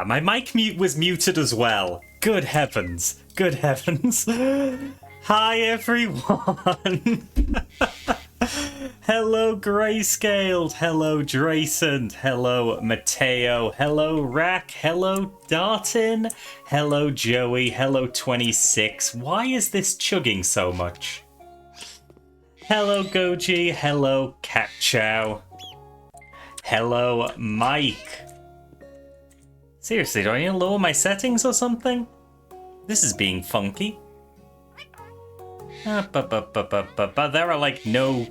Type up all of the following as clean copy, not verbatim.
My mic mute was muted as well. Good heavens. Good heavens. Hi, everyone. Hello, Grayscaled. Hello, Drayson. Hello, Mateo. Hello, Rack. Hello, Dartin. Hello, Joey. Hello, 26. Why is this chugging so much? Hello, Goji. Hello, Cat Chow. Hello, Mike. Seriously, do I need to lower my settings or something? This is being funky. There are like no...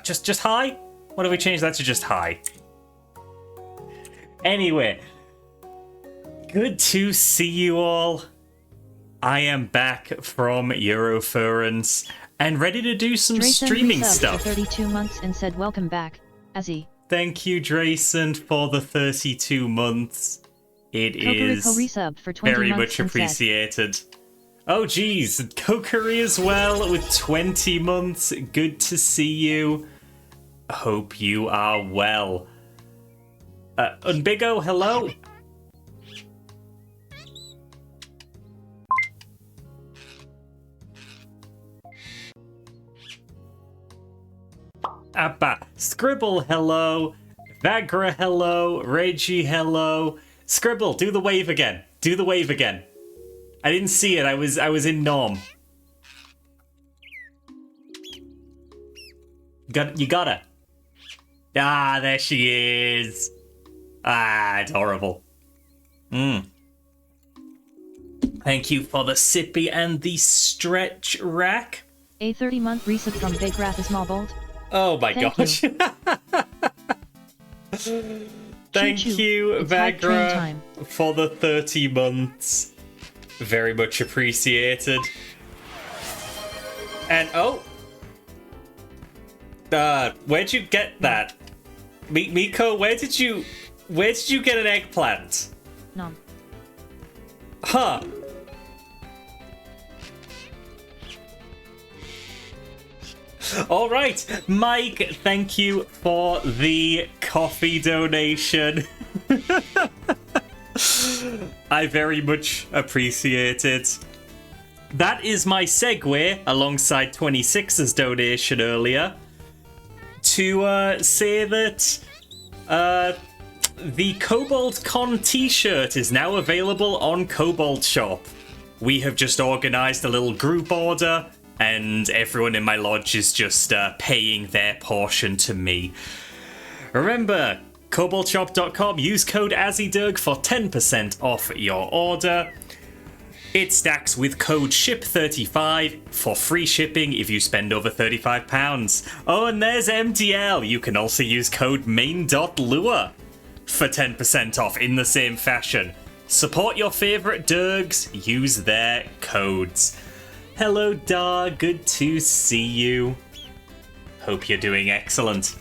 just high? What if we change that to just high? Anyway. Good to see you all. I am back from Eurofurence and ready to do some streaming stuff. For 32 months and said welcome back, Azzy. Thank you, Drayson, for the 32 months. It is very much appreciated. Oh, geez. Kokiri as well with 20 months. Good to see you. Hope you are well. Unbigo, hello. Abba. Scribble, hello. Vagra, hello. Reggie, hello. Scribble, do the wave again. Do the wave again. I didn't see it. I was in Norm. You got her. Ah, there she is. Ah, adorable. Thank you for the sippy and the stretch rack. A 30-month resub from Big Wrath is Smallbolt. Oh my gosh. Thank you, Vagra, for the 30 months. Very much appreciated. And oh, where'd you get that? Miko, where did you get an eggplant? None. Huh. All right, Mike, thank you for the coffee donation. I very much appreciate it. That is my segue, alongside 26's donation earlier, to say that the Cobalt Con t-shirt is now available on Cobalt Shop. We have just organised a little group order, and everyone in my lodge is just paying their portion to me. Remember, cobaltshop.com, use code AzzyDerg for 10% off your order. It stacks with code SHIP35 for free shipping if you spend over £35. Oh, and there's MDL. You can also use code main.lure for 10% off in the same fashion. Support your favourite Dergs, use their codes. Hello, Dar, good to see you. Hope you're doing excellent.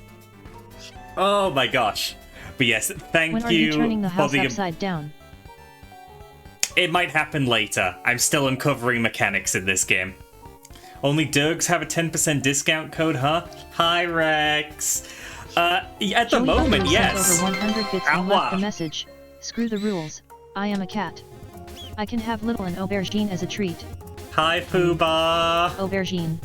Oh my gosh. But yes, thank you. When are you turning the house upside down? It might happen later. I'm still uncovering mechanics in this game. Only Dergs have a 10% discount code, huh? Hi, Rex. At the moment, yes. Over 100 bits and left the message. Screw the rules. I am a cat. I can have little an aubergine as a treat. Hi, Fuba. Aubergine.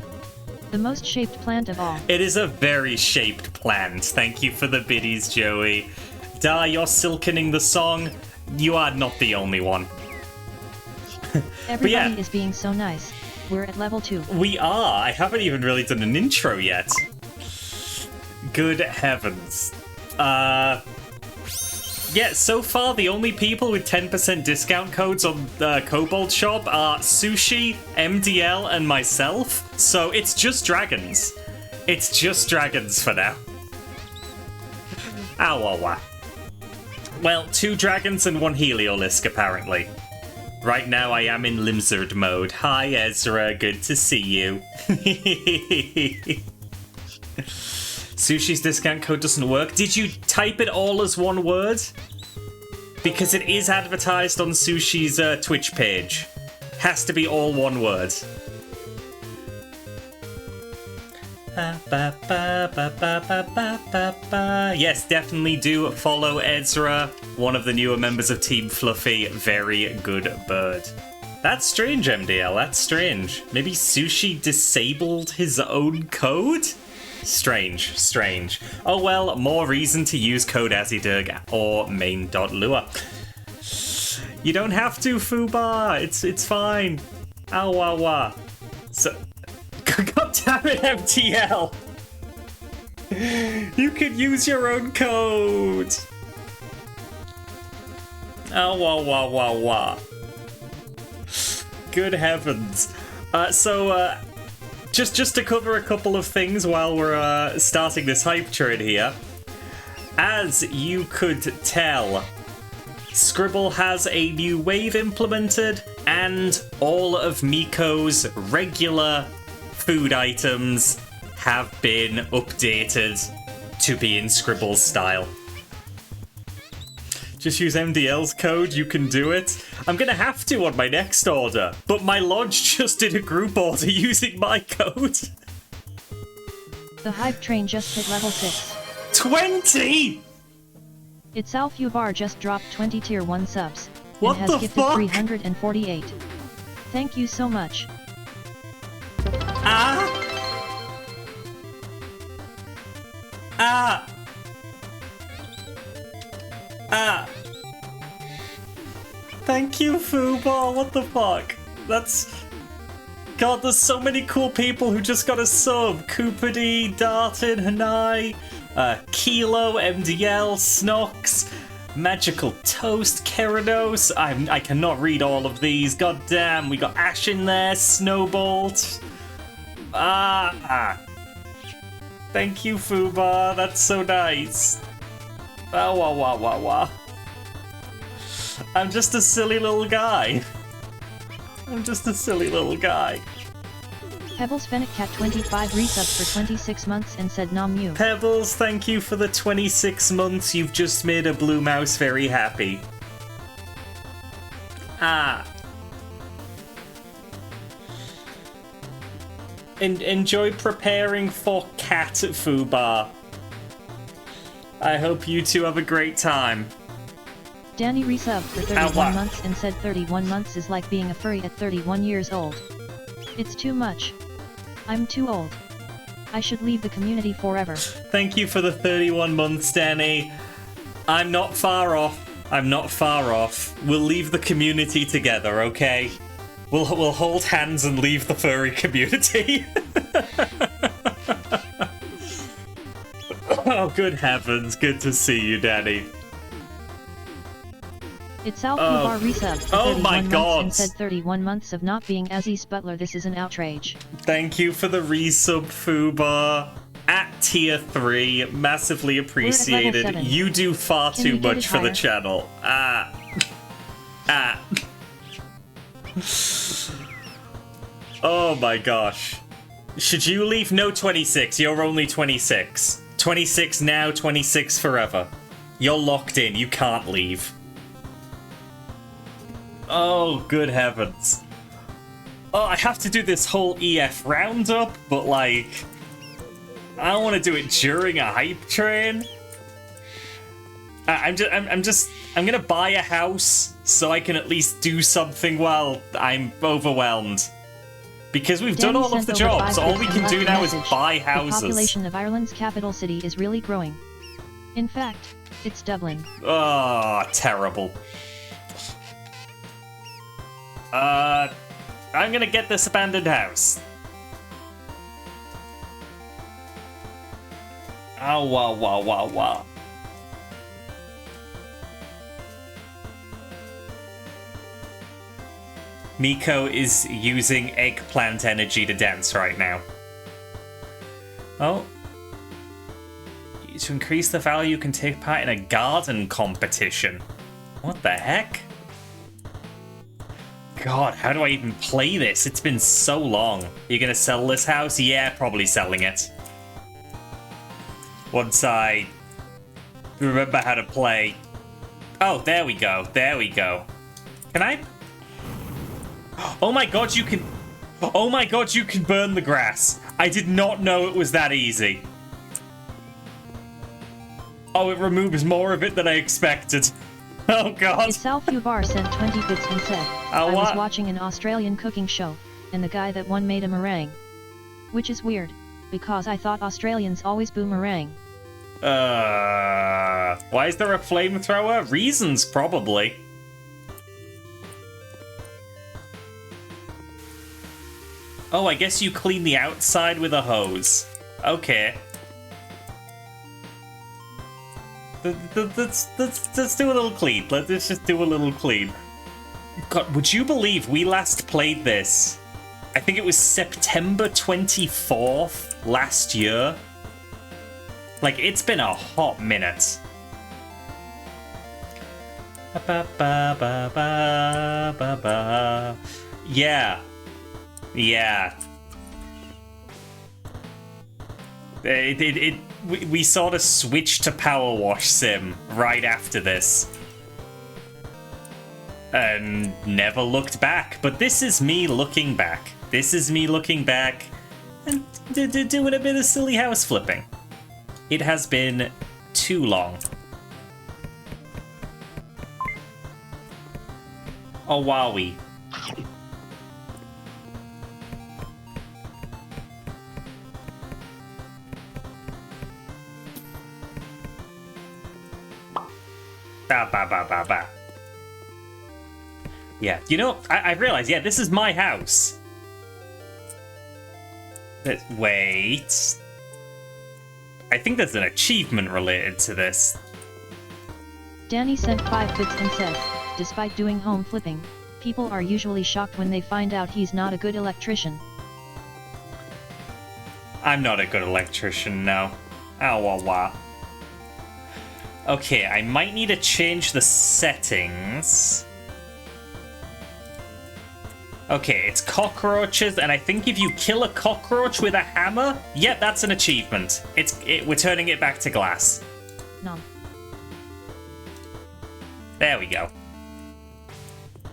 The most shaped plant of all. It is a very shaped plant. Thank you for the biddies, Joey. Da, you're silkening the song. You are not the only one. Everybody is being so nice. We're at level 2. We are. I haven't even really done an intro yet. Good heavens. Yeah, so far the only people with 10% discount codes on Cobalt Shop are Sushi, MDL, and myself. So it's just dragons. It's just dragons for now. Ow. Well, 2 dragons and 1 Heliolisk, apparently. Right now I am in Lizard mode. Hi, Ezra. Good to see you. Sushi's discount code doesn't work. Did you type it all as one word? Because it is advertised on Sushi's Twitch page. Has to be all one word. Yes, definitely do follow Ezra, one of the newer members of Team Fluffy. Very good bird. That's strange, MDL, that's strange. Maybe Sushi disabled his own code? Strange, strange. Oh well, more reason to use code AzzyDerg or main.lua. You don't have to, Fubar. It's fine. Ow, wah, wah. So, God damn it, MTL. You can use your own code. Ow, wah, wah, wah, wah. Good heavens. Just to cover a couple of things while we're starting this hype train here. As you could tell, Scribble has a new wave implemented, and all of Miko's regular food items have been updated to be in Scribble's style. Just use MDL's code, you can do it. I'm gonna have to on my next order, but my lodge just did a group order using my code. The hype train just hit level 6. 20! Itself Ubar just dropped 20 tier 1 subs. What and has the gifted fuck? 348. Thank you so much. Thank you, Fubar, what the fuck? That's... God, there's so many cool people who just got a sub. Cooper D, Darton, Hanai, Kilo, MDL, Snox, Magical Toast, Keranos. I cannot read all of these. God damn, we got Ash in there, Snowbolt. Thank you, Fubar. That's so nice. Wah, wah, wah, wah, wah. I'm just a silly little guy. I'm just a silly little guy. Pebbles Fennec Cat 25 resubs for 26 months and said nom you. Pebbles, thank you for the 26 months. You've just made a blue mouse very happy. Enjoy preparing for cat Fubar. I hope you two have a great time. Danny resubbed for 31 months and said 31 months is like being a furry at 31 years old. It's too much. I'm too old. I should leave the community forever. Thank you for the 31 months, Danny. I'm not far off. I'm not far off. We'll leave the community together, okay? We'll hold hands and leave the furry community. Oh, good heavens. Good to see you, Danny. It's Alfubar resubbed for 31 months and said 31 months of not being Azzy's butler. This is an outrage. Thank you for the resub, Fubar. At tier 3, massively appreciated. You do far too much for the channel. Oh my gosh. Should you leave? No, 26. You're only 26. 26 now, 26 forever. You're locked in. You can't leave. Oh, good heavens. Oh, I have to do this whole EF roundup, but like... I don't want to do it during a hype train. I'm gonna buy a house so I can at least do something while I'm overwhelmed. Because we've done all of the jobs, all we can do now is buy houses. The population of Ireland's capital city is really growing. In fact, it's doubling. Oh, terrible. I'm gonna get this abandoned house. Oh, wow, wow, wow, wow. Miko is using eggplant energy to dance right now. Oh. To increase the value, you can take part in a garden competition. What the heck? God, how do I even play this? It's been so long. You're gonna sell this house? Yeah, probably selling it. Once I remember how to play. Oh, there we go. There we go. Can I? Oh my god, you can... Oh my god, you can burn the grass. I did not know it was that easy. Oh, it removes more of it than I expected. Oh god. Itself Ubar sent 20 bits and said, I what? was watching an Australian cooking show, and the guy that won made a meringue. Which is weird, because I thought Australians always boomerang. Why is there a flamethrower? Reasons, probably. Oh, I guess you clean the outside with a hose. Okay. Let's do a little clean. Let's just do a little clean. God, would you believe we last played this? I think it was September 24th last year. Like, it's been a hot minute. Yeah. Yeah. We sort of switched to Power Wash Sim right after this. And never looked back. But this is me looking back. This is me looking back and doing a bit of silly house flipping. It has been too long. Oh, wowie. Ba. Yeah, you know, I realized, yeah, this is my house. But wait. I think there's an achievement related to this. Danny sent 5 bits and said, despite doing home flipping, people are usually shocked when they find out he's not a good electrician. I'm not a good electrician, no. Ow, wah, wah. Okay, I might need to change the settings. Okay, it's cockroaches, and I think if you kill a cockroach with a hammer, yep, that's an achievement. We're turning it back to glass. No. There we go.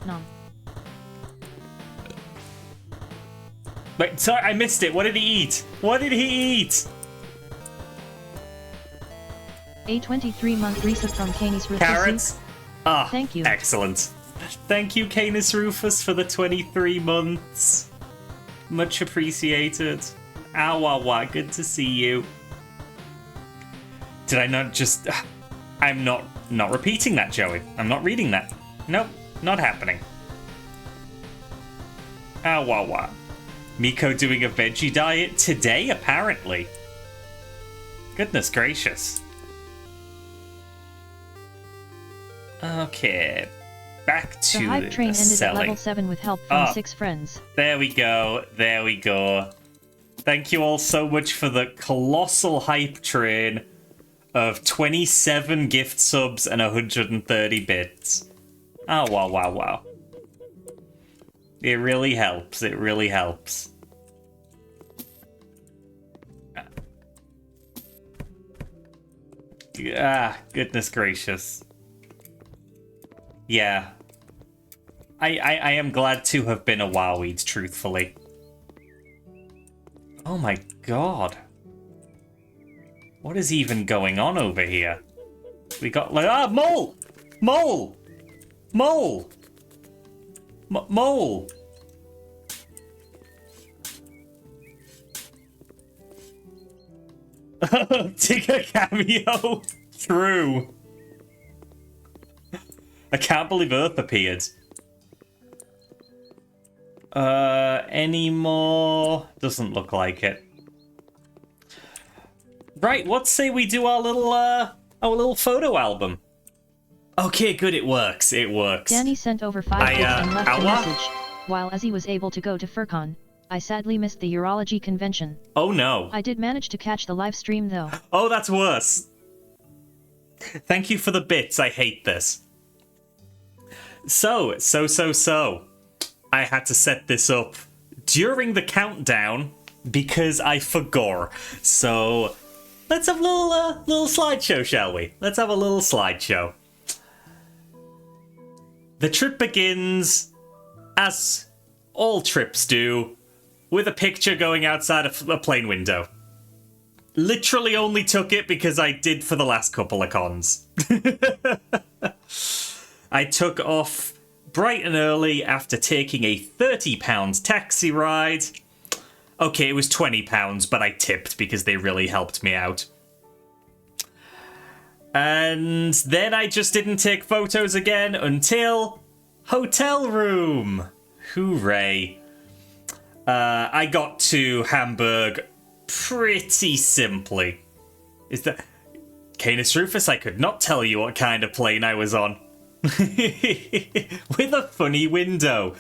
No. Wait, sorry, I missed it. What did he eat? What did he eat? A 23-month resub from Canis Rufus. Carrots? Ah, thank you. Excellent. Thank you, Canis Rufus, for the 23 months. Much appreciated. Awawa, good to see you. Did I not just... I'm not repeating that, Joey. I'm not reading that. Nope, not happening. Awawa. Miko doing a veggie diet today, apparently. Goodness gracious. Okay, back to the hype train ended selling. at level 7 with help from 6 friends. There we go, there we go. Thank you all so much for the colossal hype train of 27 gift subs and 130 bits. Oh, wow, wow, wow. It really helps, it really helps. Ah, goodness gracious. Yeah. I am glad to have been a Wowweed, truthfully. Oh my god. What is even going on over here? We got like... Ah, mole! Mole! Mole! Mole! Tigger cameo! True. I can't believe Earth appeared. Any more? Doesn't look like it. Right, what say we do our little photo album? Okay, good, it works, it works. Danny sent over 5 bits and left a message. While Azzy was able to go to FurCon, I sadly missed the urology convention. Oh no. I did manage to catch the live stream though. Oh, that's worse. Thank you for the bits, I hate this. So, I had to set this up during the countdown because I forgot. So, let's have a little slideshow, shall we? Let's have a little slideshow. The trip begins, as all trips do, with a picture going outside a plane window. Literally only took it because I did for the last couple of cons. I took off bright and early after taking a £30 taxi ride. Okay, it was £20, but I tipped because they really helped me out. And then I just didn't take photos again until hotel room. Hooray. I got to Hamburg pretty simply. Is that... Canis Rufus, I could not tell you what kind of plane I was on. With a funny window.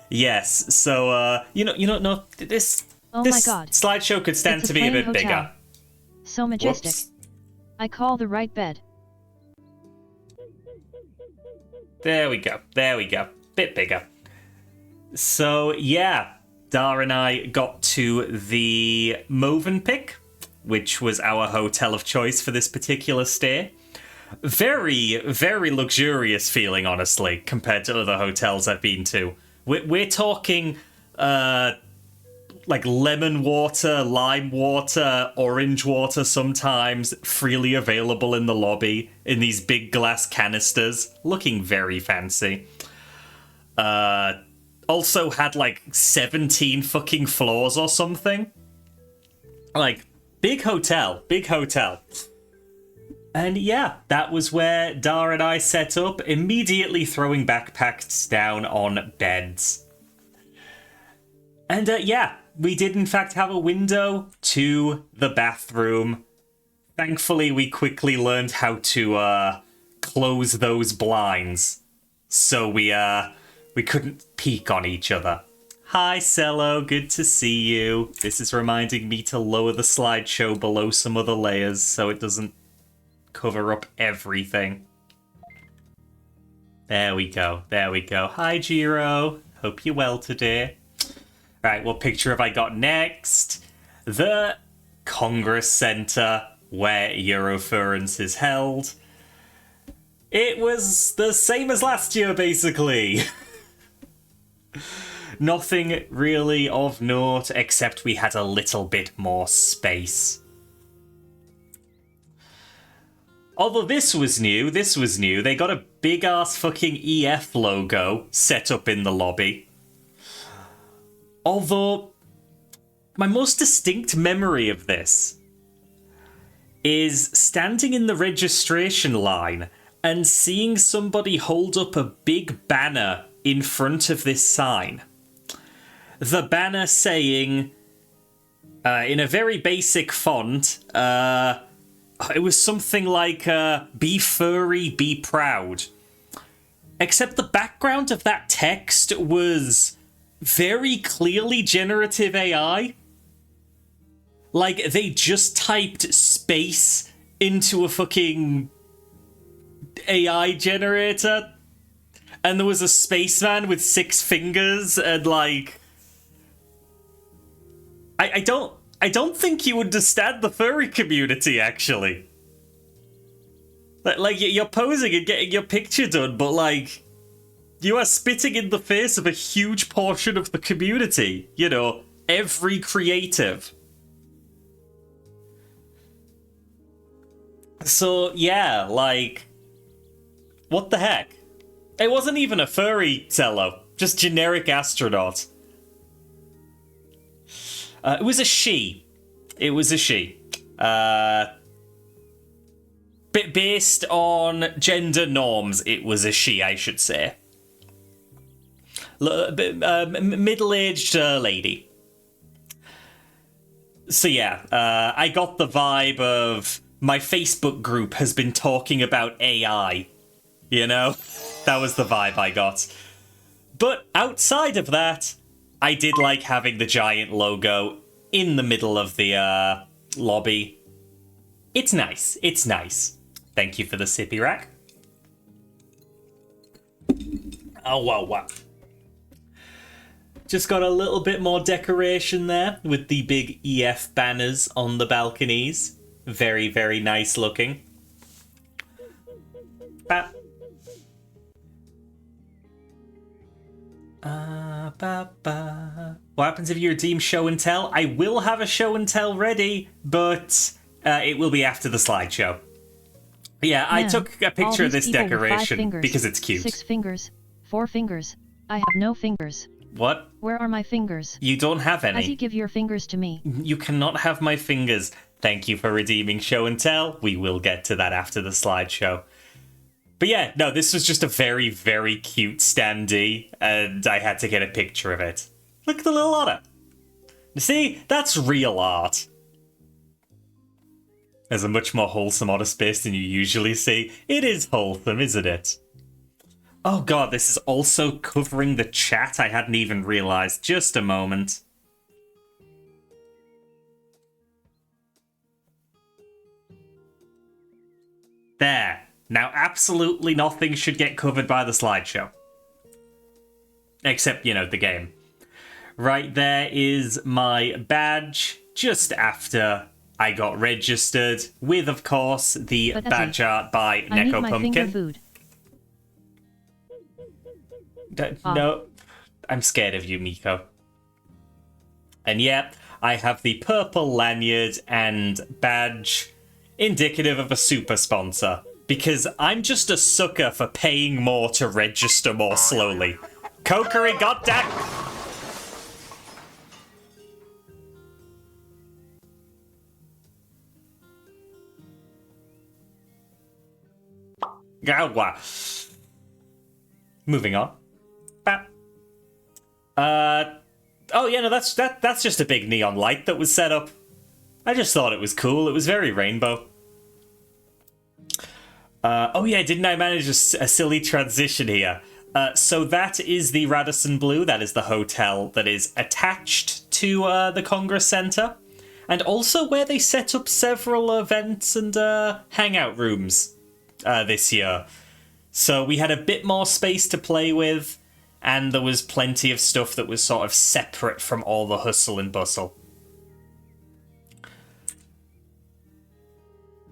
Yes, so, no, this Oh this my god. slideshow could stand to be a bit hotel. bigger. So majestic. Whoops. I call the right bed. There we go. Bit bigger. So, yeah, Dar and I got to the Movenpick, which was our hotel of choice for this particular stay. Very, very luxurious feeling, honestly, compared to other hotels I've been to. We're talking, like lemon water, lime water, orange water sometimes, freely available in the lobby in these big glass canisters, looking very fancy. Also had like 17 fucking floors or something. Like, big hotel. And yeah, that was where Dar and I set up, immediately throwing backpacks down on beds. And yeah, we did in fact have a window to the bathroom. Thankfully, we quickly learned how to close those blinds, so we couldn't peek on each other. Hi, Cello, good to see you. This is reminding me to lower the slideshow below some other layers so it doesn't cover up everything. There we go. Hi, Jiro. Hope you're well today. Right, what picture have I got next? The Congress Center, where Eurofurence is held. It was the same as last year, basically. Nothing really of note, except we had a little bit more space. Although this was new, they got a big-ass fucking EF logo set up in the lobby. Although, my most distinct memory of this is standing in the registration line and seeing somebody hold up a big banner in front of this sign. The banner saying, in a very basic font, it was something like, be furry, be proud. Except the background of that text was very clearly generative AI. Like, they just typed space into a fucking AI generator, and there was a spaceman with 6 fingers, and like... I don't think you understand the furry community, actually. Like, you're posing and getting your picture done, but, like, you are spitting in the face of a huge portion of the community. You know, every creative. So, yeah, like, what the heck? It wasn't even a furry cello, just generic astronaut. It was a she. Based on gender norms, it was a she, I should say. Middle-aged lady. So yeah, I got the vibe of my Facebook group has been talking about AI. You know? That was the vibe I got. But outside of that, I did like having the giant logo in the middle of the lobby. It's nice. Thank you for the sippy rack. Oh, wow. Just got a little bit more decoration there with the big EF banners on the balconies. Very, very nice looking. What happens if you redeem show and tell? I will have a show and tell ready, but it will be after the slideshow. Yeah, I took a picture of this decoration because it's cute. 6 fingers, 4 fingers. I have no fingers. What? Where are my fingers? You don't have any. Azzy, give your fingers to me. You cannot have my fingers. Thank you for redeeming show and tell. We will get to that after the slideshow. But yeah, no, this was just a very, very cute standee, and I had to get a picture of it. Look at the little otter. See, that's real art. There's a much more wholesome otter space than you usually see. It is wholesome, isn't it? Oh god, this is also covering the chat. I hadn't even realized. Just a moment. There. Now, absolutely nothing should get covered by the slideshow. Except, you know, the game. Right there is my badge just after I got registered with, of course, the badge art by Neko I need my Pumpkin. Finger food. No, I'm scared of you, Miko. And yeah, I have the purple lanyard and badge indicative of a super sponsor. Because I'm just a sucker for paying more to register more slowly. Kokery, goddamn! Moving on. Oh yeah, no, that's just a big neon light that was set up. I just thought it was cool. It was very rainbow. Oh yeah, didn't I manage a silly transition here? So that is the Radisson Blu. That is the hotel that is attached to the Congress Center. And also where they set up several events and hangout rooms this year. So we had a bit more space to play with, and there was plenty of stuff that was sort of separate from all the hustle and bustle.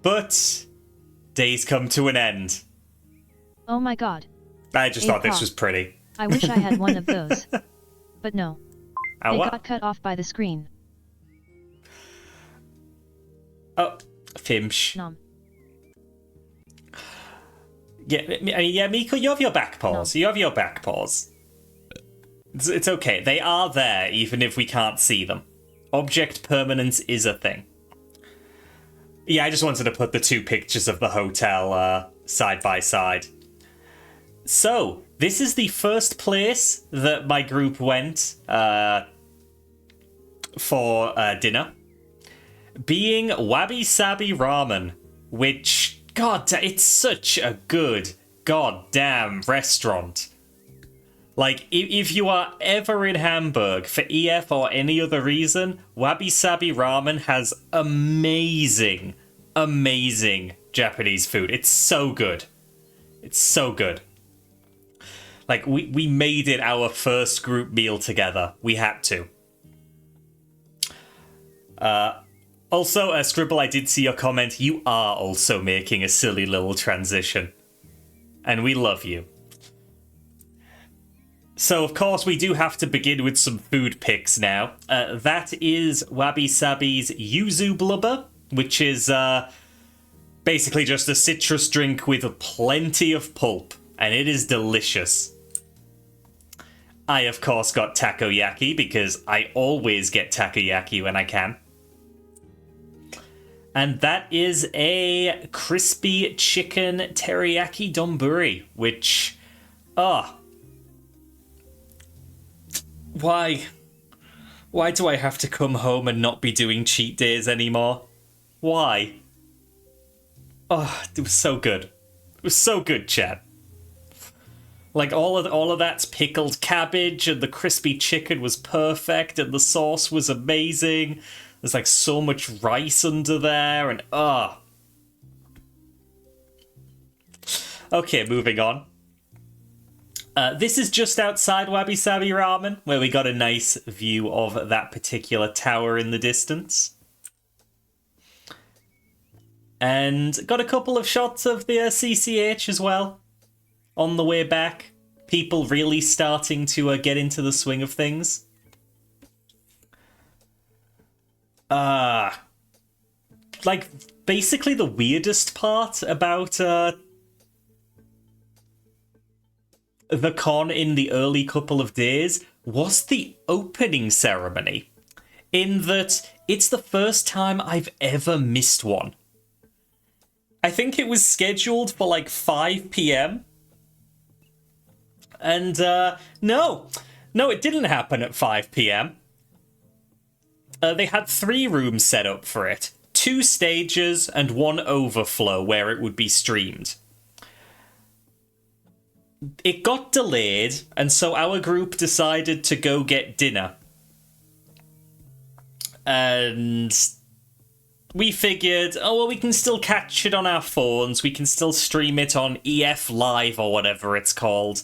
But days come to an end. Oh my god. I just thought this was pretty. I wish I had one of those. But no. They What? got cut off by the screen. Oh, Fimsh. Nom. Yeah, Miko, you have your back paws. No. You have your back paws. It's okay. They are there, even if we can't see them. Object permanence is a thing. Yeah, I just wanted to put the two pictures of the hotel side by side. So, this is the first place that my group went for dinner. Being Wabi Sabi Ramen, which, god, it's such a good goddamn restaurant. Like, if you are ever in Hamburg for EF or any other reason, Wabi Sabi Ramen has amazing, amazing Japanese food. It's so good. It's so good. Like, we made it our first group meal together. We had to. Also, Scribble, I did see your comment. You are also making a silly little transition. And we love you. So, of course, we do have to begin with some food picks now. That is Wabi Sabi's Yuzu Blubber, which is basically just a citrus drink with plenty of pulp. And it is delicious. I, of course, got takoyaki because I always get takoyaki when I can. And that is a crispy chicken teriyaki donburi, which, Why do I have to come home and not be doing cheat days anymore? Why? Oh, it was so good. It was so good, chat. Like, all of that's pickled cabbage, and the crispy chicken was perfect, and the sauce was amazing. There's, like, so much rice under there, and, Okay, moving on. This is just outside Wabi Sabi Ramen, where we got a nice view of that particular tower in the distance. And got a couple of shots of the CCH as well on the way back. people really starting to get into the swing of things. Like, basically the weirdest part about the con in the early couple of days was the opening ceremony, in that it's the first time I've ever missed one. I think it was scheduled for like 5 p.m. And no, it didn't happen at 5 p.m. They had 3 rooms set up for it. 2 stages and 1 overflow where it would be streamed. It got delayed, and so our group decided to go get dinner. And we figured, oh, well, we can still catch it on our phones. We can still stream it on EF Live or whatever it's called.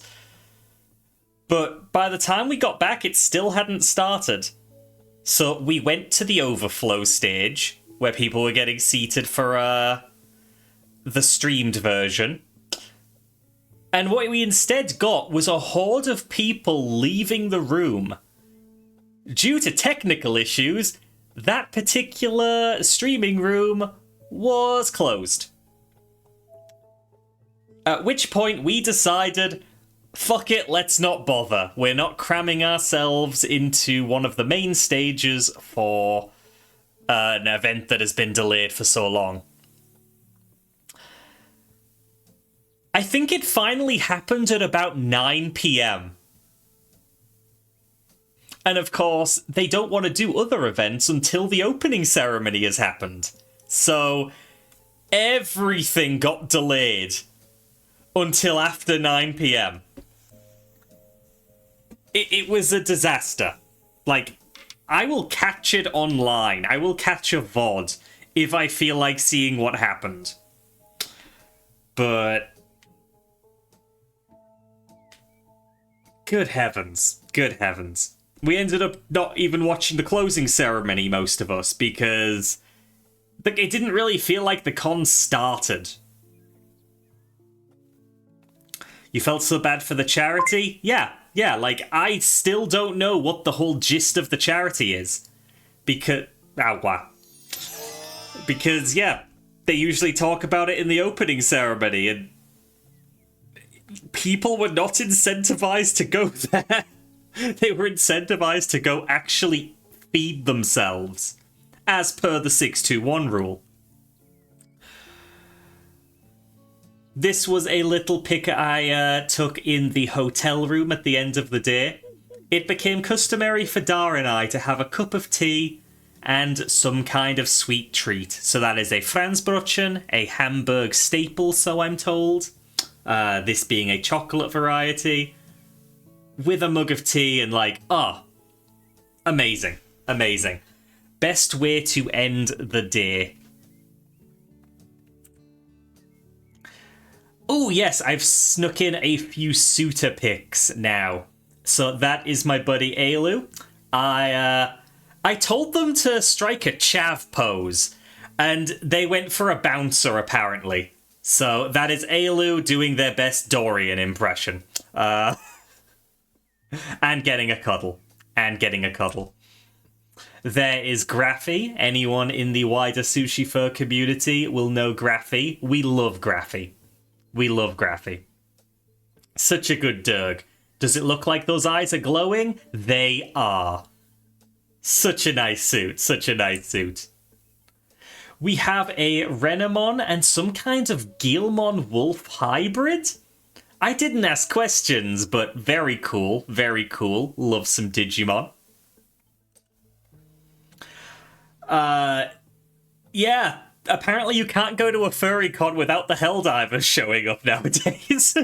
But by the time we got back, it still hadn't started. So we went to the overflow stage, where people were getting seated for the streamed version. And what we instead got was a horde of people leaving the room. Due to technical issues, that particular streaming room was closed. At which point we decided, fuck it, let's not bother. We're not cramming ourselves into one of the main stages for an event that has been delayed for so long. I think it finally happened at about 9 p.m. And of course, they don't want to do other events until the opening ceremony has happened. So everything got delayed until after 9 p.m. It was a disaster. Like, I will catch it online. I will catch a VOD if I feel like seeing what happened. But good heavens. Good heavens. We ended up not even watching the closing ceremony, most of us, because it didn't really feel like the con started. You felt so bad for the charity? Yeah, like, I still don't know what the whole gist of the charity is. Because, yeah, they usually talk about it in the opening ceremony, and people were not incentivized to go there. They were incentivized to go actually feed themselves, as per the 621 rule. This was a little pic I took in the hotel room at the end of the day. It became customary for Dar and I to have a cup of tea and some kind of sweet treat. So that is a Franzbrötchen, a Hamburg staple, so I'm told. This being a chocolate variety, with a mug of tea and amazing. Best way to end the day. Oh yes, I've snuck in a few suitor pics now. So that is my buddy Ailu. I told them to strike a chav pose, and they went for a bouncer apparently. So that is Ailu doing their best Dorian impression. And getting a cuddle. There is Graffy. Anyone in the wider Sushi Fur community will know Graffy. We love Graffy. Such a good Derg. Does it look like those eyes are glowing? They are. Such a nice suit. We have a Renamon and some kind of Guilmon Wolf hybrid? I didn't ask questions, but very cool. Love some Digimon. Yeah, apparently you can't go to a furry con without the Helldivers showing up nowadays.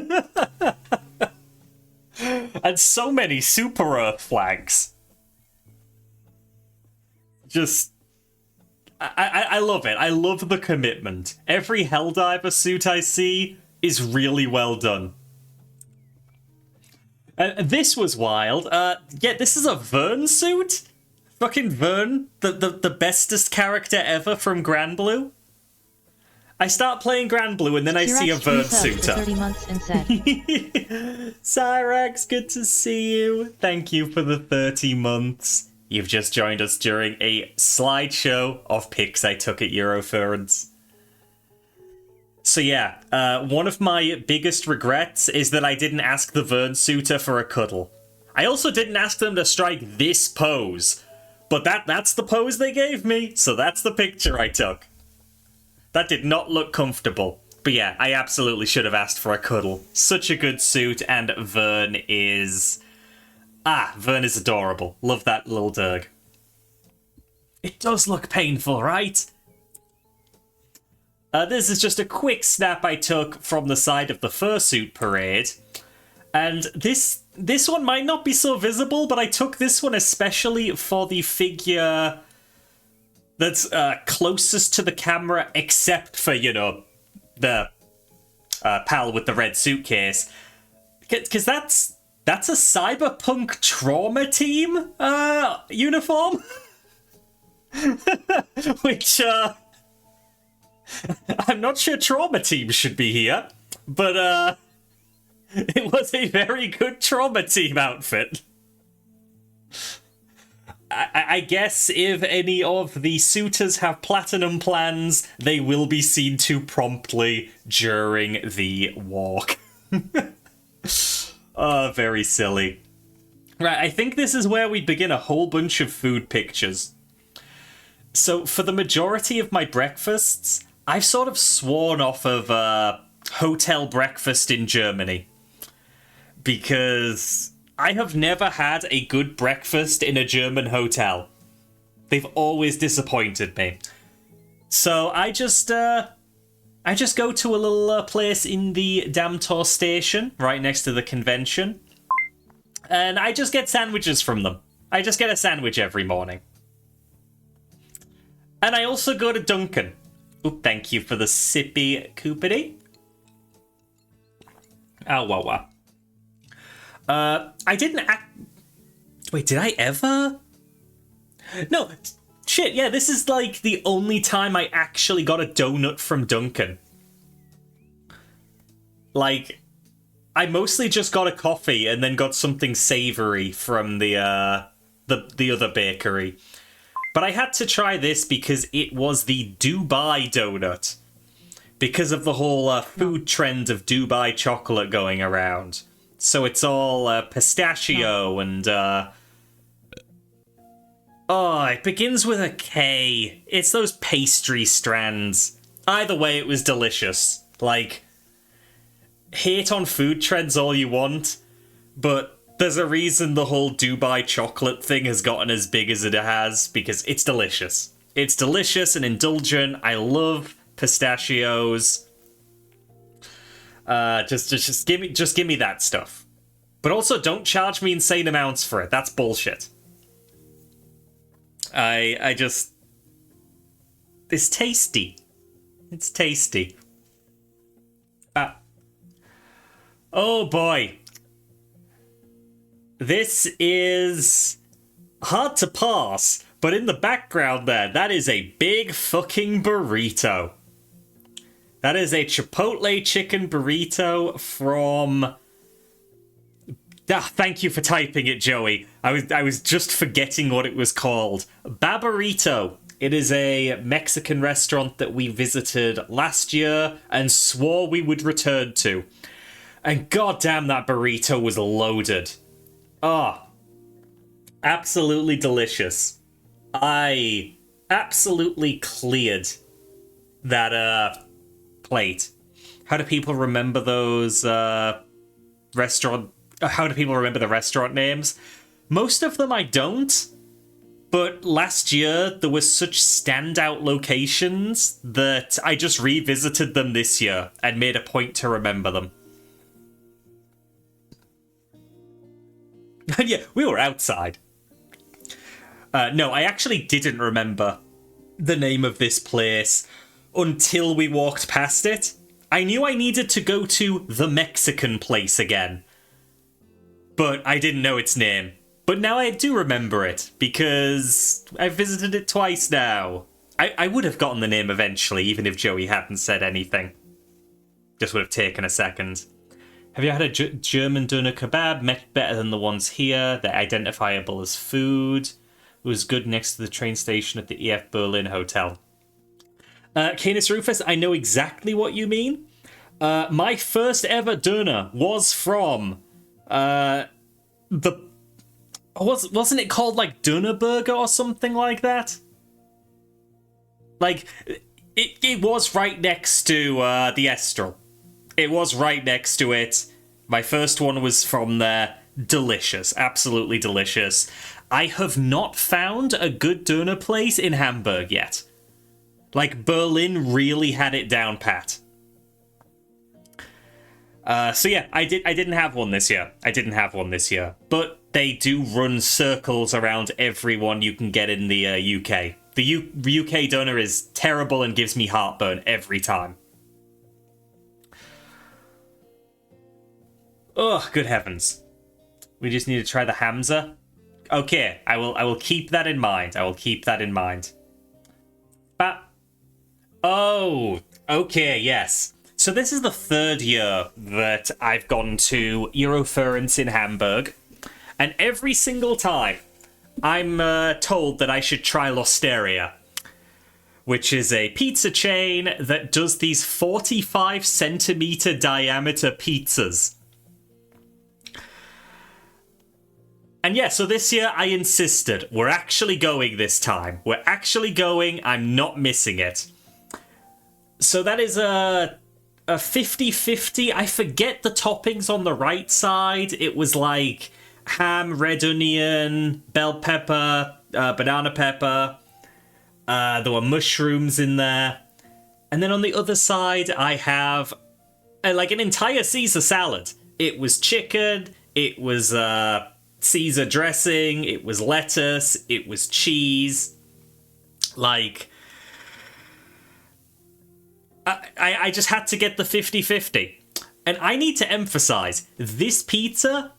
And so many Super Earth flags. Just, I love it. I love the commitment. Every Helldiver suit I see is really well done. This was wild. Yeah, this is a Vern suit? Fucking Vern, the bestest character ever from Granblue. I start playing Grand Blue and then I see a Vern Suter. 30 months and said, Cyrax, good to see you. Thank you for the 30 months. You've just joined us during a slideshow of pics I took at Euroference. So yeah, one of my biggest regrets is that I didn't ask the Vern Suter for a cuddle. I also didn't ask them to strike this pose, but that's the pose they gave me, so that's the picture I took. That did not look comfortable. But yeah, I absolutely should have asked for a cuddle. Such a good suit, and Vern is... Vern is adorable. Love that little Derg. It does look painful, right? This is just a quick snap I took from the side of the fursuit parade. And this one might not be so visible, but I took this one especially for the figure that's closest to the camera, except for, you know, the pal with the red suitcase. Because that's a cyberpunk trauma team uniform. Which, I'm not sure trauma team should be here, but it was a very good trauma team outfit. I guess if any of the suitors have platinum plans, they will be seen to promptly during the walk. Oh, very silly. Right, I think this is where we begin a whole bunch of food pictures. So, for the majority of my breakfasts, I've sort of sworn off of hotel breakfast in Germany. Because I have never had a good breakfast in a German hotel. They've always disappointed me. So I just go to a little place in the Damtor station, right next to the convention. And I just get sandwiches from them. I just get a sandwich every morning. And I also go to Dunkin'. Oop, thank you for the sippy coopity. Oh, wow. I didn't Wait, did I ever? No, shit, yeah, this is like the only time I actually got a donut from Dunkin'. Like, I mostly just got a coffee and then got something savoury from the other bakery. But I had to try this because it was the Dubai donut. Because of the whole food trend of Dubai chocolate going around. So it's all pistachio and... Oh, it begins with a K. It's those pastry strands. Either way, it was delicious. Like, hate on food trends all you want, but there's a reason the whole Dubai chocolate thing has gotten as big as it has, because it's delicious. It's delicious and indulgent. I love pistachios. Just give me that stuff. But also, don't charge me insane amounts for it. That's bullshit. I just... It's tasty. It's tasty. Oh boy. This is hard to pass, but in the background there, that is a big fucking burrito. That is a Chipotle chicken burrito from... thank you for typing it, Joey. I was just forgetting what it was called. Baburrito. It is a Mexican restaurant that we visited last year and swore we would return to. And goddamn, that burrito was loaded. Oh, absolutely delicious. I absolutely cleared that plate. How do people remember those restaurant... How do people remember the restaurant names? Most of them I don't. But last year, there were such standout locations that I just revisited them this year and made a point to remember them. And yeah, we were outside. No, I actually didn't remember the name of this place until we walked past it. I knew I needed to go to the Mexican place again, but I didn't know its name. But now I do remember it, because I've visited it twice now. I would have gotten the name eventually, even if Joey hadn't said anything. Just would have taken a second. Have you had a German doner kebab? Better than the ones here. They're identifiable as food. It was good next to the train station at the EF Berlin Hotel. Canis Rufus, I know exactly what you mean. My first ever doner was from wasn't it called like Doner Burger or something like that? Like it was right next to the Estral. It was right next to it. My first one was from there. Delicious, absolutely delicious. I have not found a good doner place in Hamburg yet. Like, Berlin really had it down pat. So yeah, I didn't have one this year. But they do run circles around everyone you can get in the UK. The UK doner is terrible and gives me heartburn every time. Oh, good heavens. We just need to try the Hamza. Okay, I will keep that in mind. Oh, okay, yes. So this is the third year that I've gone to Euroference in Hamburg, and every single time I'm told that I should try L'Osteria, which is a pizza chain that does these 45-centimeter diameter pizzas. And yeah, so this year I insisted, we're actually going this time. I'm not missing it. So that is a 50-50. I forget the toppings on the right side. It was like ham, red onion, bell pepper, banana pepper. There were mushrooms in there. And then on the other side, I have like an entire Caesar salad. It was chicken, it was Caesar dressing, it was lettuce, it was cheese. Like, I just had to get the 50-50. And I need to emphasize, this pizza,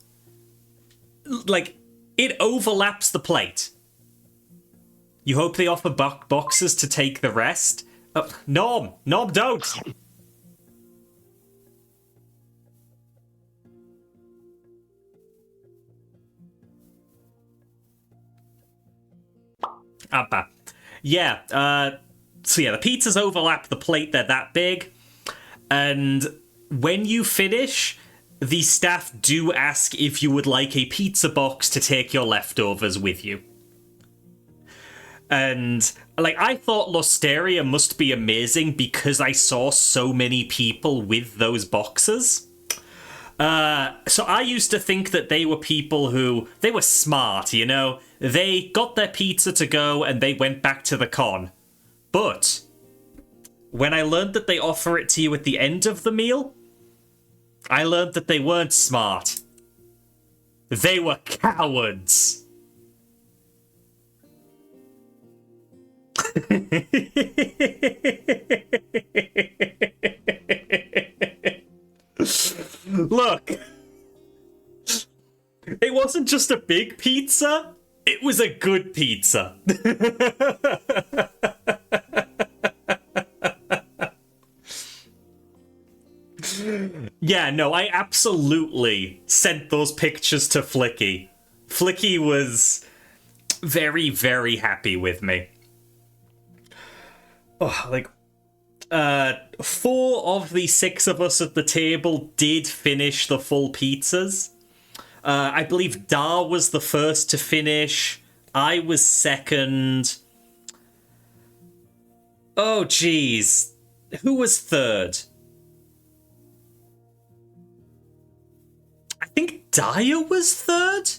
like, it overlaps the plate. You hope they offer boxes to take the rest? Norm, don't! Yeah, so yeah, the pizzas overlap the plate, they're that big. And when you finish, the staff do ask if you would like a pizza box to take your leftovers with you. And, like, I thought L'Osteria must be amazing because I saw so many people with those boxes. So I used to think that they were people who, they were smart, you know? They got their pizza to go and they went back to the con. But when I learned that they offer it to you at the end of the meal, I learned that they weren't smart. They were cowards. Look, it wasn't just a big pizza, it was a good pizza. Yeah, no, I absolutely sent those pictures to Flicky. Flicky was very, very happy with me. Oh, like, 4 of the 6 of us at the table did finish the full pizzas. I believe Dar was the first to finish. I was second. Oh, jeez. Who was third? I think Daya was third?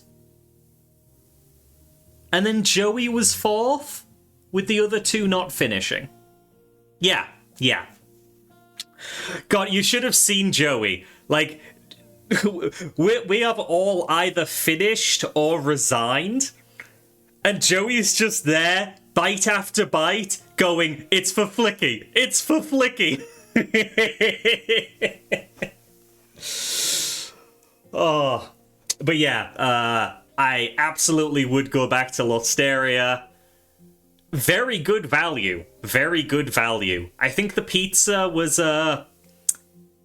And then Joey was fourth, with the other 2 not finishing. Yeah. God, you should have seen Joey. Like, we have all either finished or resigned, and Joey's just there, bite after bite, going, it's for Flicky, it's for Flicky. Oh, but yeah, I absolutely would go back to L'Osteria. Very good value. Very good value. I think the pizza was, yeah,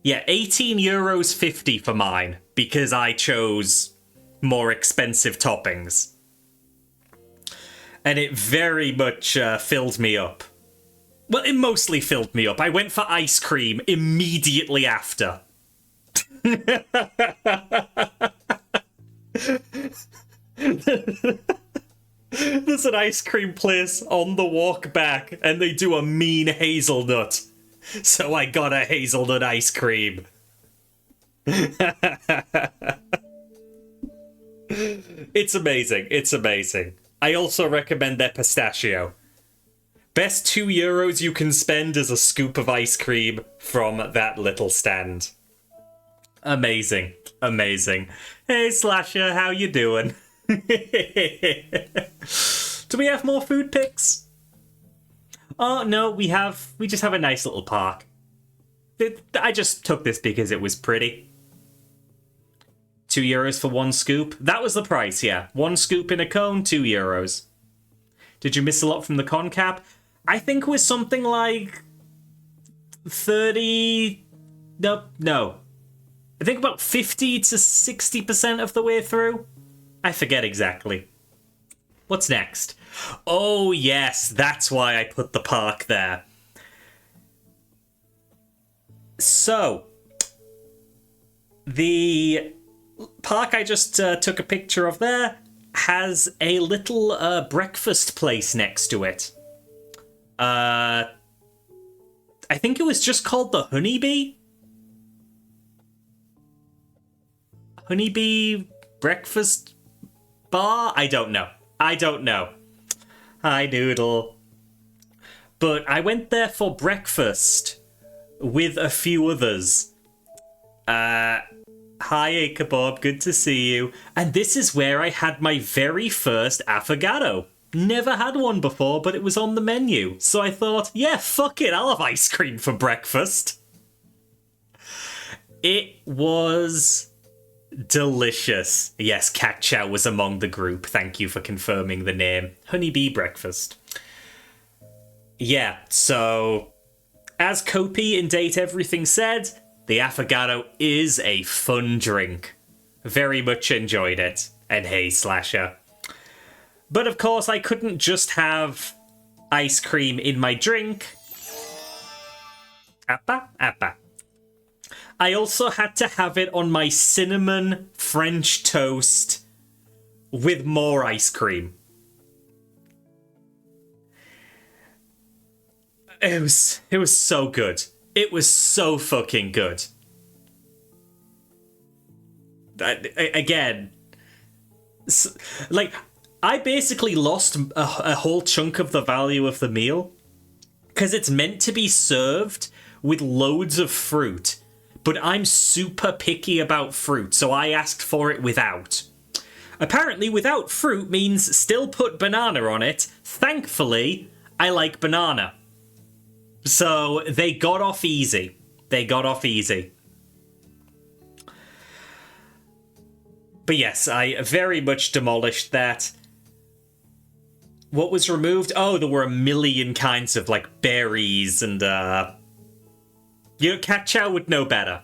€18.50 for mine, because I chose more expensive toppings. And it very much filled me up. Well, it mostly filled me up. I went for ice cream immediately after. There's an ice cream place on the walk back, and they do a mean hazelnut. So I got a hazelnut ice cream. It's amazing. It's amazing. I also recommend their pistachio. Best €2 you can spend is a scoop of ice cream from that little stand. Amazing. Amazing. Hey, Slasher, how you doing? Do we have more food pics? Oh, no, we just have a nice little park. I just took this because it was pretty. €2 for one scoop. That was the price, yeah. One scoop in a cone, €2. Did you miss a lot from the con cap? I think it was something like 30... No. I think about 50 to 60% of the way through. I forget exactly. What's next? Oh, yes, that's why I put the park there. So, the park I just took a picture of there has a little breakfast place next to it. I think it was just called the Honeybee? Honeybee breakfast bar? I don't know. Hi, Noodle. But I went there for breakfast with a few others. Hi, Ikabob, good to see you. And this is where I had my very first affogato. Never had one before, but it was on the menu. So I thought, yeah, fuck it, I'll have ice cream for breakfast. It was delicious. Yes, Cat Chow was among the group. Thank you for confirming the name. Honeybee breakfast. Yeah, so as Kopi in Date Everything said, the affogato is a fun drink. Very much enjoyed it. And hey, Slasher. But of course, I couldn't just have ice cream in my drink. Appa, appa. I also had to have it on my cinnamon French toast with more ice cream. It was so good. It was so fucking good. Again, like, I basically lost a whole chunk of the value of the meal because it's meant to be served with loads of fruit, but I'm super picky about fruit, so I asked for it without. Apparently, without fruit means still put banana on it. Thankfully, I like banana. So they got off easy. But yes, I very much demolished that. What was removed? Oh, there were a million kinds of, like, berries and, you know, Cat Chow would know better.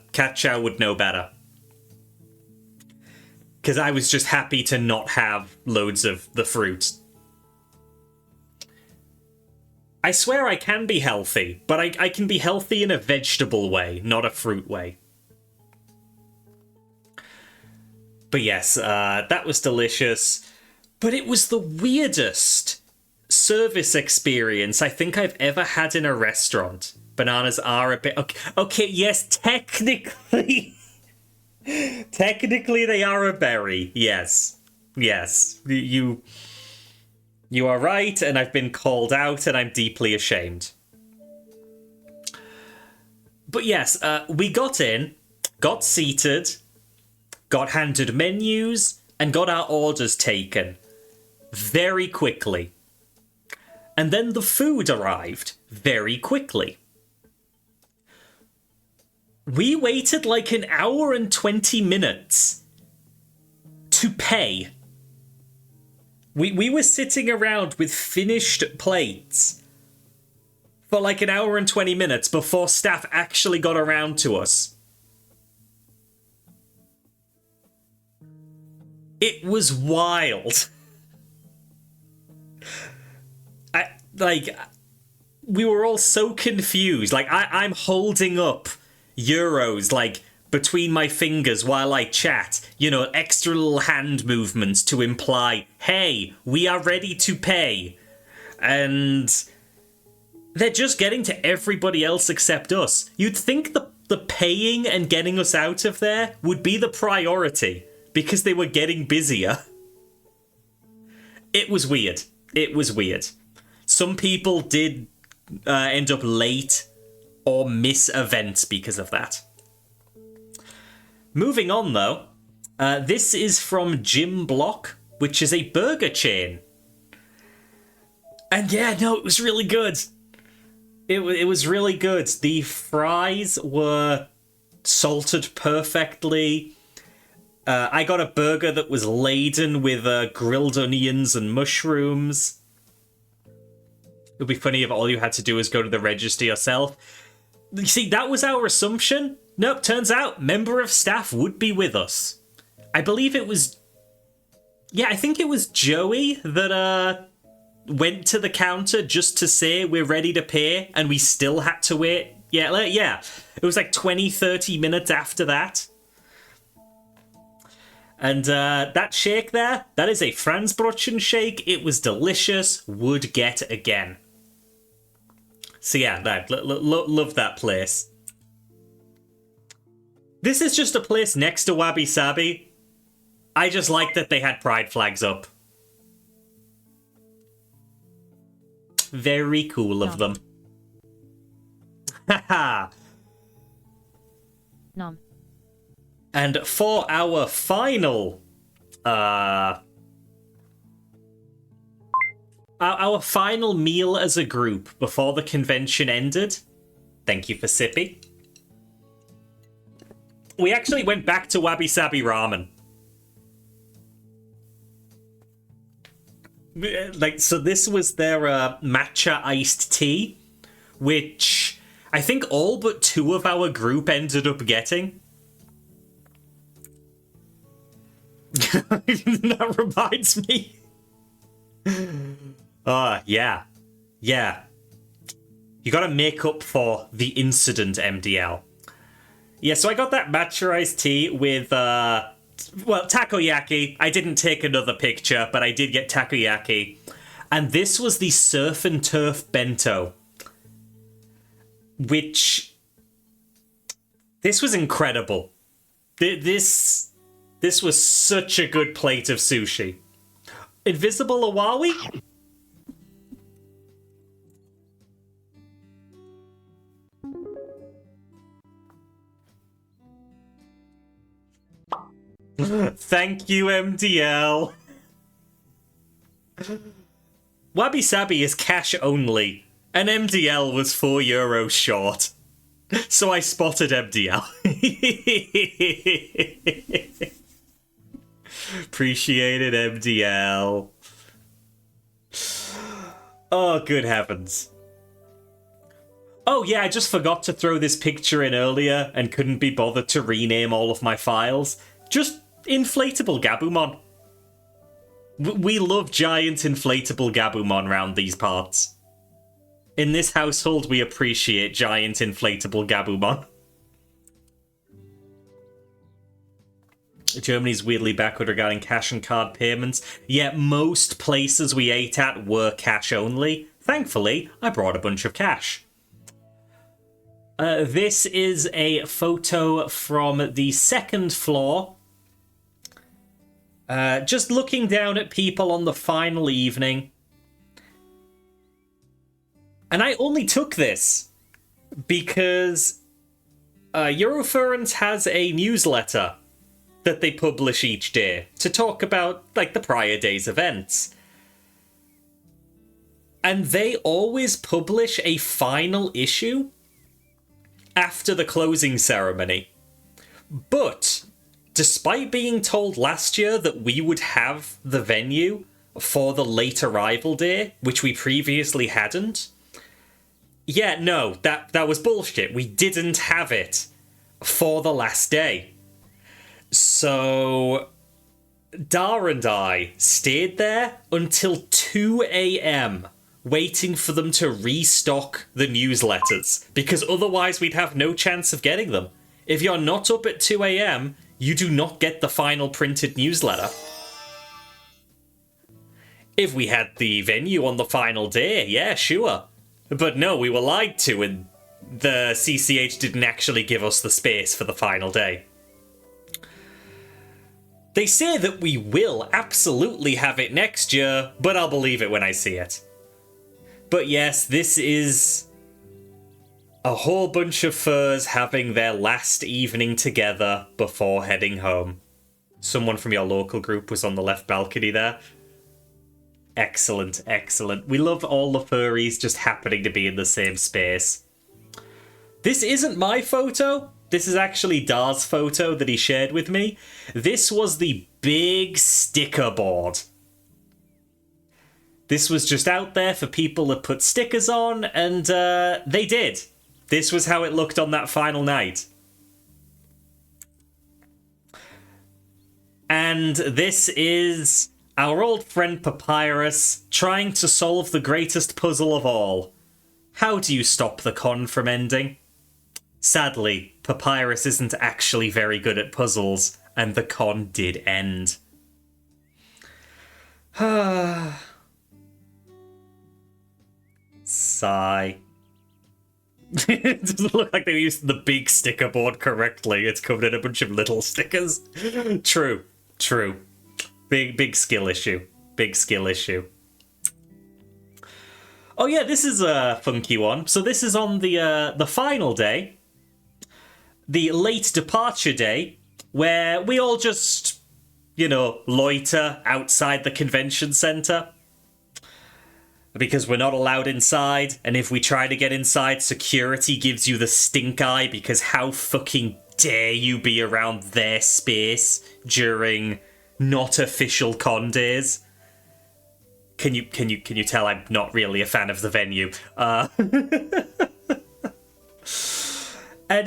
Because I was just happy to not have loads of the fruit. I swear I can be healthy, but I can be healthy in a vegetable way, not a fruit way. But yes, that was delicious. But it was the weirdest service experience I think I've ever had in a restaurant. Bananas are a bit... Okay, yes, technically... technically they are a berry. Yes. You are right, and I've been called out, and I'm deeply ashamed. But yes, we got in, got seated, got handed menus, and got our orders taken very quickly. And then the food arrived very quickly. We waited like an hour and 20 minutes to pay. We were sitting around with finished plates for like an hour and 20 minutes before staff actually got around to us. It was wild. We were all so confused. Like, I'm holding up euros, like, between my fingers while I chat. You know, extra little hand movements to imply, hey, we are ready to pay. And they're just getting to everybody else except us. You'd think the paying and getting us out of there would be the priority, because they were getting busier. It was weird. It was weird. Some people did end up late or miss events because of that. Moving on, though, this is from Jim Block, which is a burger chain. And yeah, no, it was really good. It was really good. The fries were salted perfectly. I got a burger that was laden with grilled onions and mushrooms. It would be funny if all you had to do was go to the register yourself. You see, that was our assumption. Nope, turns out member of staff would be with us. I believe it was... Yeah, I think it was Joey that went to the counter just to say we're ready to pay, and we still had to wait. Yeah. It was like 20, 30 minutes after that. And that shake there, that is a Franzbrötchen shake. It was delicious. Would get again. So yeah, love that place. This is just a place next to Wabi Sabi. I just like that they had pride flags up. Very cool of them. Haha. Nom. And for our final our final meal as a group before the convention ended, thank you for Sippy, we actually went back to Wabi Sabi Ramen. So this was their matcha iced tea, which I think all but 2 of our group ended up getting. That reminds me. Yeah. You gotta make up for the incident, MDL. Yeah, so I got that matcha iced tea with, takoyaki. I didn't take another picture, but I did get takoyaki. And this was the surf and turf bento. Which... This was incredible. This was such a good plate of sushi. Invisible Awawi? Thank you, MDL. Wabi Sabi is cash only, and MDL was €4 short. So I spotted MDL. Appreciate it, MDL. Oh, good heavens. Oh yeah, I just forgot to throw this picture in earlier and couldn't be bothered to rename all of my files. Just inflatable Gabumon. We love giant inflatable Gabumon round these parts. In this household, we appreciate giant inflatable Gabumon. Germany's weirdly backward regarding cash and card payments, yet most places we ate at were cash only. Thankfully, I brought a bunch of cash. This is a photo from the 2nd floor. Just looking down at people on the final evening. And I only took this because Eurofurence has a newsletter that they publish each day to talk about, like, the prior day's events. And they always publish a final issue after the closing ceremony. But, despite being told last year that we would have the venue for the late arrival day, which we previously hadn't. Yeah, no, that was bullshit. We didn't have it for the last day. So Dar and I stayed there until 2 a.m. waiting for them to restock the newsletters, because otherwise we'd have no chance of getting them. If you're not up at 2 a.m., you do not get the final printed newsletter. If we had the venue on the final day, yeah, sure. But no, we were lied to, and the CCH didn't actually give us the space for the final day. They say that we will absolutely have it next year, but I'll believe it when I see it. But yes, this is a whole bunch of furs having their last evening together before heading home. Someone from your local group was on the left balcony there. Excellent, excellent. We love all the furries just happening to be in the same space. This isn't my photo. This is actually Dar's photo that he shared with me. This was the big sticker board. This was just out there for people to put stickers on, and they did. This was how it looked on that final night. And this is our old friend Papyrus trying to solve the greatest puzzle of all. How do you stop the con from ending? Sadly, Papyrus isn't actually very good at puzzles, and the con did end. Sigh. It doesn't look like they used the big sticker board correctly. It's covered in a bunch of little stickers. True. Big skill issue. Big skill issue. Oh yeah, this is a funky one. So this is on the final day. The late departure day, where we all just, loiter outside the convention centre. Because we're not allowed inside, and if we try to get inside, security gives you the stink eye, because how fucking dare you be around their space during not official con days? Can you tell I'm not really a fan of the venue? And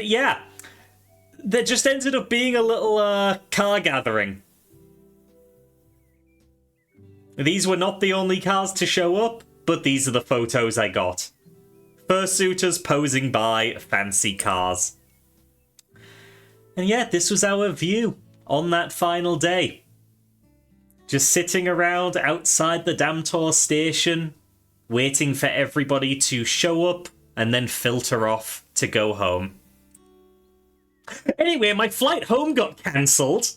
yeah, there just ended up being a little car gathering. These were not the only cars to show up, but these are the photos I got. Fursuiters posing by fancy cars. And yeah, this was our view on that final day. Just sitting around outside the Damtor station, waiting for everybody to show up and then filter off to go home. Anyway, my flight home got cancelled.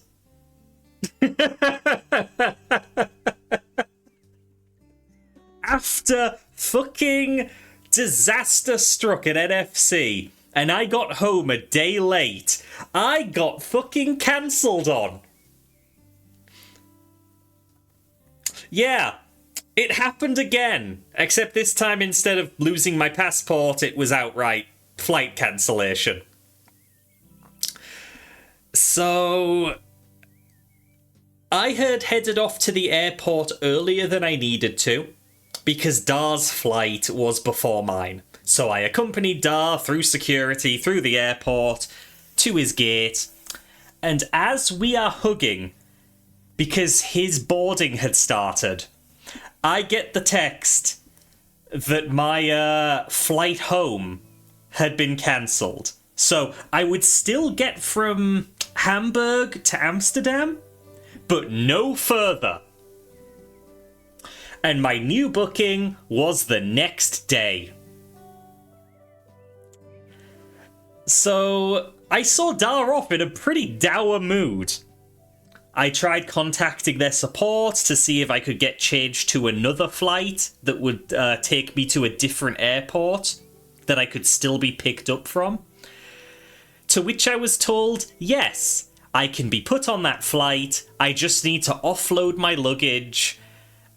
After fucking disaster struck at NFC, and I got home a day late, I got fucking cancelled on. Yeah, it happened again, except this time instead of losing my passport, it was outright flight cancellation. So I had headed off to the airport earlier than I needed to, because Dar's flight was before mine. So I accompanied Dar through security, through the airport, to his gate, and as we are hugging, because his boarding had started, I get the text that my flight home had been cancelled. So I would still get from Hamburg to Amsterdam, but no further. And my new booking was the next day. So I saw Dar off in a pretty dour mood. I tried contacting their support to see if I could get changed to another flight that would take me to a different airport that I could still be picked up from. To which I was told, yes, I can be put on that flight, I just need to offload my luggage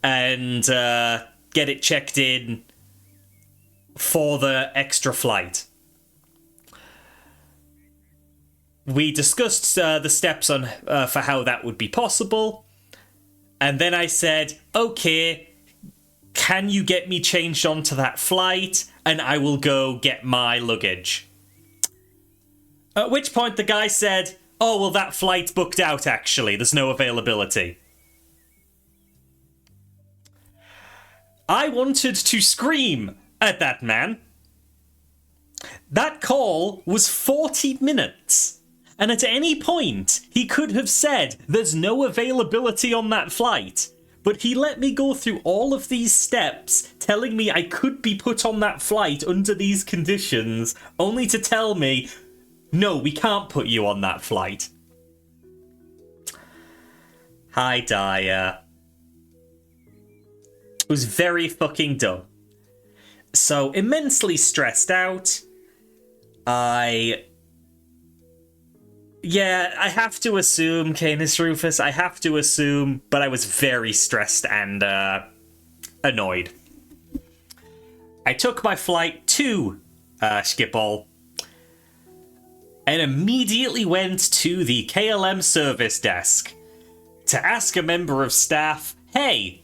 and get it checked in for the extra flight. We discussed the steps on for how that would be possible, And then I said, okay, can you get me changed onto that flight? And I will go get my luggage. At which point the guy said, oh, well, that flight's booked out, actually. There's no availability. I wanted to scream at that man. That call was 40 minutes. And at any point, he could have said, there's no availability on that flight. But he let me go through all of these steps, telling me I could be put on that flight under these conditions, only to tell me, no, we can't put you on that flight. Hi, Daya. It was very fucking dumb. So, immensely stressed out. I have to assume, Canis Rufus, I have to assume, but I was very stressed and annoyed. I took my flight to Schiphol and immediately went to the KLM service desk to ask a member of staff, hey,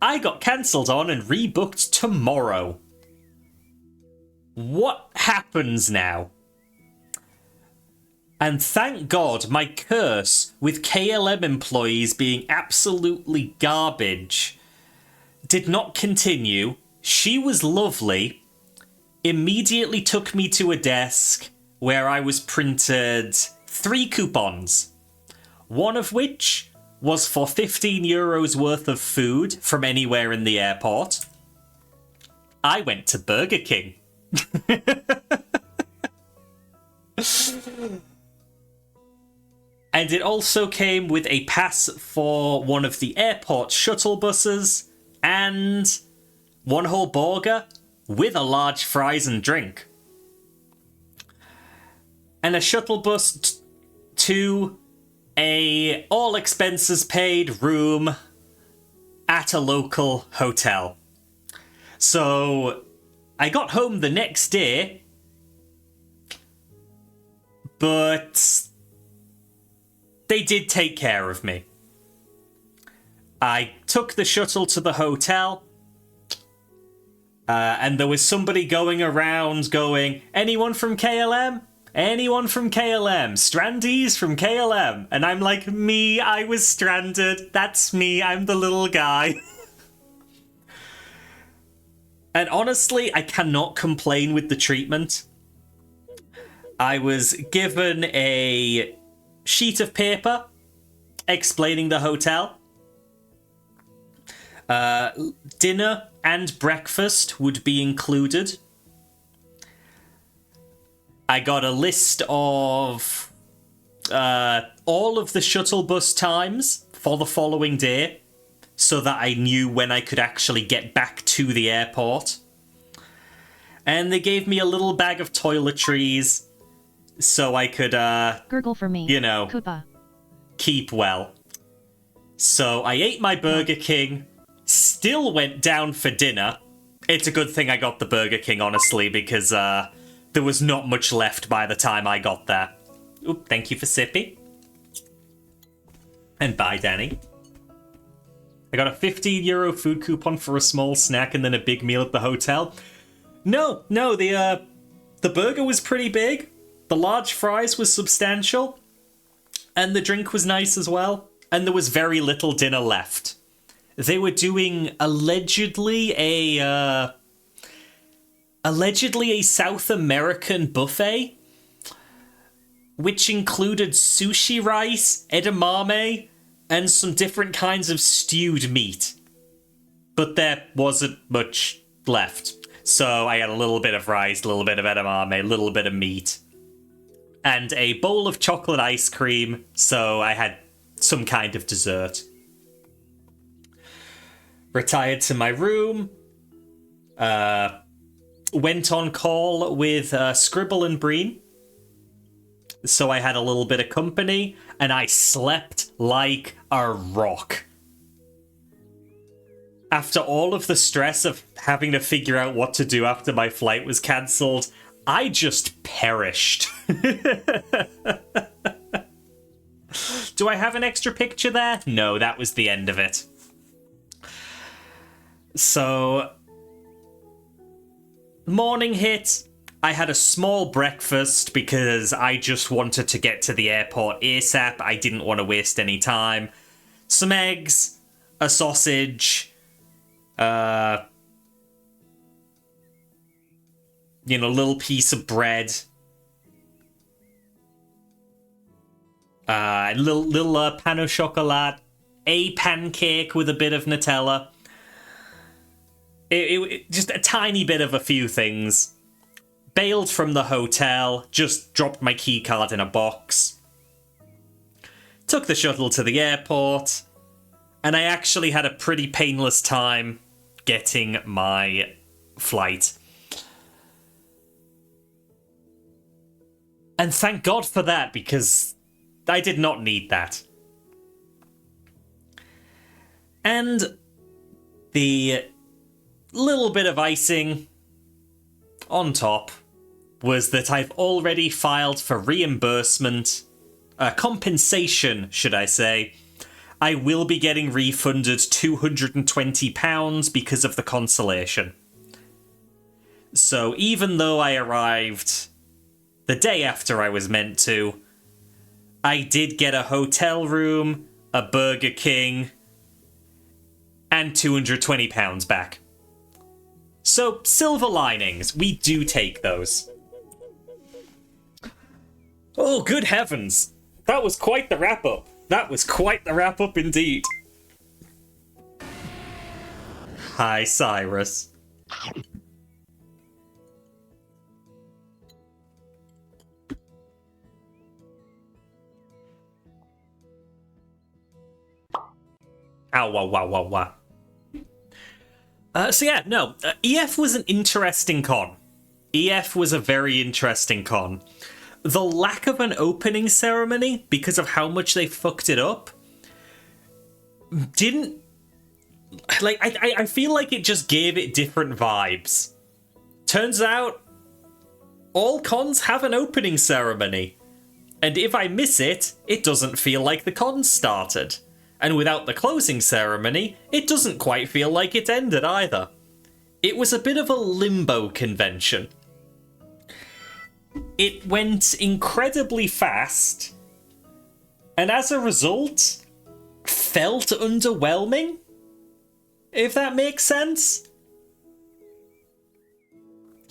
I got cancelled on and rebooked tomorrow. What happens now? And thank God my curse with KLM employees being absolutely garbage did not continue. She was lovely, immediately took me to a desk where I was printed 3 coupons, one of which was for €15 worth of food from anywhere in the airport. I went to Burger King. And it also came with a pass for one of the airport shuttle buses and one whole burger with a large fries and drink. And a shuttle bus to a all expenses paid room at a local hotel. So I got home the next day, but they did take care of me. I took the shuttle to the hotel, and there was somebody going around going, anyone from KLM? Anyone from KLM? Strandies from KLM? And I'm like, me, I was stranded. That's me, I'm the little guy. And honestly, I cannot complain with the treatment. I was given a sheet of paper explaining the hotel. Dinner and breakfast would be included. I got a list of all of the shuttle bus times for the following day so that I knew when I could actually get back to the airport. And they gave me a little bag of toiletries so I could, gurgle for me, you know, Koopa. Keep well. So I ate my Burger King, still went down for dinner. It's a good thing I got the Burger King, honestly, because there was not much left by the time I got there. Oop, thank you for Sippy. And bye, Danny. I got a €15 food coupon for a small snack and then a big meal at the hotel. No, the burger was pretty big. The large fries was substantial. And the drink was nice as well. And there was very little dinner left. They were doing allegedly a South American buffet, which included sushi rice, edamame, and some different kinds of stewed meat. But there wasn't much left. So I had a little bit of rice, a little bit of edamame, a little bit of meat, and a bowl of chocolate ice cream, so I had some kind of dessert. Retired to my room, went on call with Scribble and Breen, so I had a little bit of company, and I slept like a rock. After all of the stress of having to figure out what to do after my flight was cancelled, I just perished. Do I have an extra picture there? No, that was the end of it. So, morning hit. I had a small breakfast because I just wanted to get to the airport ASAP. I didn't want to waste any time. Some eggs, a sausage, a little piece of bread, little pan au chocolat, a pancake with a bit of Nutella. It just a tiny bit of a few things. Bailed from the hotel, just dropped my keycard in a box. Took the shuttle to the airport, and I actually had a pretty painless time getting my flight. And thank God for that, because I did not need that. And the little bit of icing on top was that I've already filed for reimbursement, compensation, should I say. I will be getting refunded £220 because of the consolation. So even though I arrived the day after I was meant to, I did get a hotel room, a Burger King, and £220 back. So, silver linings, we do take those. Oh, good heavens. That was quite the wrap-up. That was quite the wrap-up indeed. Hi, Cyrus. Ow, wow, wow, wow, wow. EF was an interesting con. EF was a very interesting con. The lack of an opening ceremony, because of how much they fucked it up, didn't... Like, I feel like it just gave it different vibes. Turns out, all cons have an opening ceremony. And if I miss it, it doesn't feel like the con started. And without the closing ceremony, it doesn't quite feel like it ended either. It was a bit of a limbo convention. It went incredibly fast, and as a result, felt underwhelming, if that makes sense.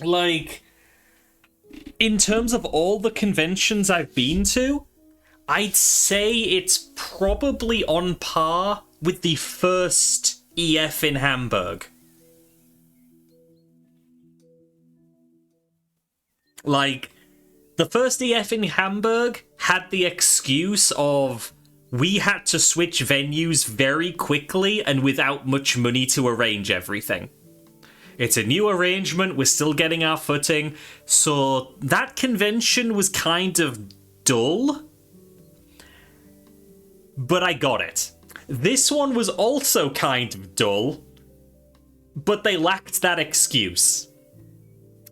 Like, in terms of all the conventions I've been to, I'd say it's probably on par with the first EF in Hamburg. Like, the first EF in Hamburg had the excuse of we had to switch venues very quickly and without much money to arrange everything. It's a new arrangement, we're still getting our footing, so that convention was kind of dull. But I got it. This one was also kind of dull, but they lacked that excuse.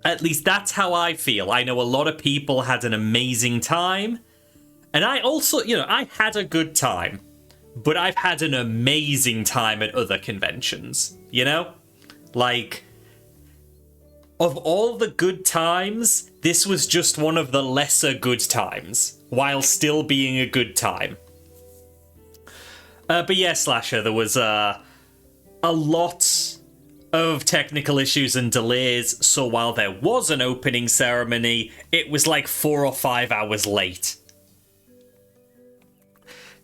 At least that's how I feel. I know a lot of people had an amazing time, and I also, I had a good time, but I've had an amazing time at other conventions, Like, of all the good times, this was just one of the lesser good times, while still being a good time. But yeah, Slasher, there was a lot of technical issues and delays, so while there was an opening ceremony, it was like 4 or 5 hours late.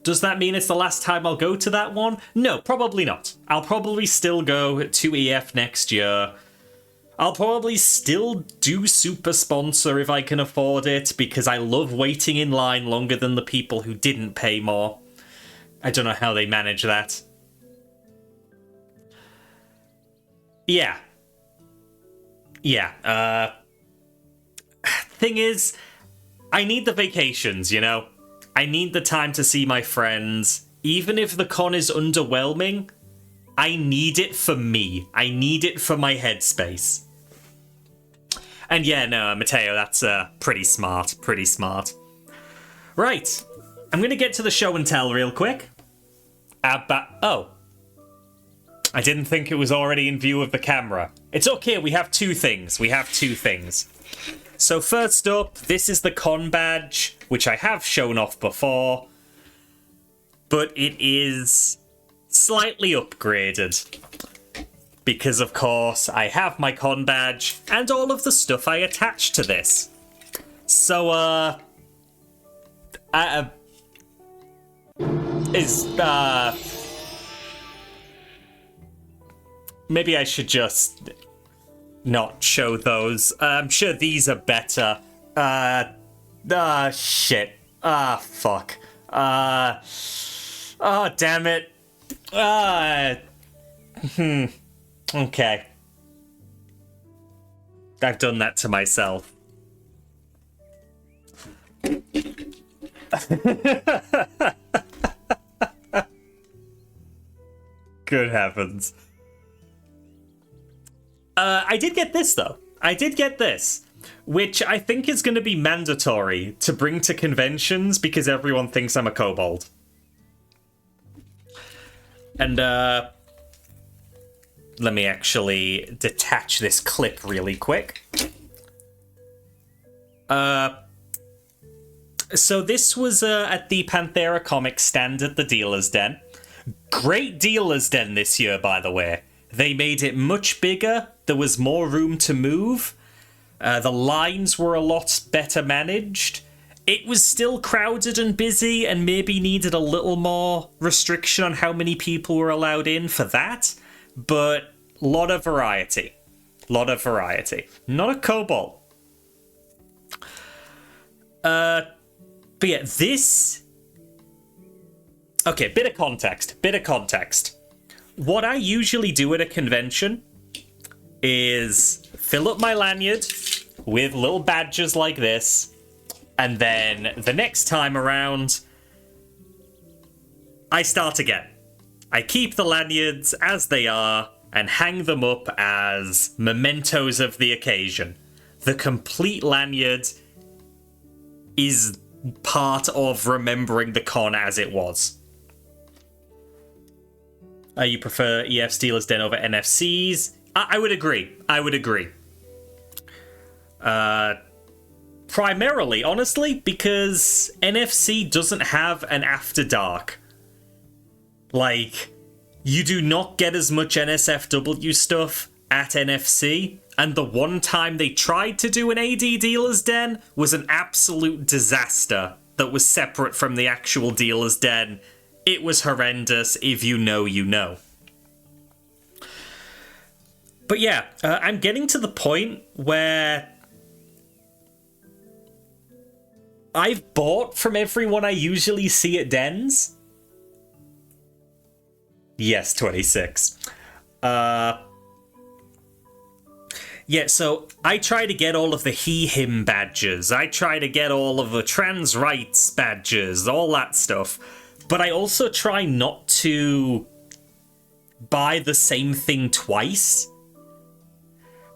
Does that mean it's the last time I'll go to that one? No, probably not. I'll probably still go to EF next year. I'll probably still do Super Sponsor if I can afford it, because I love waiting in line longer than the people who didn't pay more. I don't know how they manage that. Yeah. Thing is, I need the vacations, I need the time to see my friends. Even if the con is underwhelming, I need it for me. I need it for my headspace. And yeah, no, Matteo, that's pretty smart. Right. I'm going to get to the show and tell real quick. Oh. I didn't think it was already in view of the camera. It's okay, we have two things. So first up, this is the con badge, which I have shown off before. But it is slightly upgraded. Because, of course, I have my con badge and all of the stuff I attach to this. So, maybe I should just not show those. I'm sure these are better. Shit. Fuck. Damn it. Okay. I've done that to myself. Good heavens. I did get this, though. I did get this, which I think is going to be mandatory to bring to conventions because everyone thinks I'm a kobold. And, let me actually detach this clip really quick. So this was at the Panthera Comics stand at the Dealer's Den. Great Dealer's Den this year, by the way. They made it much bigger. There was more room to move. The lines were a lot better managed. It was still crowded and busy and maybe needed a little more restriction on how many people were allowed in for that. But a lot of variety. Not a kobold. But yeah, this... Okay, bit of context. What I usually do at a convention is fill up my lanyard with little badges like this, and then the next time around, I start again. I keep the lanyards as they are and hang them up as mementos of the occasion. The complete lanyard is part of remembering the con as it was. You prefer EF Steelers Den over NFCs? I would agree. Primarily, honestly, because NFC doesn't have an After Dark. Like, you do not get as much NSFW stuff at NFC, and the one time they tried to do an AD Dealer's Den was an absolute disaster that was separate from the actual Dealer's Den. It was horrendous. If you know, you know. But yeah, I'm getting to the point where I've bought from everyone I usually see at dens. Yes, 26. Yeah, so I try to get all of the he-him badges. I try to get all of the trans rights badges, all that stuff. But I also try not to buy the same thing twice.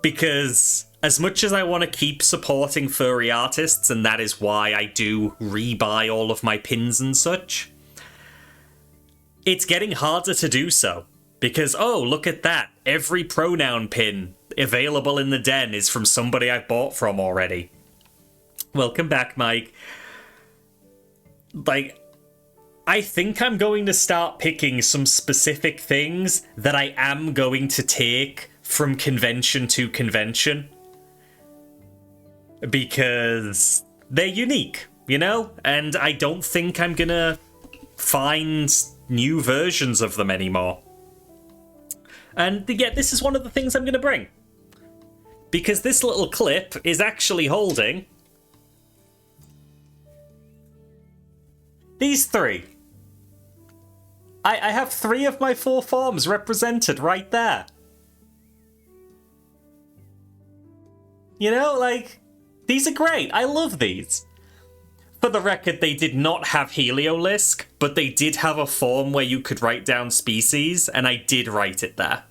Because as much as I want to keep supporting furry artists, and that is why I do rebuy all of my pins and such, it's getting harder to do so. Because, oh, look at that. Every pronoun pin available in the den is from somebody I've bought from already. Welcome back, Mike. Like, I think I'm going to start picking some specific things that I am going to take from convention to convention. Because they're unique, you know? And I don't think I'm gonna find new versions of them anymore. And yeah, this is one of the things I'm gonna bring. Because this little clip is actually holding these three. I have 3 of my 4 forms represented right there. You know, like, these are great. I love these. For the record, they did not have Heliolisk, but they did have a form where you could write down species, and I did write it there.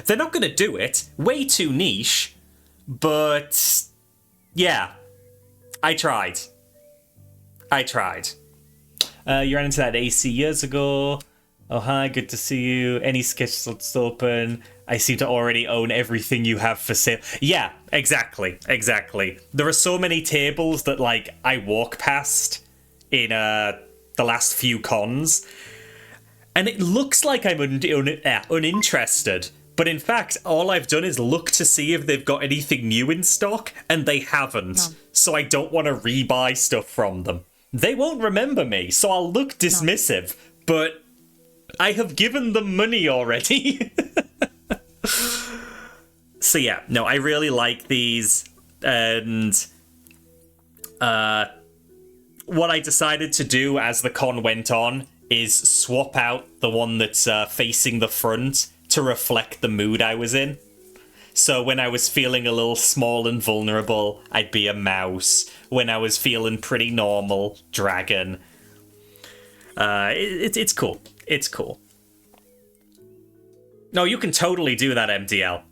They're not going to do it. Way too niche. But, yeah. I tried. You ran into that AC years ago. Oh, hi, good to see you. Any sketch slots open? I seem to already own everything you have for sale. Yeah, exactly. There are so many tables that, like, I walk past in the last few cons, and it looks like I'm uninterested. But in fact, all I've done is look to see if they've got anything new in stock, and they haven't. No. So I don't want to rebuy stuff from them. They won't remember me, so I'll look dismissive, but I have given them money already. So yeah, no, I really like these, and what I decided to do as the con went on is swap out the one that's facing the front to reflect the mood I was in. So when I was feeling a little small and vulnerable, I'd be a mouse. When I was feeling pretty normal, dragon. It's cool. It's cool. No, you can totally do that, MDL.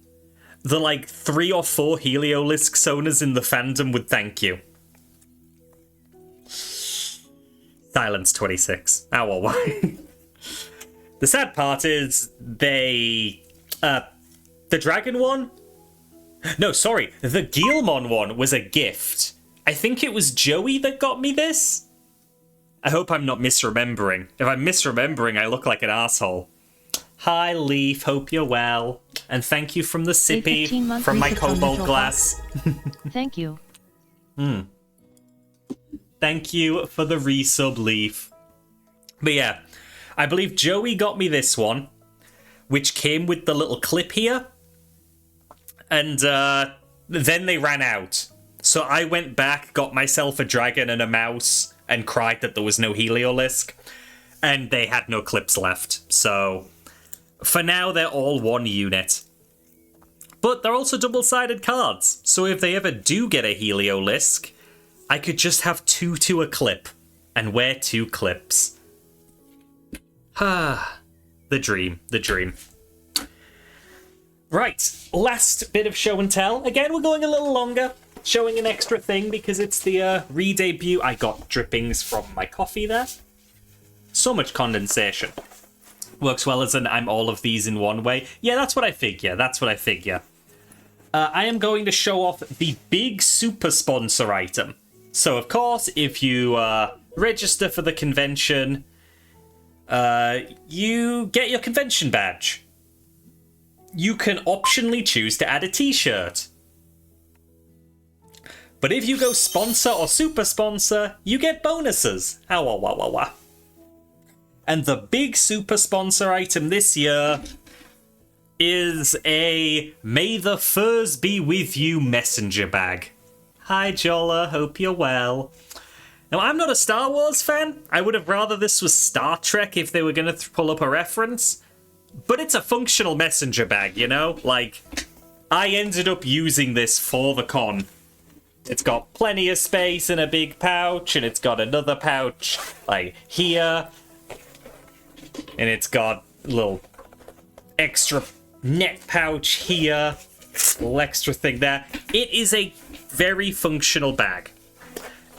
The, like, 3 or 4 Heliolisk owners in the fandom would thank you. Silence 26. Ow, why? The sad part is they... the dragon one? No, sorry. The Guilmon one was a gift. I think it was Joey that got me this? I hope I'm not misremembering. If I'm misremembering, I look like an asshole. Hi, Leaf. Hope you're well. And thank you from the sippy, from my cobalt glass. Thank you. Thank you for the resub, Leaf. But yeah, I believe Joey got me this one, which came with the little clip here. And then they ran out. So I went back, got myself a dragon and a mouse, and cried that there was no Heliolisk. And they had no clips left. So for now, they're all one unit. But they're also double-sided cards. So if they ever do get a Heliolisk, I could just have 2 to a clip and wear 2 clips. Ah, the dream, the dream. Right, last bit of show and tell. Again, we're going a little longer, showing an extra thing because it's the re-debut. I got drippings from my coffee there. So much condensation. Works well as an I'm all of these in one way. Yeah, that's what I figure. I am going to show off the big super sponsor item. So, of course, if you register for the convention, you get your convention badge. You can optionally choose to add a t-shirt. But if you go sponsor or super sponsor, you get bonuses. And the big super sponsor item this year is a May the Furs Be With You messenger bag. Hi, Jola. Hope you're well. Now, I'm not a Star Wars fan. I would have rather this was Star Trek if they were going to pull up a reference. But it's a functional messenger bag, you know? Like, I ended up using this for the con. It's got plenty of space in a big pouch, and it's got another pouch, like, here. And it's got a little extra net pouch here. A little extra thing there. It is a very functional bag.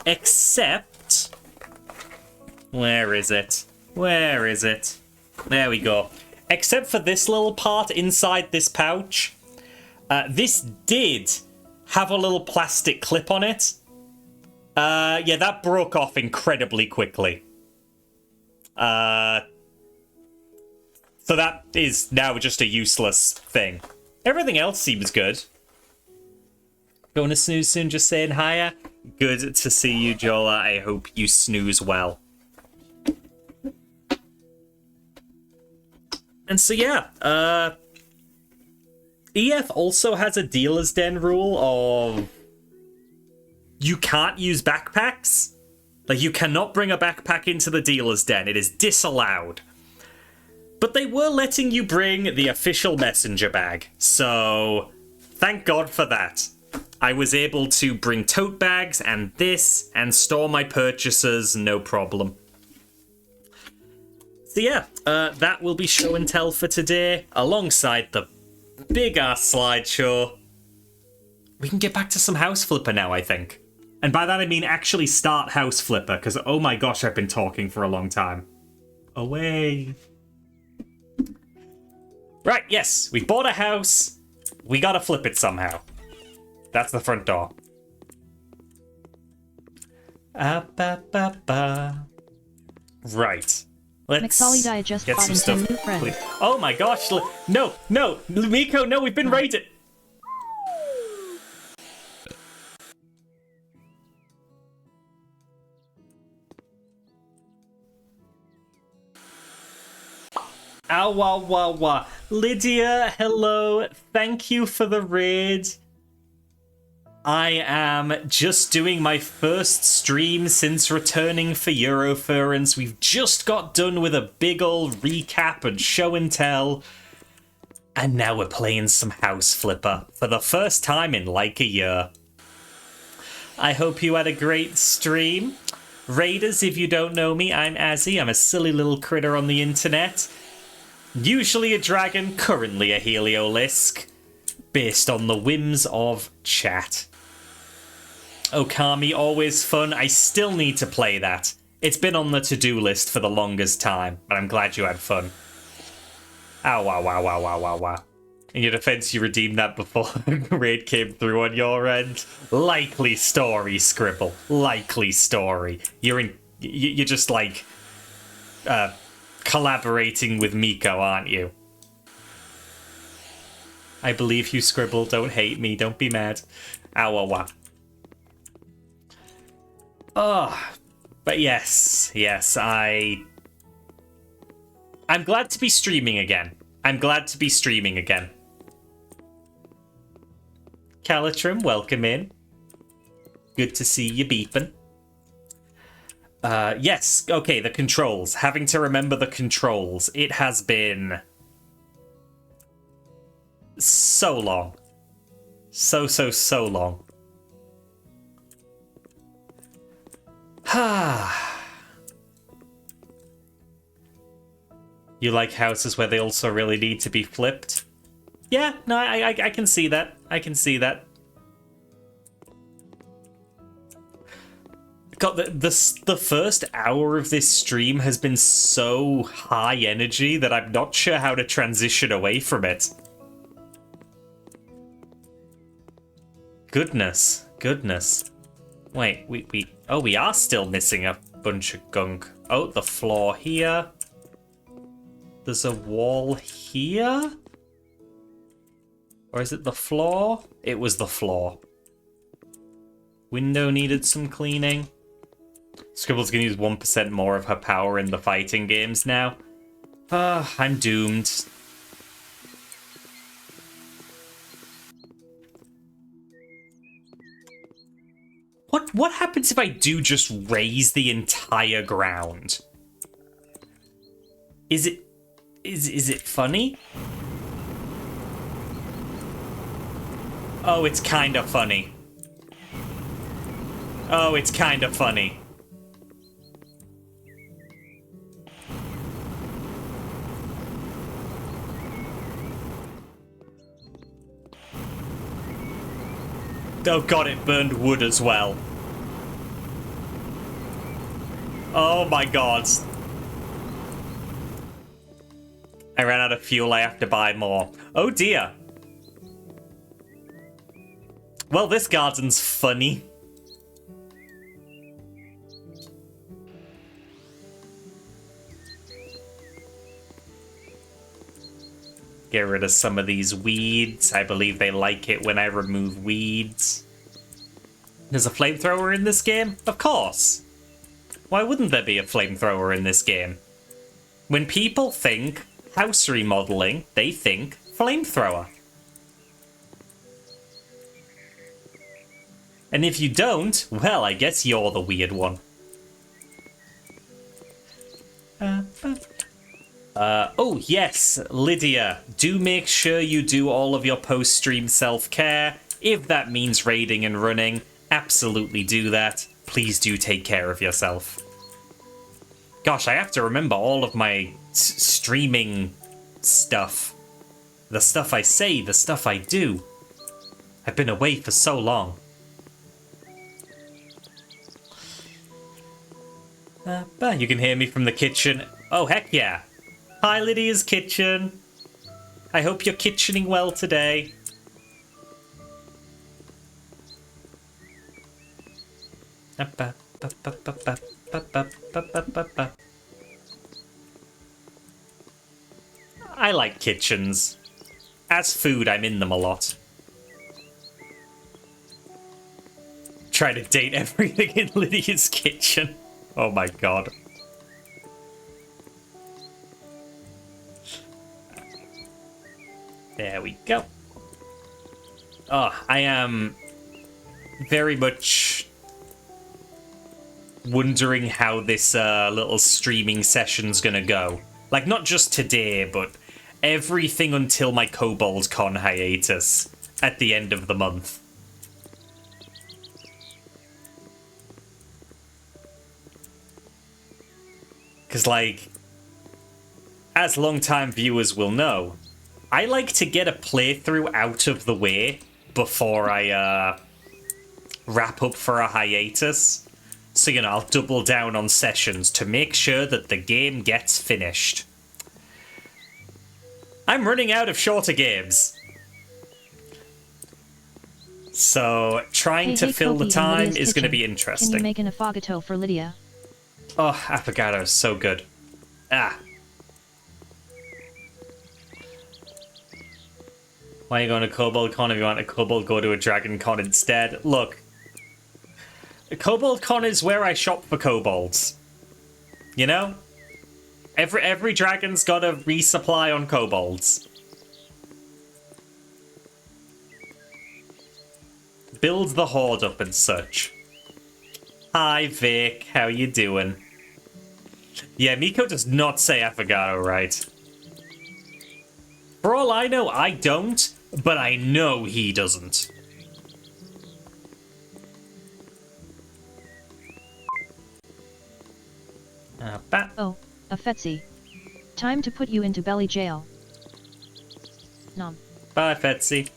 Except... Where is it? There we go. Except for this little part inside this pouch. This did have a little plastic clip on it. Yeah, that broke off incredibly quickly. So that is now just a useless thing. Everything else seems good. Going to snooze soon, just saying hiya. Good to see you, Jola. I hope you snooze well. And so yeah, EF also has a dealer's den rule of you can't use backpacks. Like, you cannot bring a backpack into the dealer's den. It is disallowed. But they were letting you bring the official messenger bag. So, thank God for that. I was able to bring tote bags and this and store my purchases, no problem. So yeah, that will be show and tell for today, alongside the big-ass slideshow. We can get back to some House Flipper now, I think. And by that I mean actually start House Flipper, because oh my gosh, I've been talking for a long time. Away. Right, yes, we bought a house. We gotta flip it somehow. That's the front door. Right. Let's McSolid just get bought some in stuff. 10 new friends. Please. Oh my gosh. No, no. Miko, no, we've been raided. Ow, wow, wow, wow. Lydia, hello. Thank you for the raid. I am just doing my first stream since returning for Eurofurence. We've just got done with a big old recap and show and tell. And now we're playing some House Flipper for the first time in like a year. I hope you had a great stream. Raiders, if you don't know me, I'm Azzy. I'm a silly little critter on the internet. Usually a dragon, currently a Heliolisk. Based on the whims of chat. Okami, always fun. I still need to play that. It's been on the to-do list for the longest time, but I'm glad you had fun. Ow, wow, wow, wow, wow, wow, wow. In your defense, you redeemed that before raid came through on your end. Likely story, Scribble. Likely story. You're just like collaborating with Miko, aren't you? I believe you, Scribble. Don't hate me. Don't be mad. Ow, wow, wow. Oh, but yes, I'm glad to be streaming again. I'm glad to be streaming again. Calitrim, welcome in. Good to see you beeping. Yes, okay, the controls. Having to remember the controls. It has been so long. So long. You like houses where they also really need to be flipped? Yeah, no, I can see that. I can see that. God, the first hour of this stream has been so high energy that I'm not sure how to transition away from it. Goodness. Wait, we are still missing a bunch of gunk. Oh, the floor here. There's a wall here? Or is it the floor? It was the floor. Window needed some cleaning. Scribble's gonna use 1% more of her power in the fighting games now. I'm doomed. What happens if I do just raise the entire ground? Is it funny? Oh, it's kind of funny. Oh, it's kind of funny. Oh god, it burned wood as well. Oh my god. I ran out of fuel, I have to buy more. Oh dear. Well, this garden's funny. Get rid of some of these weeds. I believe they like it when I remove weeds. There's a flamethrower in this game? Of course. Why wouldn't there be a flamethrower in this game? When people think house remodeling, they think flamethrower. And if you don't, well, I guess you're the weird one. Oh, yes, Lydia, do make sure you do all of your post-stream self-care. If that means raiding and running, absolutely do that. Please do take care of yourself. Gosh, I have to remember all of my streaming stuff. The stuff I say, the stuff I do. I've been away for so long. You can hear me from the kitchen. Oh, heck yeah. Hi, Lydia's kitchen. I hope you're kitchening well today. I like kitchens. As food, I'm in them a lot. Try to date everything in Lydia's kitchen. Oh my god. There we go. Oh, I am very much wondering how this little streaming session's gonna go. Like, not just today, but everything until my Kobold Con hiatus at the end of the month. Because, like, as long-time viewers will know, I like to get a playthrough out of the way before I wrap up for a hiatus. So, you know, I'll double down on sessions to make sure that the game gets finished. I'm running out of shorter games. So, trying to fill the time is going to be interesting. Can you make an affogato for Lydia? Oh, affogato is so good. Ah. Why are you going to Kobold Con if you want a Kobold? Go to a Dragon Con instead. Look. Kobold Con is where I shop for kobolds. You know? Every dragon's got a resupply on kobolds. Build the horde up and such. Hi Vic, how you doing? Yeah, Miko does not say affogato right. For all I know, I don't, but I know he doesn't. Oh, a Fetsy. Time to put you into belly jail. Nom. Bye, Fetsy.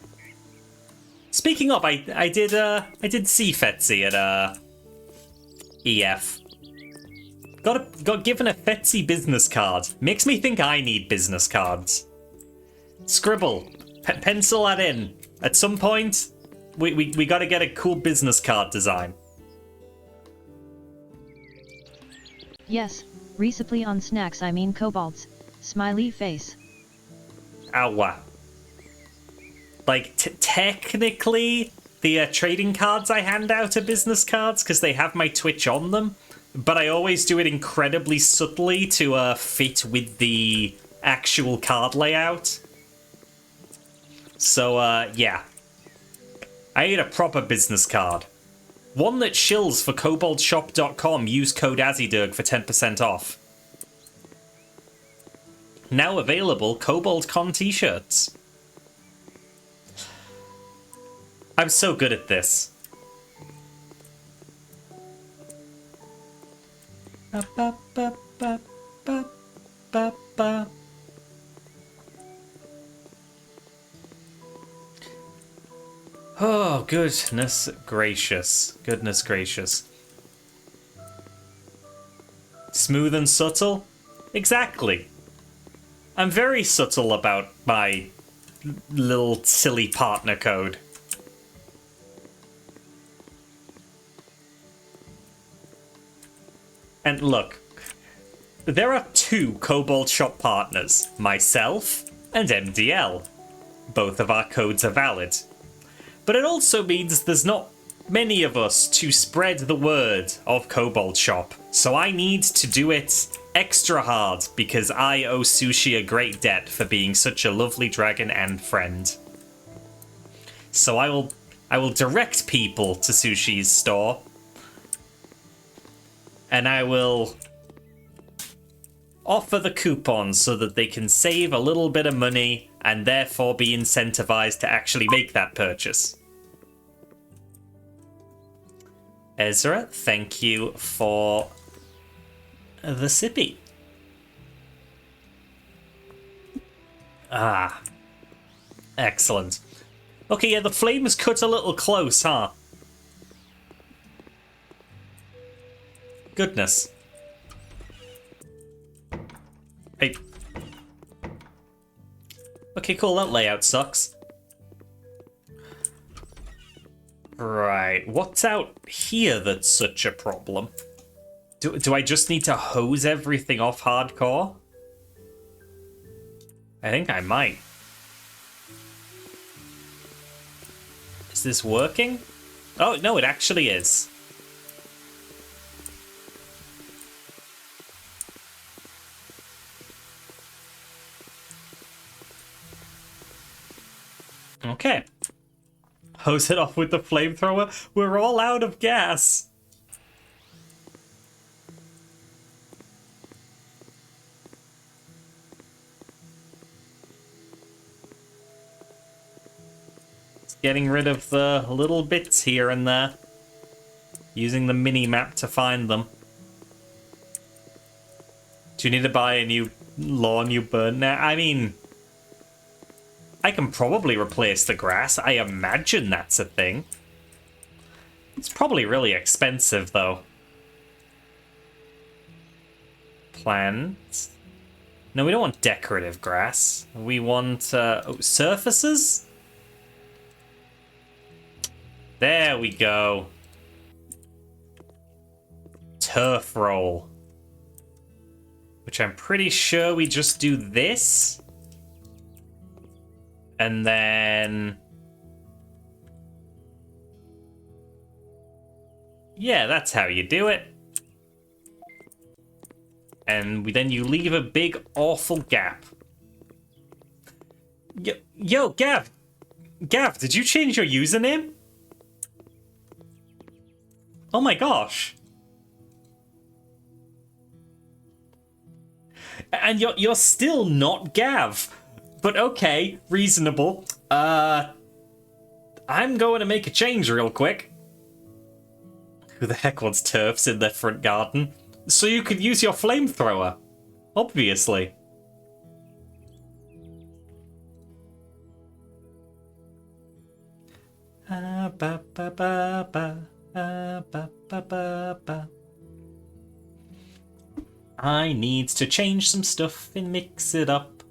Speaking of, I did see Fetsy at EF. Got given a Fetsy business card. Makes me think I need business cards. Scribble, pencil that in. At some point, we got to get a cool business card design. Yes, resupply on snacks, I mean kobolds. Smiley face. Ow. Like, technically, the trading cards I hand out are business cards because they have my Twitch on them, but I always do it incredibly subtly to fit with the actual card layout. So, yeah. I need a proper business card. One that shills for koboldshop.com. Use code AzzyDerg for 10% off. Now available KoboldCon t-shirts. I'm so good at this. Oh, goodness gracious. Goodness gracious. Smooth and subtle? Exactly. I'm very subtle about my little silly partner code. And look, there are two Kobold Shop partners, myself and MDL. Both of our codes are valid. But it also means there's not many of us to spread the word of Kobold Shop, so I need to do it extra hard because I owe Sushi a great debt for being such a lovely dragon and friend. So I will direct people to Sushi's store, and I will offer the coupons so that they can save a little bit of money and therefore be incentivized to actually make that purchase. Ezra, thank you for the sippy. Ah, excellent. Okay, yeah, the flame is cut a little close, huh? Goodness. Hey. Okay, cool, that layout sucks. Right, what's out here that's such a problem? Do I just need to hose everything off hardcore? I think I might. Is this working? Oh, no, it actually is. Okay. Hose it off with the flamethrower. We're all out of gas. It's getting rid of the little bits here and there. Using the mini-map to find them. Do you need to buy a new lawn you burn now? I mean, I can probably replace the grass. I imagine that's a thing. It's probably really expensive, though. Plants. No, we don't want decorative grass. We want surfaces? There we go. Turf roll. Which I'm pretty sure we just do this. And then... yeah, that's how you do it. And then you leave a big, awful gap. Yo, Gav! Gav, did you change your username? Oh my gosh. And you're still not Gav. But okay, reasonable. I'm going to make a change real quick. Who the heck wants turfs in their front garden? So you could use your flamethrower. Obviously. I need to change some stuff and mix it up.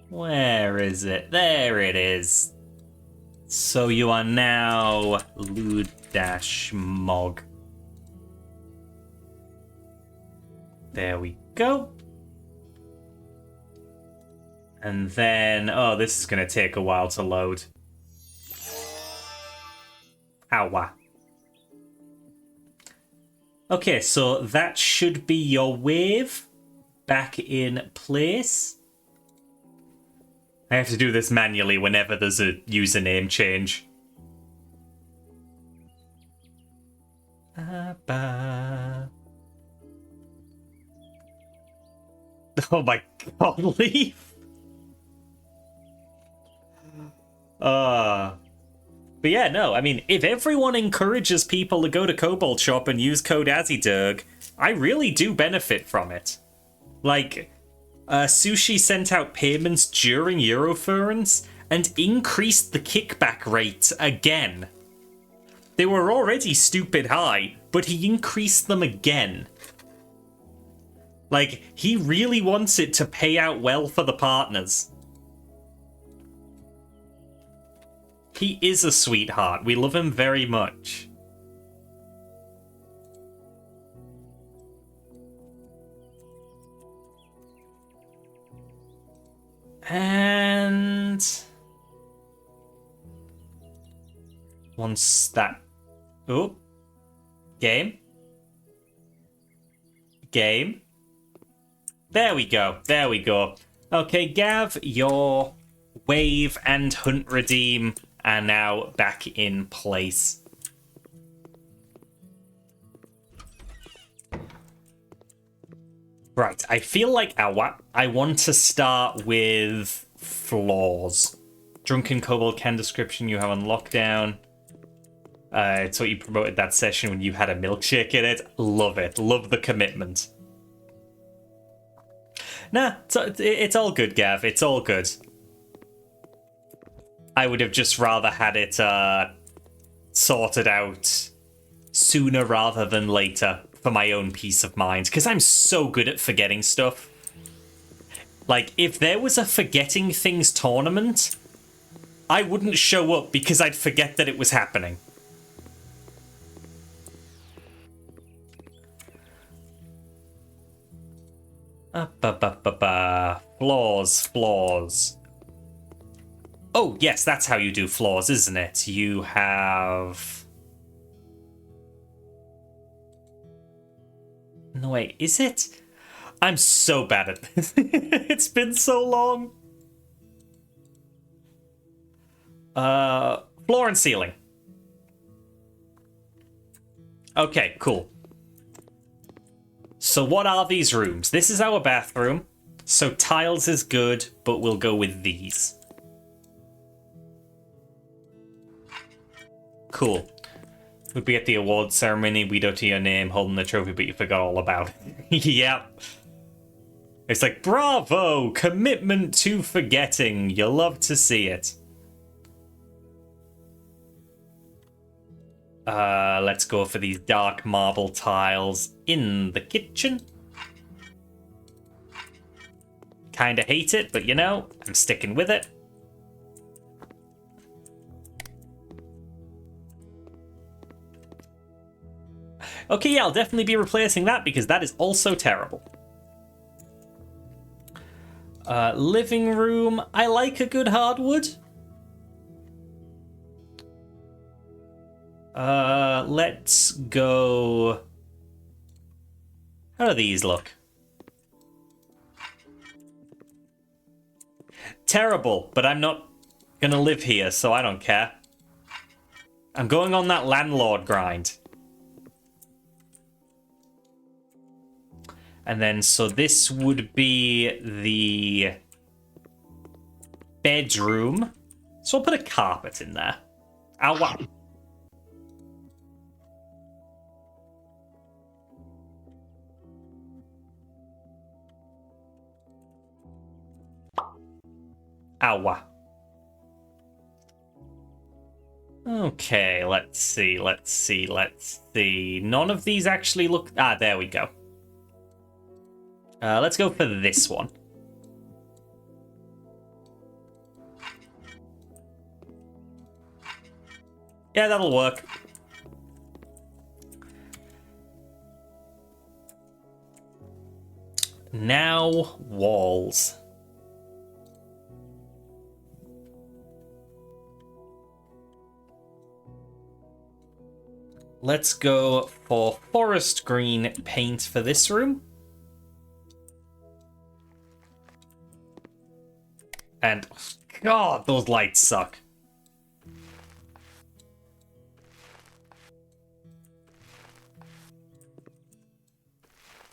Where is it? There it is. So you are now Lud-Mog. There we go. And then, oh, this is going to take a while to load. Ow. Okay, so that should be your wave back in place. I have to do this manually whenever there's a username change. Oh my god, Leaf! But yeah, no, I mean, if everyone encourages people to go to Cobalt Shop and use code AzzyDerg, I really do benefit from it. Like, Sushi sent out payments during Eurofurence and increased the kickback rate again. They were already stupid high, but he increased them again. Like, he really wants it to pay out well for the partners. He is a sweetheart. We love him very much. And once that... oh. Game. There we go. There we go. Okay, Gav, your wave and hunt redeem are now back in place. Right, I feel like I want to start with floors. Drunken Kobold can description you have on lockdown. It's what you promoted that session when you had a milkshake in it. Love it. Love the commitment. Nah, it's all good, Gav. It's all good. I would have just rather had it sorted out sooner rather than later for my own peace of mind, because I'm so good at forgetting stuff. Like, if there was a forgetting things tournament, I wouldn't show up because I'd forget that it was happening. Floors. Oh, yes, that's how you do floors, isn't it? You have... No, wait, is it? I'm so bad at this. It's been so long. Floor and ceiling. Okay, cool. So what are these rooms? This is our bathroom. So tiles is good, but we'll go with these. Cool. Would be at the awards ceremony, we don't hear your name holding the trophy, but you forgot all about it. Yep. It's like, bravo! Commitment to forgetting. You love to see it. Let's go for these dark marble tiles in the kitchen. Kinda hate it, but you know, I'm sticking with it. Okay, yeah, I'll definitely be replacing that because that is also terrible. Living room. I like a good hardwood. Let's go... How do these look? Terrible, but I'm not gonna live here, so I don't care. I'm going on that landlord grind. And then, so this would be the bedroom. So I'll put a carpet in there. Ow, wow. Ow. Okay, let's see. None of these actually look... Ah, there we go. Let's go for this one. Yeah, that'll work. Now, walls. Let's go for forest green paint for this room. And, God, those lights suck.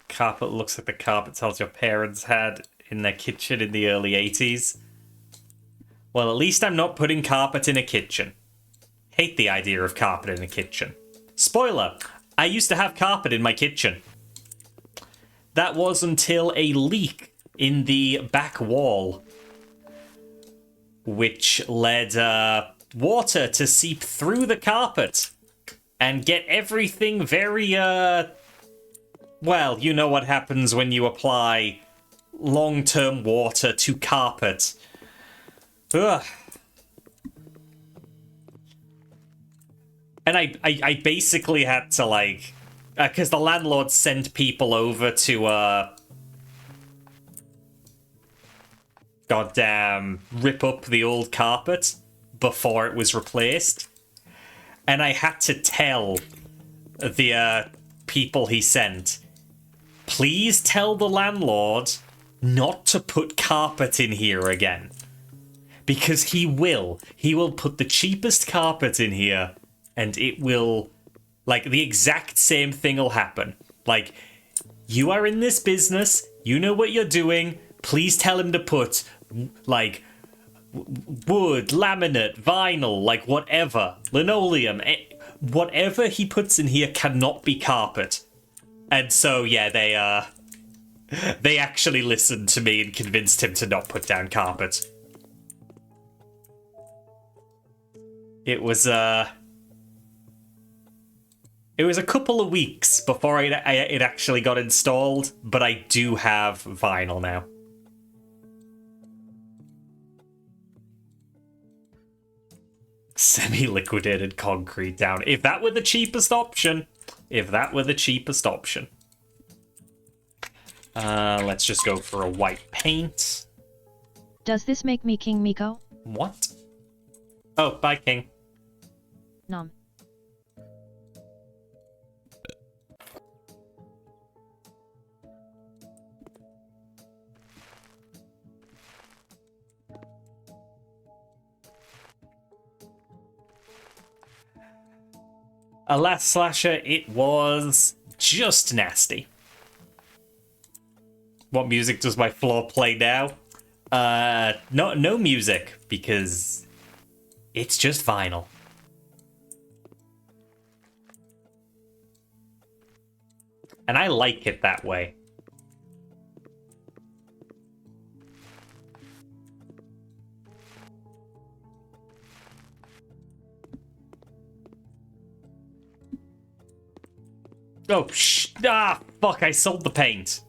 Carpet looks like the carpet tiles your parents had in their kitchen in the early 80s. Well, at least I'm not putting carpet in a kitchen. Hate the idea of carpet in a kitchen. Spoiler, I used to have carpet in my kitchen. That was until a leak in the back wall, which led water to seep through the carpet and get everything very, well, you know what happens when you apply long-term water to carpet. Ugh. And I basically had to, like, because the landlord sent people over to, goddamn rip up the old carpet before it was replaced. And I had to tell the people he sent, please tell the landlord not to put carpet in here again. Because he will. He will put the cheapest carpet in here and it will, like, the exact same thing will happen. Like, you are in this business, you know what you're doing, please tell him to put, like, wood, laminate, vinyl, like, whatever, linoleum, whatever he puts in here cannot be carpet. And so, yeah, they actually listened to me and convinced him to not put down carpet. It was, It was a couple of weeks before it actually got installed, but I do have vinyl now. Semi-liquidated concrete down. If that were the cheapest option. If that were the cheapest option. Let's just go for a white paint. Does this make me King Miko? What? Oh, bye, King. Nom. Alas, Slasher, it was just nasty. What music does my floor play now? No music, because it's just vinyl. And I like it that way. Oh, fuck, I sold the paint.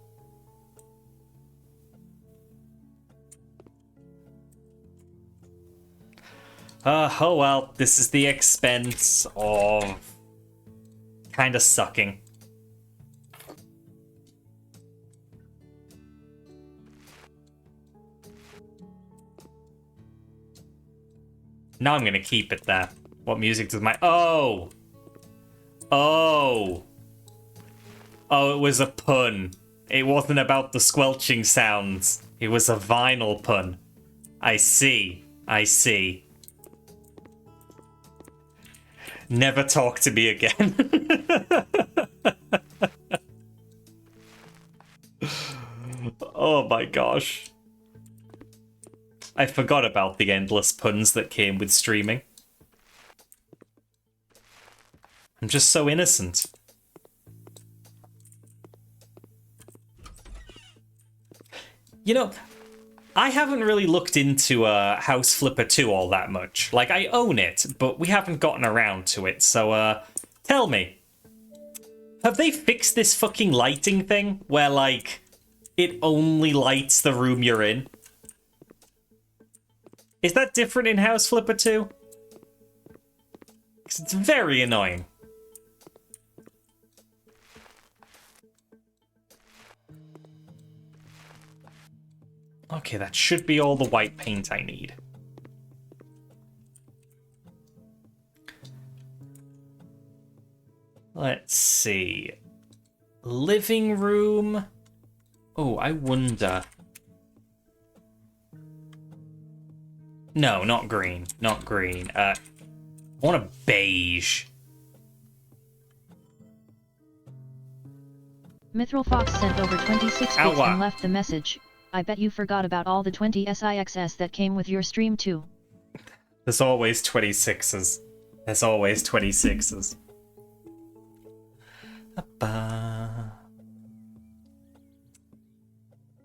Oh well, this is the expense of kind of sucking. Now I'm gonna keep it there. What music does my... Oh! Oh! Oh, it was a pun. It wasn't about the squelching sounds. It was a vinyl pun. I see. I see. Never talk to me again. Oh my gosh. I forgot about the endless puns that came with streaming. I'm just so innocent. You know, I haven't really looked into House Flipper 2 all that much. Like, I own it, but we haven't gotten around to it, so, tell me. Have they fixed this fucking lighting thing? Where, like, it only lights the room you're in? Is that different in House Flipper 2? Because it's very annoying. Okay, that should be all the white paint I need. Let's see. Living room. Oh, I wonder. No, not green. Not green. I want a beige. Mithril Fox sent over 26 bits and left the message. I bet you forgot about all the 20 SIXS that came with your stream too. There's always 26s. There's always 26s.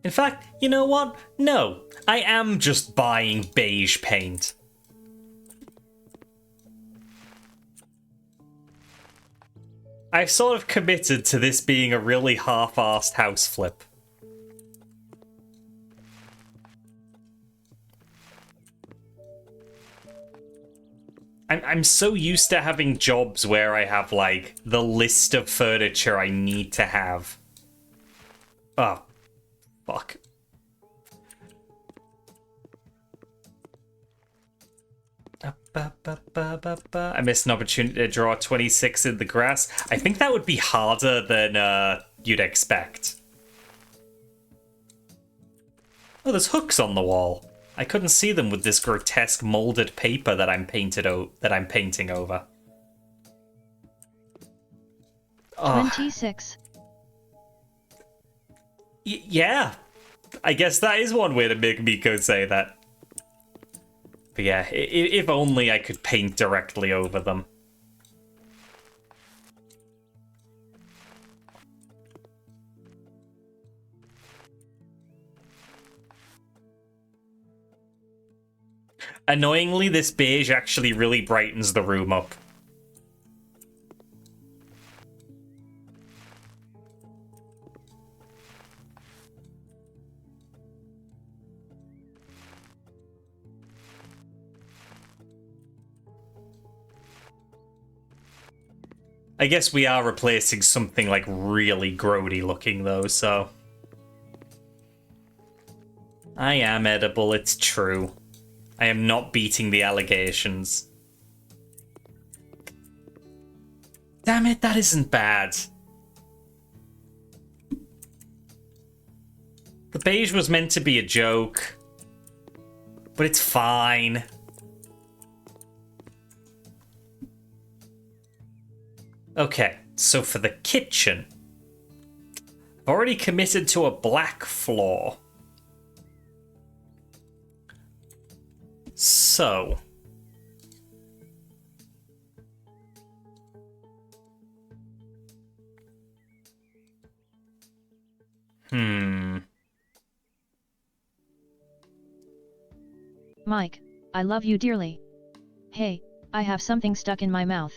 In fact, you know what? No, I am just buying beige paint. I've sort of committed to this being a really half-assed house flip. I'm so used to having jobs where I have, like, the list of furniture I need to have. Oh, fuck. I missed an opportunity to draw 26 in the grass. I think that would be harder than you'd expect. Oh, there's hooks on the wall. I couldn't see them with this grotesque molded paper that I'm painting over. 26. Yeah, I guess that is one way to make Miko say that. But yeah, if only I could paint directly over them. Annoyingly, this beige actually really brightens the room up. I guess we are replacing something like really grody looking though, so... I am edible, it's true. I am not beating the allegations. Damn it, that isn't bad. The beige was meant to be a joke, but it's fine. Okay, so for the kitchen, I've already committed to a black floor. So... Mike, I love you dearly. Hey, I have something stuck in my mouth.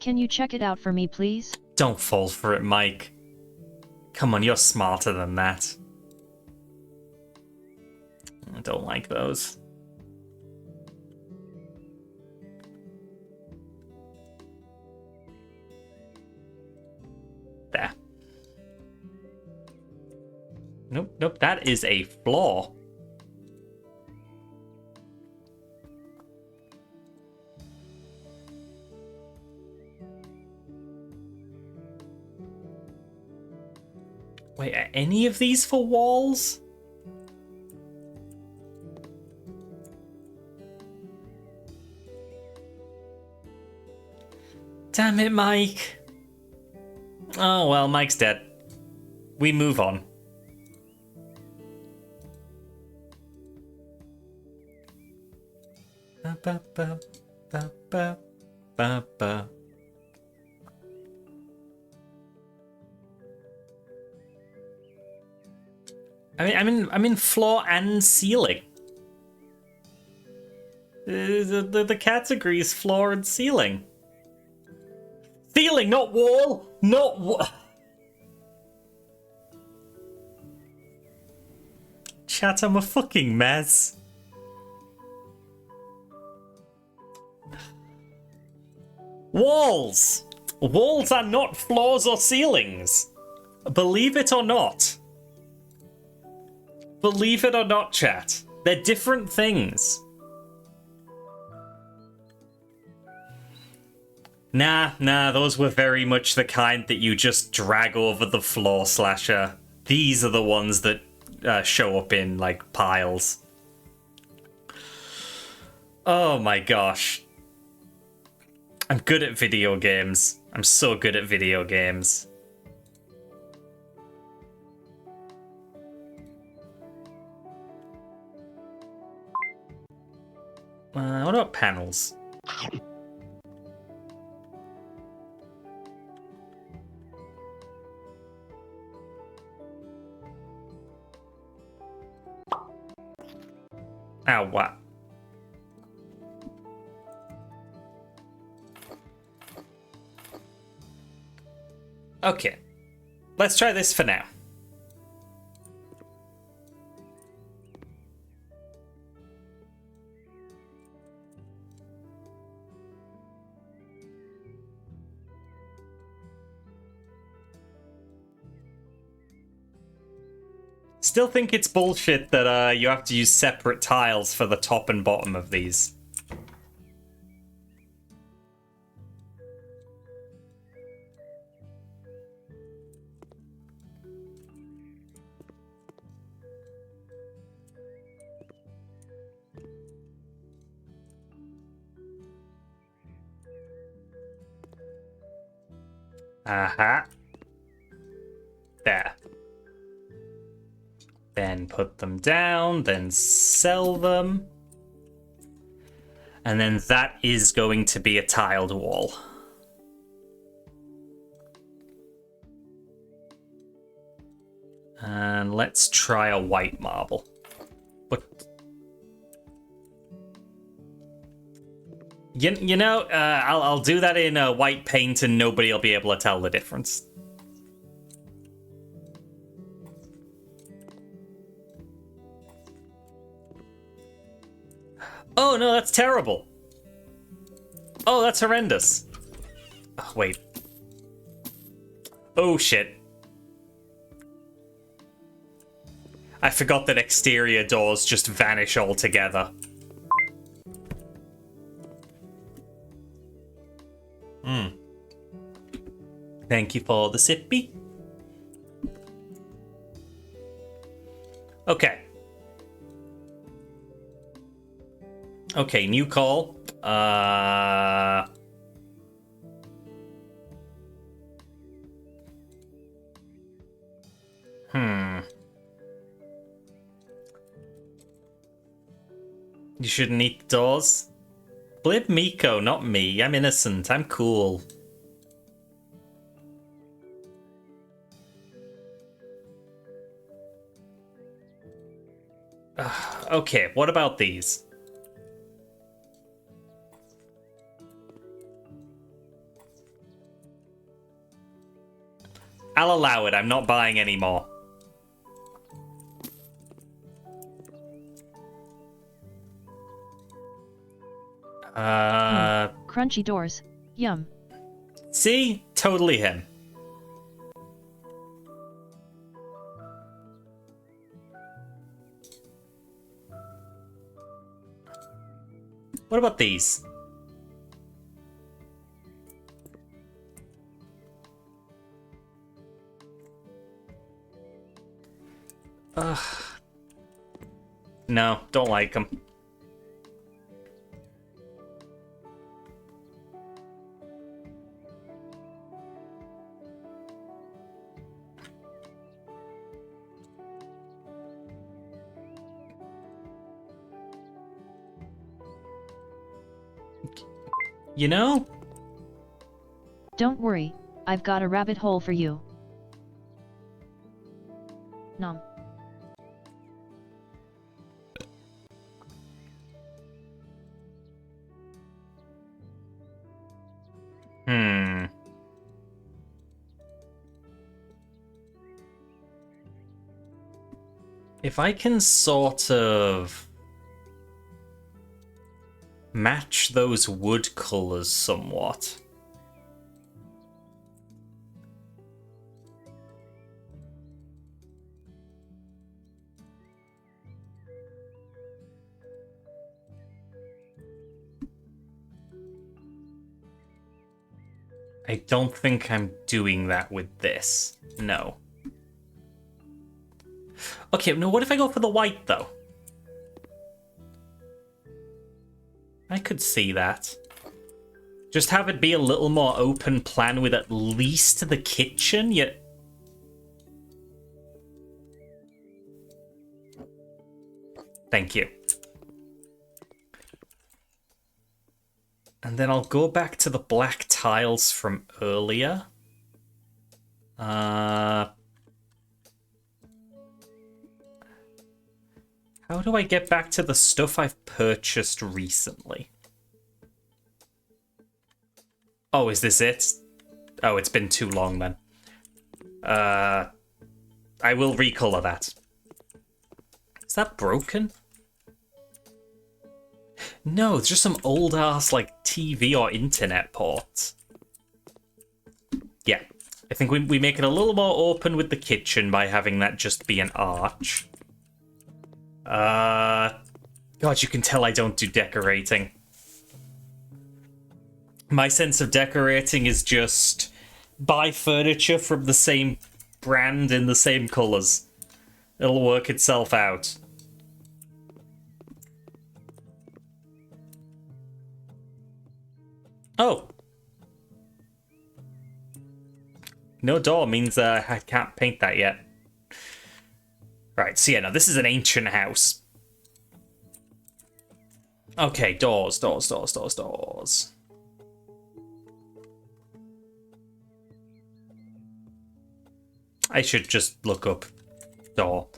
Can you check it out for me, please? Don't fall for it, Mike. Come on, you're smarter than that. I don't like those. There. Nope, nope, that is a flaw. Wait, are any of these for walls? Damn it, Mike. Oh, well, Mike's dead. We move on. Ba, ba, ba, ba, ba, ba, ba. I'm in floor and ceiling. The category is floor and ceiling. Ceiling, not wall! Not wall! Chat, I'm a fucking mess. Walls! Walls are not floors or ceilings. Believe it or not. Believe it or not, chat. They're different things. Nah, those were very much the kind that you just drag over the floor slasher. These are the ones that show up in, like, piles. Oh my gosh. I'm good at video games. I'm so good at video games. What about panels? Ow, what? Okay. Let's try this for now. Still think it's bullshit that you have to use separate tiles for the top and bottom of these. Aha. There. Then put them down, then sell them. And then that is going to be a tiled wall. And let's try a white marble. But you know, I'll do that in white paint and nobody will be able to tell the difference. Oh no, that's terrible. Oh, that's horrendous. Oh, wait. Oh shit. I forgot that exterior doors just vanish altogether. Thank you for the sippy. Okay. Okay, new call. You shouldn't eat the doors. Blame Miko, not me. I'm innocent. I'm cool. Okay, what about these? I'll allow it. I'm not buying any more. Crunchy doors. Yum. See? Totally him. What about these? No, don't like them. You know? Don't worry, I've got a rabbit hole for you. Nom. If I can sort of match those wood colors somewhat. I don't think I'm doing that with this. No. Okay, no, what if I go for the white, though? I could see that. Just have it be a little more open plan with at least the kitchen, yet... Thank you. And then I'll go back to the black tiles from earlier. How do I get back to the stuff I've purchased recently? Oh, is this it? Oh, it's been too long then. I will recolor that. Is that broken? No, it's just some old ass like TV or internet ports. Yeah, I think we make it a little more open with the kitchen by having that just be an arch. God, you can tell I don't do decorating. My sense of decorating is just buy furniture from the same brand in the same colors. It'll work itself out. Oh. No door means I can't paint that yet. Right, so yeah, now this is an ancient house. Okay, doors. I should just look up door.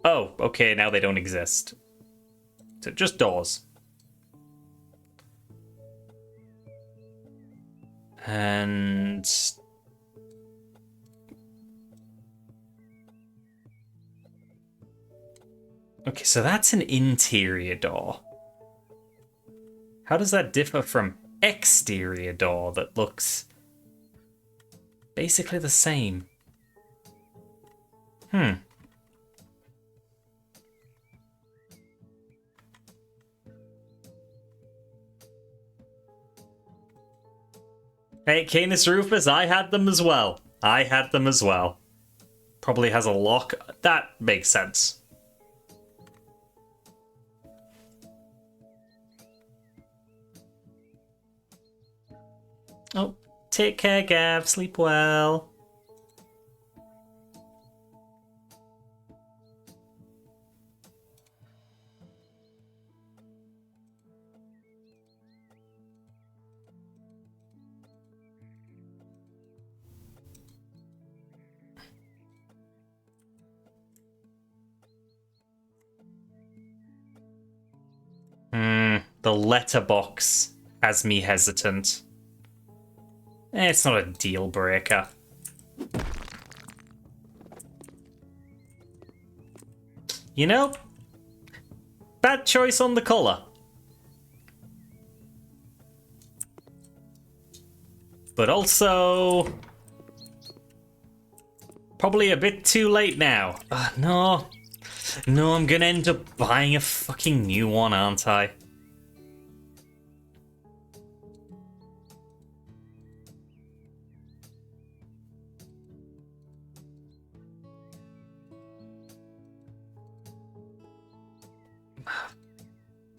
Oh, okay, now they don't exist. So just doors. And... Okay, so that's an interior door. How does that differ from exterior door that looks Basically the same. Hey, Canis Rufus, I had them as well. I had them as well. Probably has a lock. That makes sense. Oh, take care, Gav. Sleep well. The letterbox has me hesitant. It's not a deal breaker. You know, bad choice on the colour. But also, probably a bit too late now. No, I'm gonna end up buying a fucking new one, aren't I?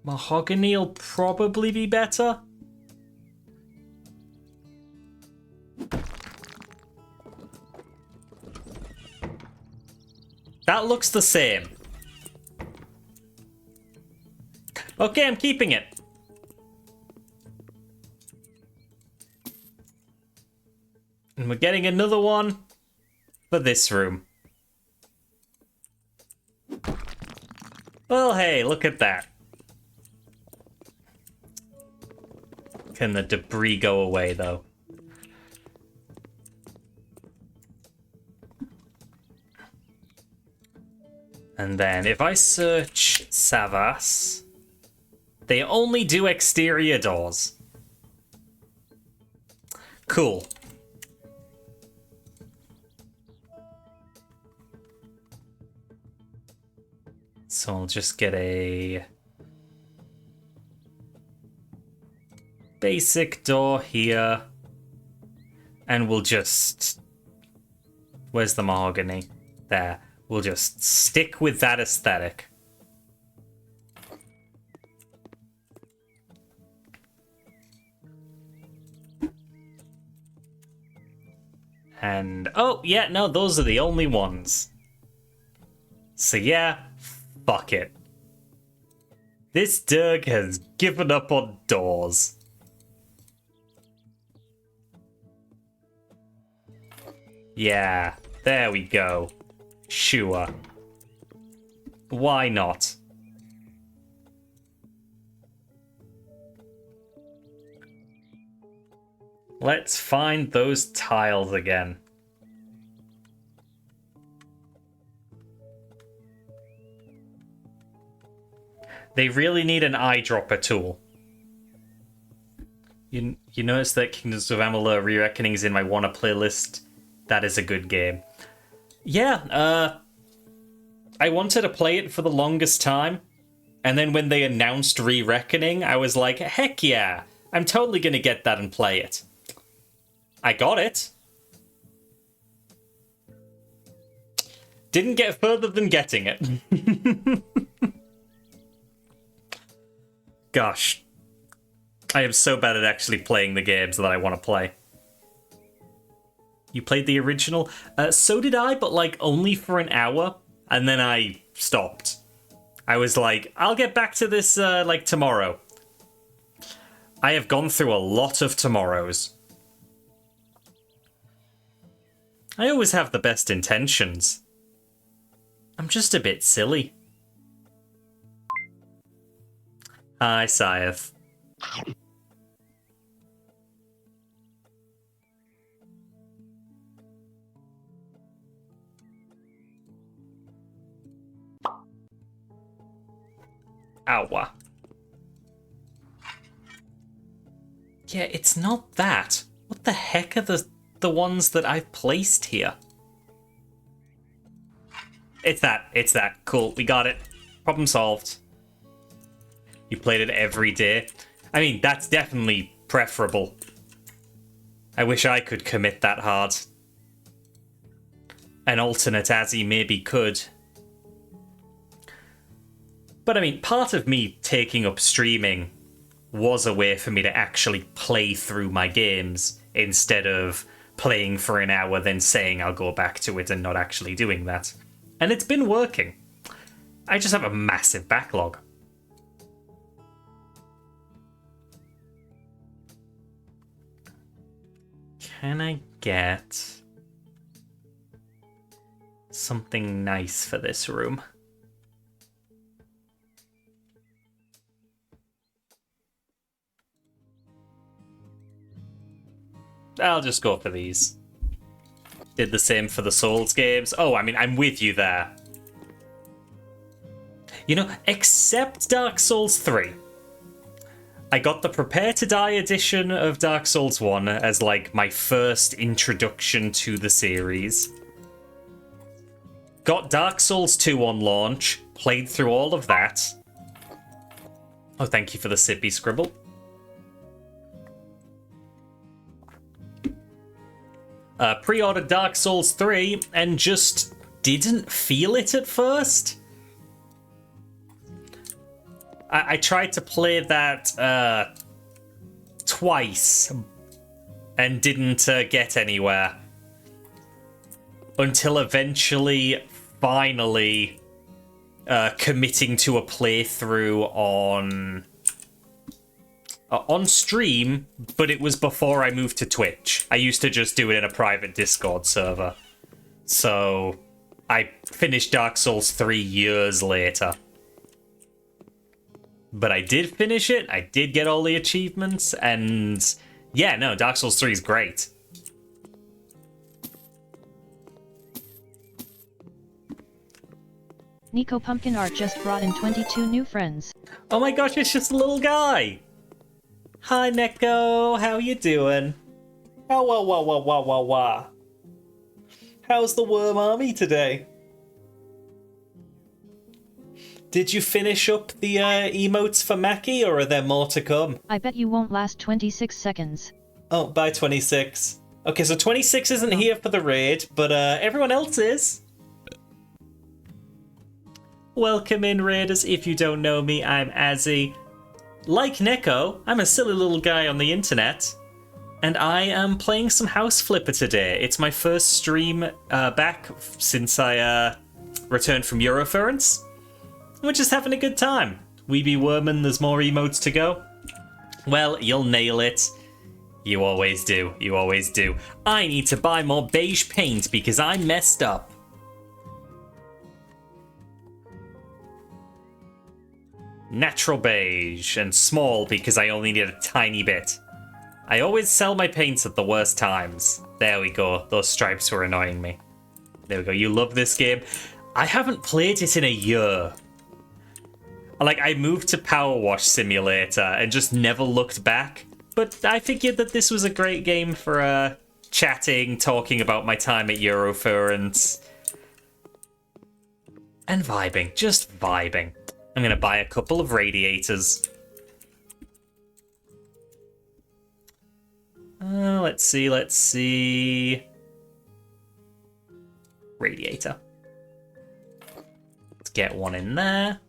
Mahogany will probably be better. That looks the same. Okay, I'm keeping it. And we're getting another one for this room. Well, hey, look at that. Can the debris go away, though? And then if I search Savas, they only do exterior doors. Cool. So I'll just get a basic door here. And we'll just... Where's the mahogany? There. We'll just stick with that aesthetic. And, oh, yeah, no, those are the only ones. So yeah, fuck it. This Derg has given up on doors. Yeah, there we go. Sure. Why not? Let's find those tiles again. They really need an eyedropper tool. You notice that Kingdoms of Amalur Re-Reckoning is in my wanna playlist? That is a good game. Yeah, I wanted to play it for the longest time, and then when they announced Re-Reckoning, I was like, heck yeah, I'm totally gonna get that and play it. I got it. Didn't get further than getting it. Gosh. I am so bad at actually playing the games that I want to play. You played the original? So did I, but like only for an hour, and then I stopped. I was like, I'll get back to this like tomorrow. I have gone through a lot of tomorrows. I always have the best intentions. I'm just a bit silly. Hi, Scythe. Ow. Yeah, it's not that. What the heck are the the ones that I've placed here. It's that. Cool, we got it. Problem solved. You played it every day. I mean, that's definitely preferable. I wish I could commit that hard. An alternate Azzy maybe could. But I mean, part of me taking up streaming was a way for me to actually play through my games instead of playing for an hour then saying I'll go back to it and not actually doing that. And it's been working. I just have a massive backlog. Can I get something nice for this room? I'll just go for these. Did the same for the Souls games. Oh, I mean, I'm with you there. You know, except Dark Souls 3. I got the Prepare to Die edition of Dark Souls 1 as, like, my first introduction to the series. Got Dark Souls 2 on launch, played through all of that. Oh, thank you for the sippy scribble. Pre-ordered Dark Souls 3 and just didn't feel it at first. I tried to play that twice and didn't get anywhere. Until eventually, finally, committing to a playthrough on stream, but it was before I moved to Twitch. I used to just do it in a private Discord server. So I finished Dark Souls 3 years later. But I did finish it, I did get all the achievements, and yeah, no, Dark Souls 3 is great. Nico Pumpkin Art just brought in 22 new friends. Oh my gosh, it's just a little guy! Hi, Neko, how you doing? Oh, wah. How's the Worm Army today? Did you finish up the emotes for Mackie, or are there more to come? I bet you won't last 26 seconds. Oh, bye 26. Okay, so 26 isn't here for the raid, but everyone else is. Welcome in, raiders. If you don't know me, I'm Azzy. Like Neko, I'm a silly little guy on the internet, and I am playing some House Flipper today. It's my first stream back since I returned from Euroference. We're just having a good time. We be wormin', there's more emotes to go. Well, you'll nail it. You always do. You always do. I need to buy more beige paint because I messed up. Natural beige and small because I only need a tiny bit. I always sell my paints at the worst times. There we go. Those stripes were annoying me. There we go. You love this game. I haven't played it in a year. Like, I moved to Power Wash Simulator and just never looked back. But I figured that this was a great game for chatting, talking about my time at Euroference. And vibing. Just vibing. I'm going to buy a couple of radiators. Let's see. Radiator. Let's get one in there.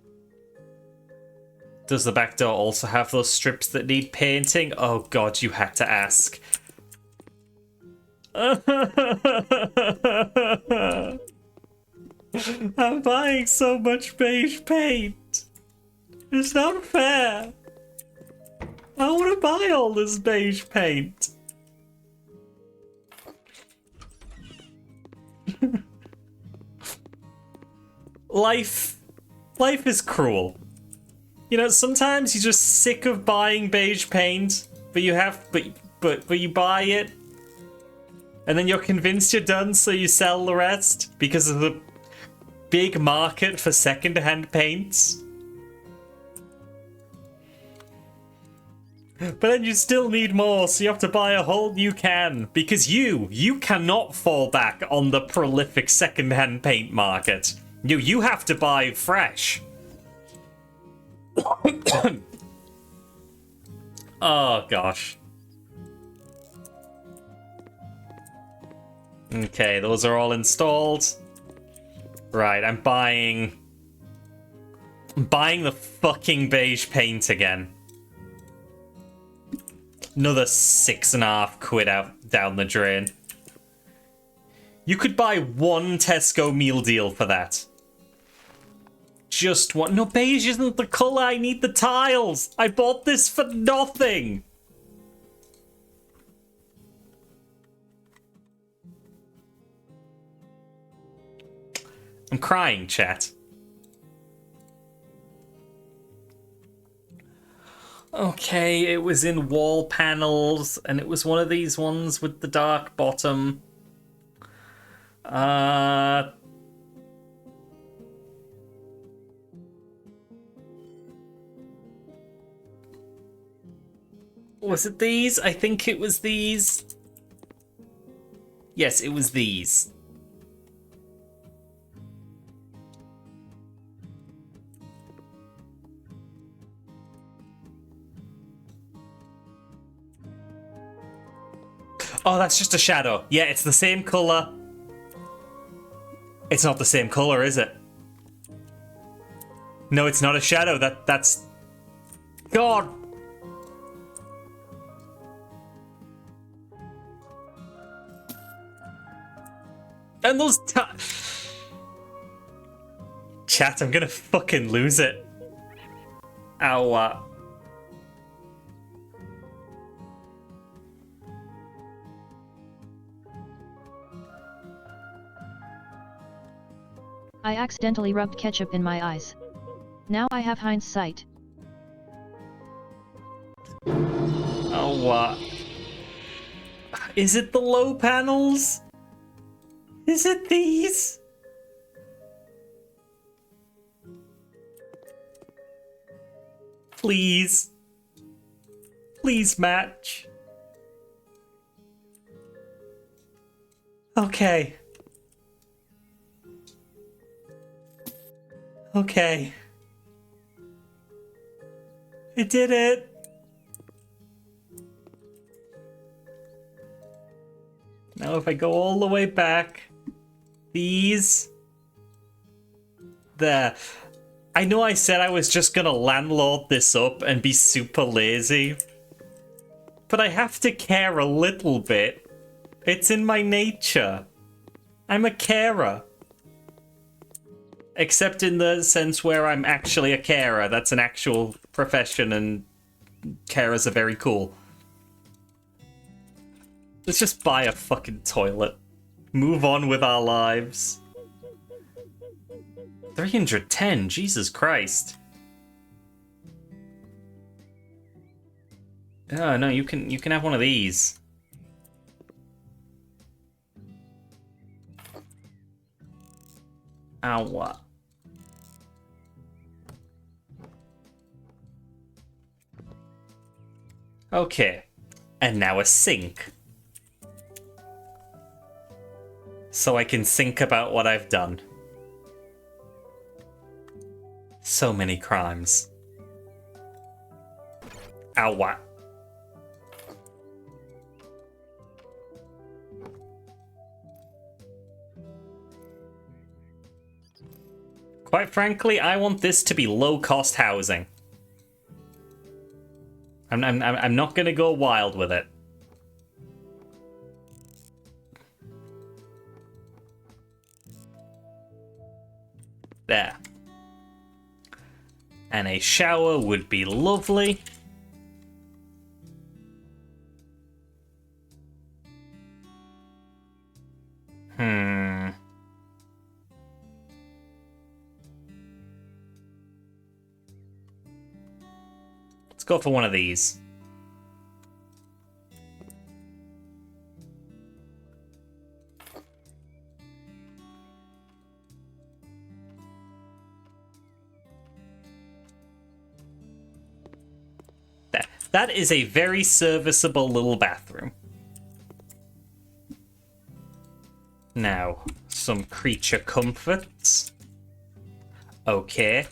Does the back door also have those strips that need painting? Oh god, you had to ask. I'm buying so much beige paint. It's not fair. I want to buy all this beige paint. Life is cruel. You know, sometimes you're just sick of buying beige paint, but you you buy it, and then you're convinced you're done, so you sell the rest because of the big market for second-hand paints. But then you still need more, so you have to buy a whole new can. Because you cannot fall back on the prolific secondhand paint market. You have to buy fresh. Oh, gosh. Okay, those are all installed. Right, I'm buying the fucking beige paint again. Another £6.50 out down the drain. You could buy one Tesco meal deal for that. Just one. No, beige isn't the colour. I need the tiles. I bought this for nothing. I'm crying, chat. Okay, it was in wall panels, and it was one of these ones with the dark bottom. Was it these? I think it was these. Yes, it was these. Oh, that's just a shadow. Yeah, it's the same color. It's not the same color, is it? No, it's not a shadow. That's... God. And those... Chat, I'm gonna fucking lose it. Ow. I accidentally rubbed ketchup in my eyes. Now I have hindsight. Oh, is it the low panels? Is it these? Please. Please match. Okay. Okay. I did it. Now if I go all the way back, these... There. I know I said I was just gonna landlord this up and be super lazy, but I have to care a little bit. It's in my nature. I'm a carer. Except in the sense where I'm actually a carer. That's an actual profession and carers are very cool. Let's just buy a fucking toilet. Move on with our lives. 310, Jesus Christ. Oh no, you can have one of these. Ow. Okay. And now a sink. So I can think about what I've done. So many crimes. Ow. Quite frankly, I want this to be low-cost housing. I'm not gonna go wild with it. There. And a shower would be lovely. Let's go for one of these. There. That is a very serviceable little bathroom. Now, some creature comforts. Okay.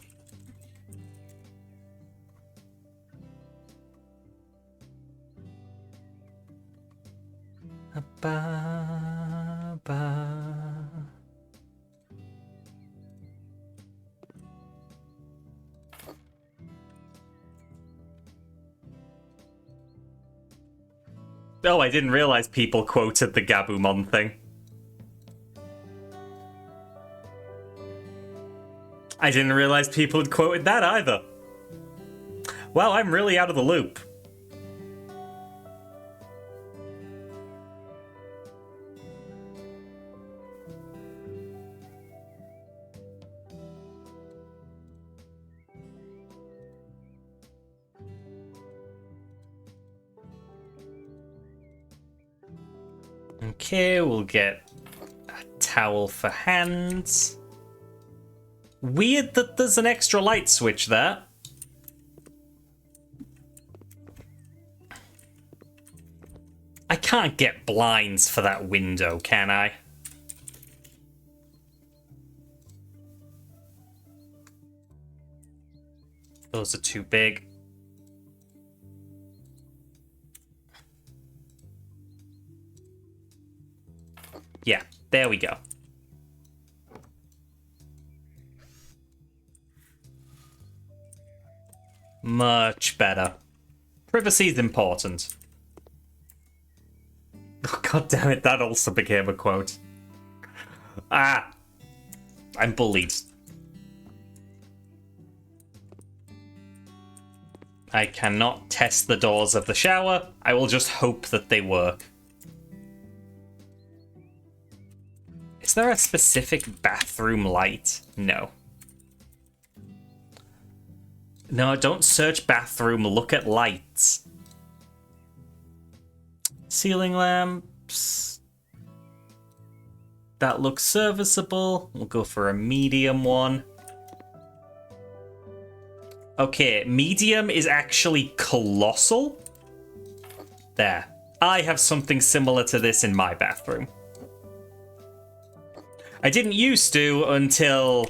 Oh, I didn't realize people quoted the Gabumon thing. I didn't realize people had quoted that either. Wow, I'm really out of the loop. Okay, we'll get a towel for hands. Weird that there's an extra light switch there. I can't get blinds for that window, can I? Those are too big. Yeah, there we go. Much better. Privacy is important. Oh, God damn it, that also became a quote. Ah! I'm bullied. I cannot test the doors of the shower. I will just hope that they work. Is there a specific bathroom light? No. No, don't search bathroom, look at lights. Ceiling lamps. That looks serviceable. We'll go for a medium one. Okay, medium is actually colossal. There. I have something similar to this in my bathroom. I didn't used to until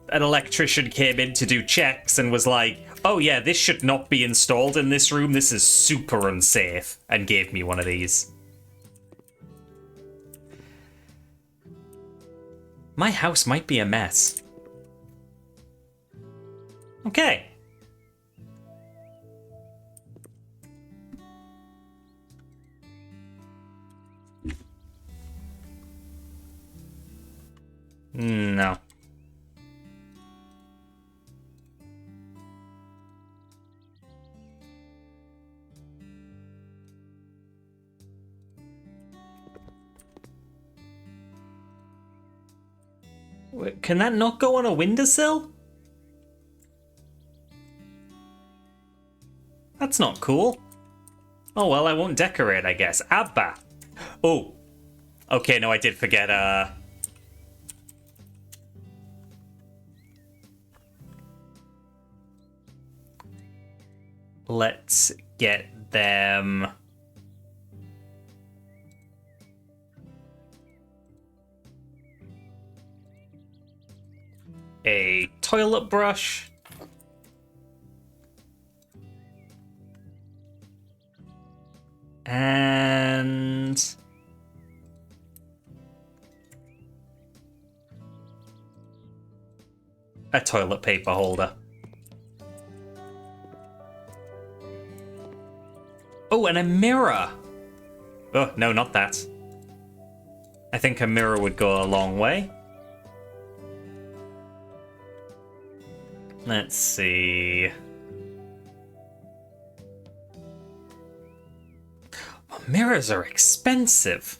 an electrician came in to do checks and was like, oh yeah, this should not be installed in this room, this is super unsafe, and gave me one of these. My house might be a mess. Okay. No. Wait, can that not go on a windowsill? That's not cool. Oh well, I won't decorate, I guess. Abba. Oh. Okay, no, I did forget, Let's get them... a toilet brush. And... a toilet paper holder. Oh, and a mirror! Oh, no, not that. I think a mirror would go a long way. Let's see... well, mirrors are expensive.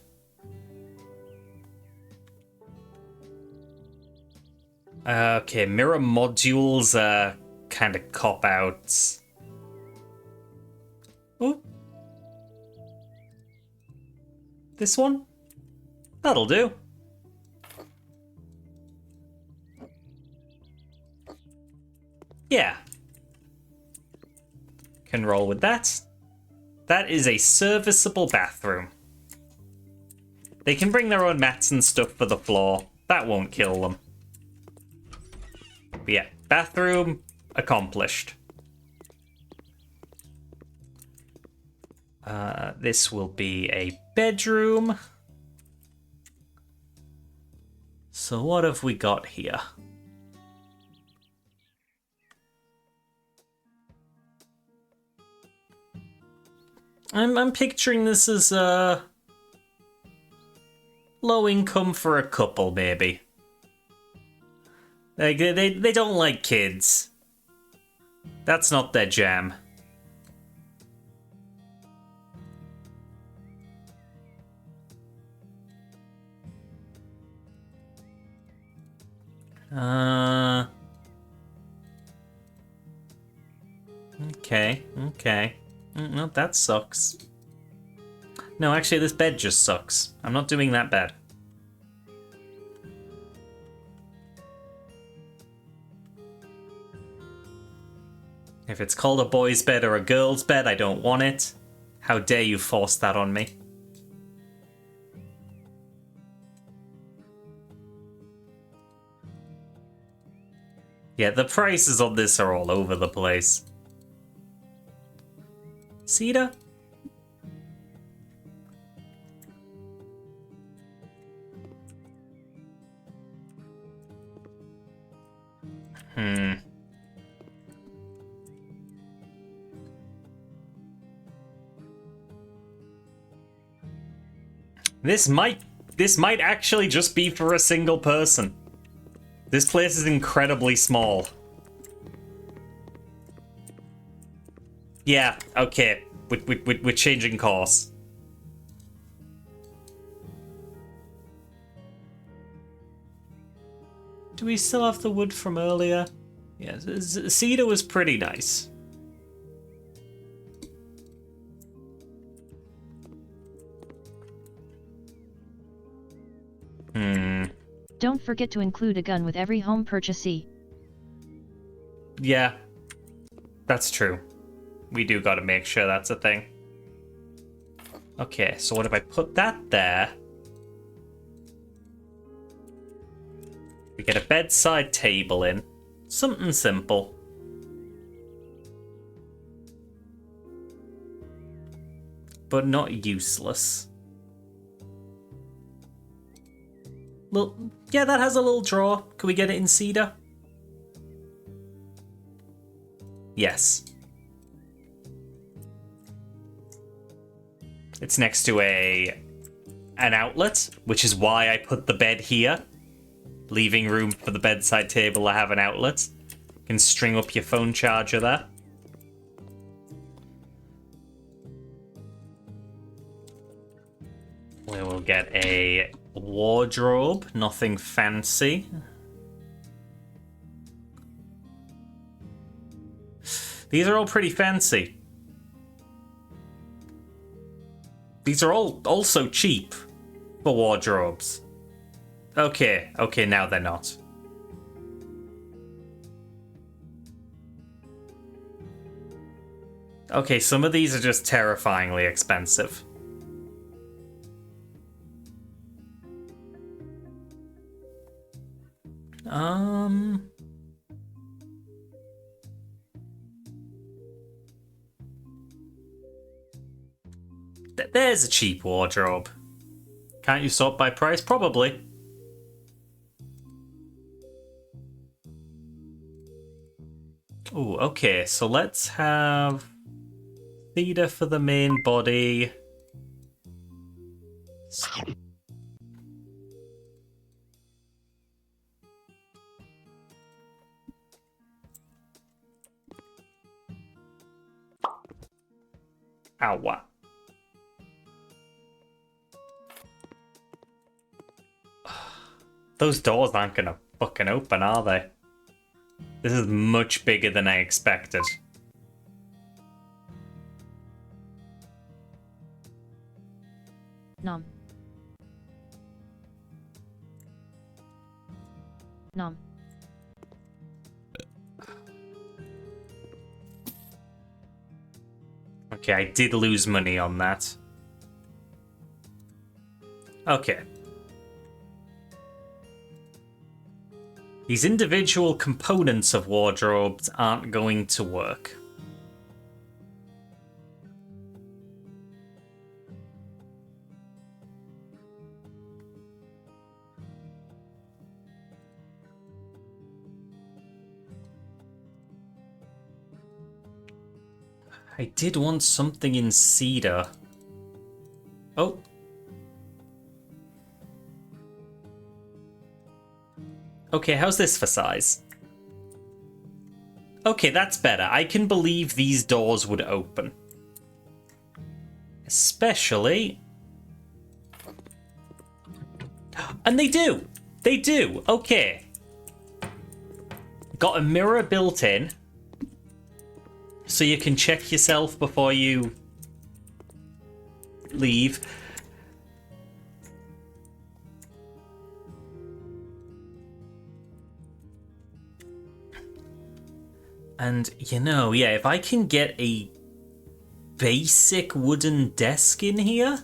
Okay, mirror modules are kind of cop-outs. Oh. This one? That'll do. Yeah. Can roll with that. That is a serviceable bathroom. They can bring their own mats and stuff for the floor. That won't kill them. But yeah, bathroom accomplished. This will be a bedroom. So what have we got here? I'm picturing this as low income for a couple, maybe. Like they don't like kids. That's not their jam. Okay. No, that sucks. No, actually, this bed just sucks. I'm not doing that bad. If it's called a boy's bed or a girl's bed, I don't want it. How dare you force that on me? Yeah, the prices on this are all over the place. Cedar? This might actually just be for a single person. This place is incredibly small. Yeah, okay. We're changing course. Do we still have the wood from earlier? Yeah, cedar was pretty nice. Don't forget to include a gun with every home purchasee. Yeah, that's true. We do gotta make sure that's a thing. Okay, so what if I put that there? We get a bedside table in. Something simple. But not useless. Well, yeah, that has a little drawer. Can we get it in cedar? Yes. It's next to an outlet, which is why I put the bed here. Leaving room for the bedside table to have an outlet. You can string up your phone charger there. We will get a wardrobe, nothing fancy. These are all pretty fancy. These are all also cheap for wardrobes. Okay, now they're not. Okay, some of these are just terrifyingly expensive. There's a cheap wardrobe. Can't you sort by price? Probably. Oh, okay, so let's have cedar for the main body. Ow, what? Those doors aren't gonna fucking open, are they? This is much bigger than I expected. Nom. Nom. Okay, I did lose money on that. Okay. These individual components of wardrobes aren't going to work. I did want something in cedar. Oh. Okay, how's this for size? Okay, that's better. I can believe these doors would open. Especially... And they do! They do! Okay. Got a mirror built in. So you can check yourself before you leave. And, you know, yeah, if I can get a basic wooden desk in here...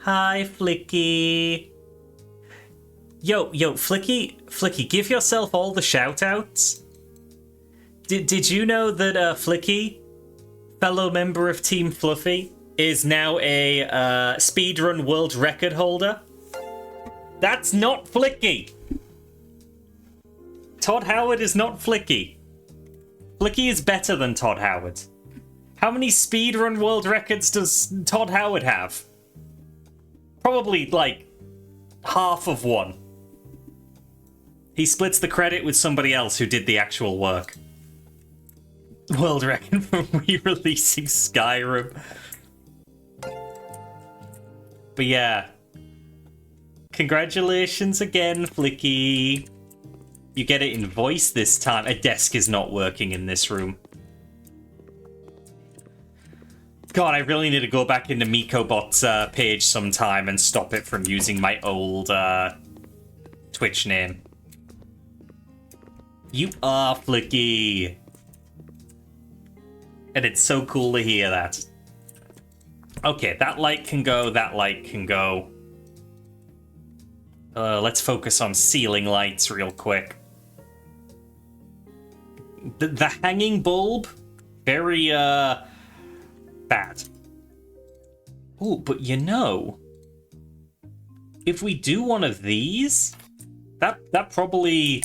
Hi, Flicky. Yo, Flicky, give yourself all the shout-outs. Did you know that Flicky, fellow member of Team Fluffy, is now a speedrun world record holder? That's not Flicky! Todd Howard is not Flicky. Flicky is better than Todd Howard. How many speedrun world records does Todd Howard have? Probably, like, half of one. He splits the credit with somebody else who did the actual work. World record for re-releasing Skyrim. But yeah. Congratulations again, Flicky. You get it in voice this time. A desk is not working in this room. God, I really need to go back into MikoBot's page sometime and stop it from using my old Twitch name. You are Flicky. And it's so cool to hear that. Okay, that light can go, that light can go. Let's focus on ceiling lights real quick. The hanging bulb, very, bad. Oh, but you know, if we do one of these, that probably...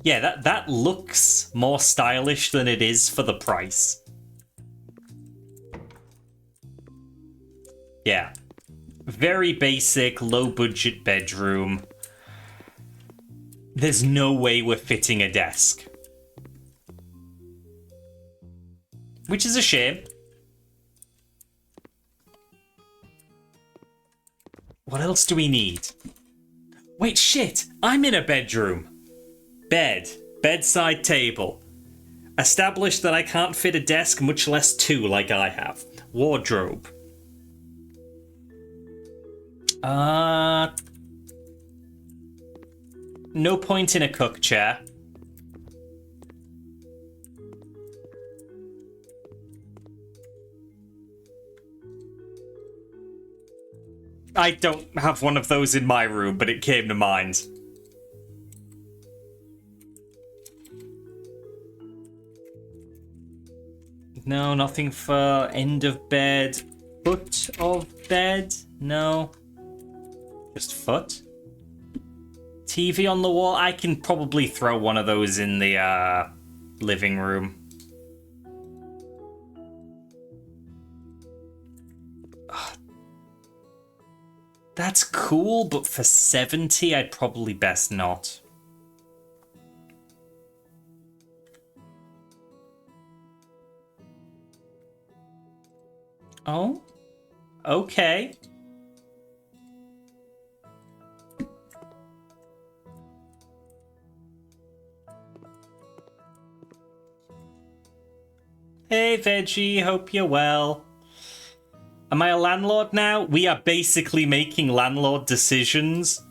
Yeah, that looks more stylish than it is for the price. Yeah. Very basic, low-budget bedroom. There's no way we're fitting a desk. Which is a shame. What else do we need? Wait, shit! I'm in a bedroom! Bed. Bedside table. Established that I can't fit a desk, much less two like I have. Wardrobe. No point in a cook chair. I don't have one of those in my room, but it came to mind. No, nothing for end of bed. Foot of bed? No. Just foot? TV on the wall? I can probably throw one of those in the living room. That's cool, but for 70, I'd probably best not. Oh? Okay. Hey, Veggie, hope you're well. Am I a landlord now? We are basically making landlord decisions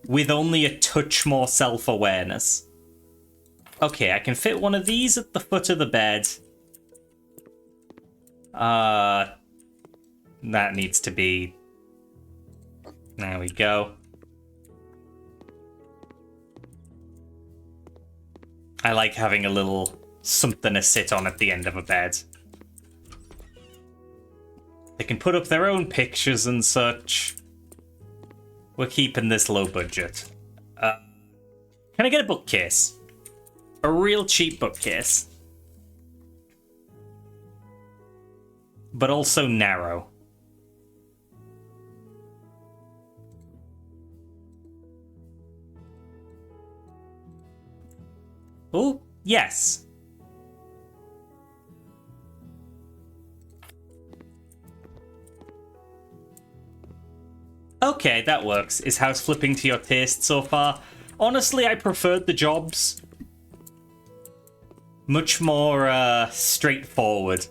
with only a touch more self-awareness. Okay, I can fit one of these at the foot of the bed. That needs to be... There we go. I like having a little something to sit on at the end of a bed. They can put up their own pictures and such. We're keeping this low budget. Can I get a bookcase? A real cheap bookcase. But also narrow. Oh, yes. Okay, that works. Is house flipping to your taste so far? Honestly, I preferred the jobs. Much more straightforward.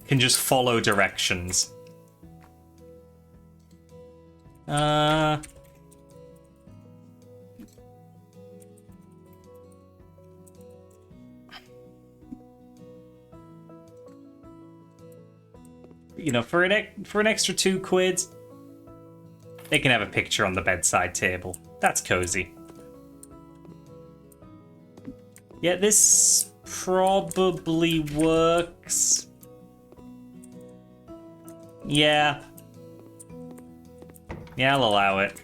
Can just follow directions. You know, for an extra £2, they can have a picture on the bedside table. That's cozy. Yeah, this probably works. Yeah. Yeah, I'll allow it.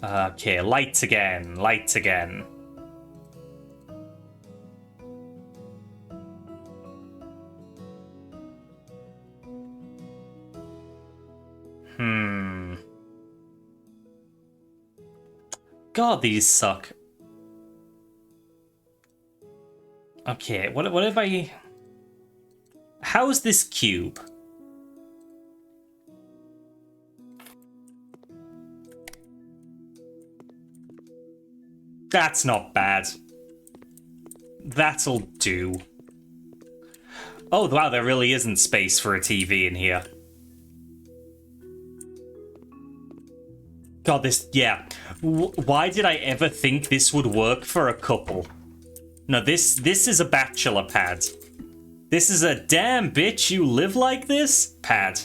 Okay, lights again, lights again. God, these suck. Okay, what if I... How's this cube? That's not bad. That'll do. Oh, wow, there really isn't space for a TV in here. God, this... Yeah. Why did I ever think this would work for a couple? No, this is a bachelor pad. This is a damn bitch you live like this pad.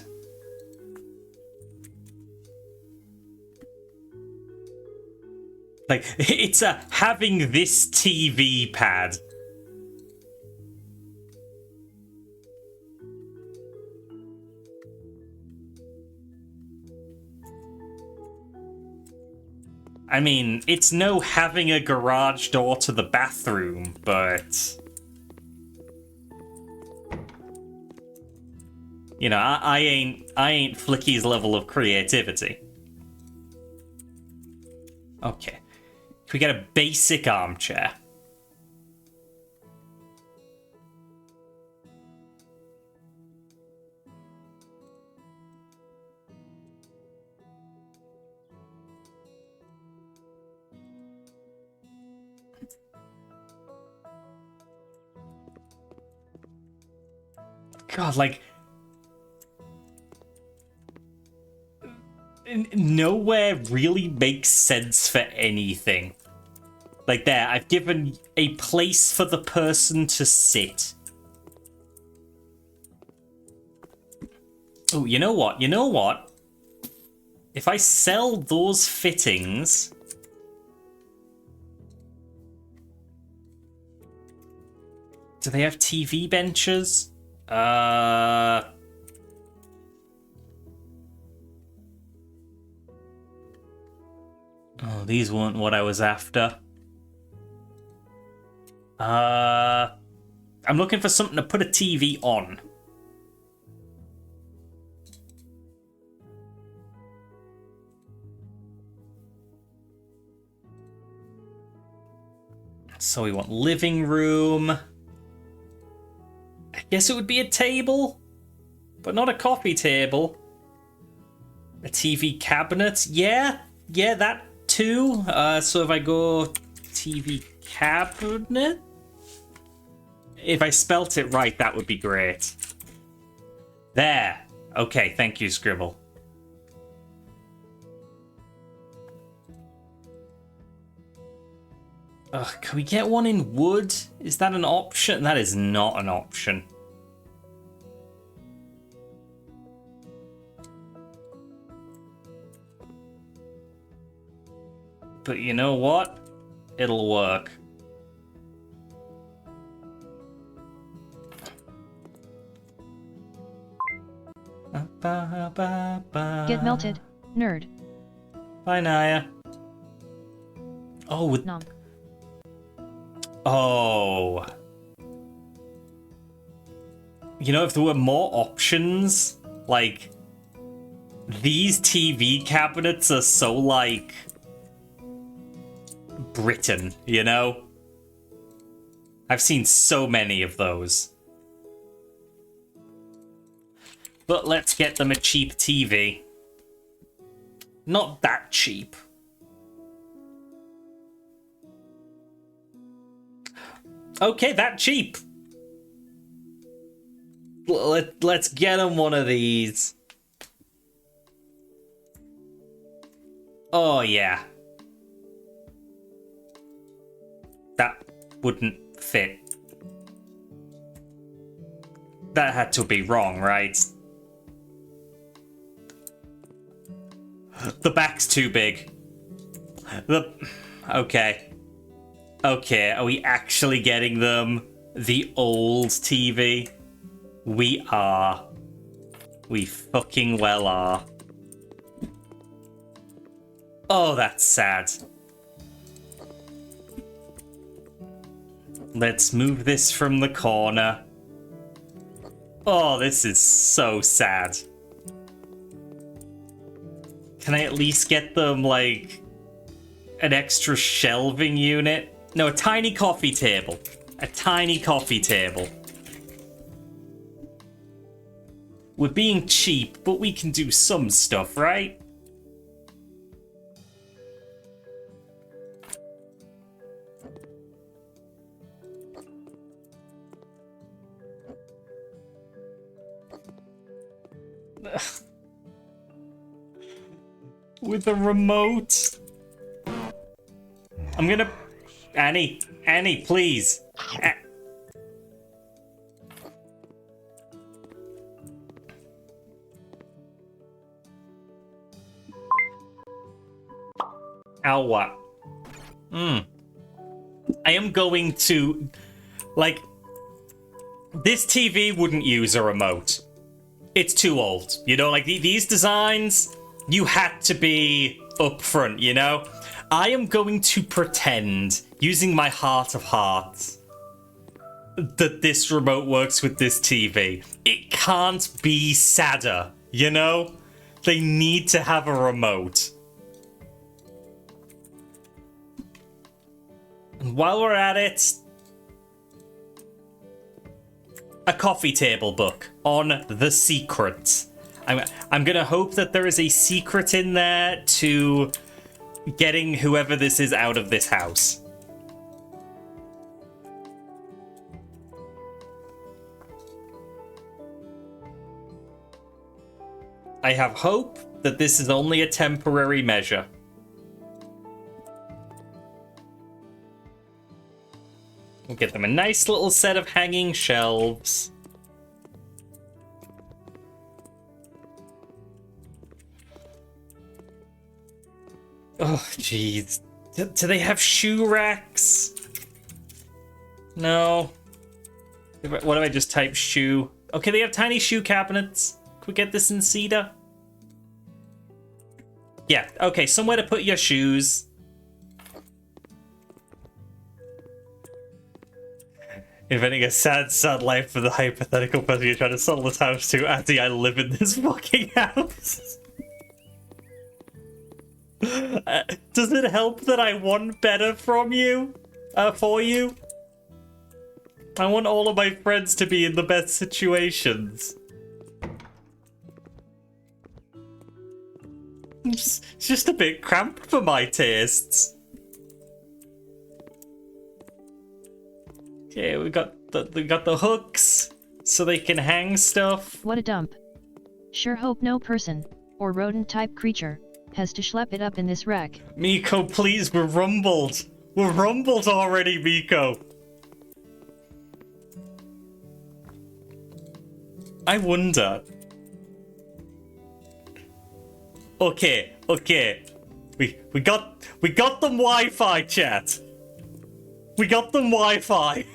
Like, it's a having this TV pad. I mean, it's no having a garage door to the bathroom, but... You know, I ain't Flicky's level of creativity. Okay. Can we get a basic armchair? God, like... Nowhere really makes sense for anything. Like there, I've given a place for the person to sit. Oh, you know what? You know what? If I sell those fittings... Do they have TV benches? Oh, these weren't what I was after. I'm looking for something to put a TV on. So we want living room. I guess it would be a table, but not a coffee table. A TV cabinet. Yeah, that too. So if I go TV cabinet, if I spelt it right, that would be great. There. Okay, thank you, Scribble. Ugh, can we get one in wood? Is that an option? That is not an option. But you know what? It'll work. Get melted, nerd. Bye, Naya. Oh, Nom. Oh. You know, if there were more options, like, these TV cabinets are so, like, Britain, you know? I've seen so many of those. But let's get them a cheap TV. Not that cheap. Okay, that cheap. Let's get them one of these. Oh, yeah. That wouldn't fit. That had to be wrong, right? The back's too big. Okay. Okay, are we actually getting them the old TV? We are. We fucking well are. Oh, that's sad. Let's move this from the corner. Oh, this is so sad. Can I at least get them, like, an extra shelving unit? No, a tiny coffee table. A tiny coffee table. We're being cheap, but we can do some stuff, right? With a remote. I'm gonna... Annie, please. Ow, what? I am going to... Like... This TV wouldn't use a remote. It's too old. You know, like, these designs... You had to be upfront, you know? I am going to pretend, using my heart of hearts, that this remote works with this TV. It can't be sadder, you know? They need to have a remote. And while we're at it, a coffee table book on The Secret. I'm gonna hope that there is a secret in there to getting whoever this is out of this house. I have hope that this is only a temporary measure. We'll get them a nice little set of hanging shelves. Oh, jeez. Do they have shoe racks? No. What if I just type shoe? Okay, they have tiny shoe cabinets. Can we get this in cedar? Yeah, okay, somewhere to put your shoes. Inventing a sad, sad life for the hypothetical person you're trying to sell this house to. Addy, I live in this fucking house. Does it help that I want better from you? For you? I want all of my friends to be in the best situations. It's just a bit cramped for my tastes. Okay, we got the hooks so they can hang stuff. What a dump. Sure hope no person, or rodent-type creature, has to schlep it up in this wreck. Miko, please, we're rumbled. We're rumbled already, Miko. I wonder. Okay. We got them Wi-Fi, chat. We got them Wi-Fi.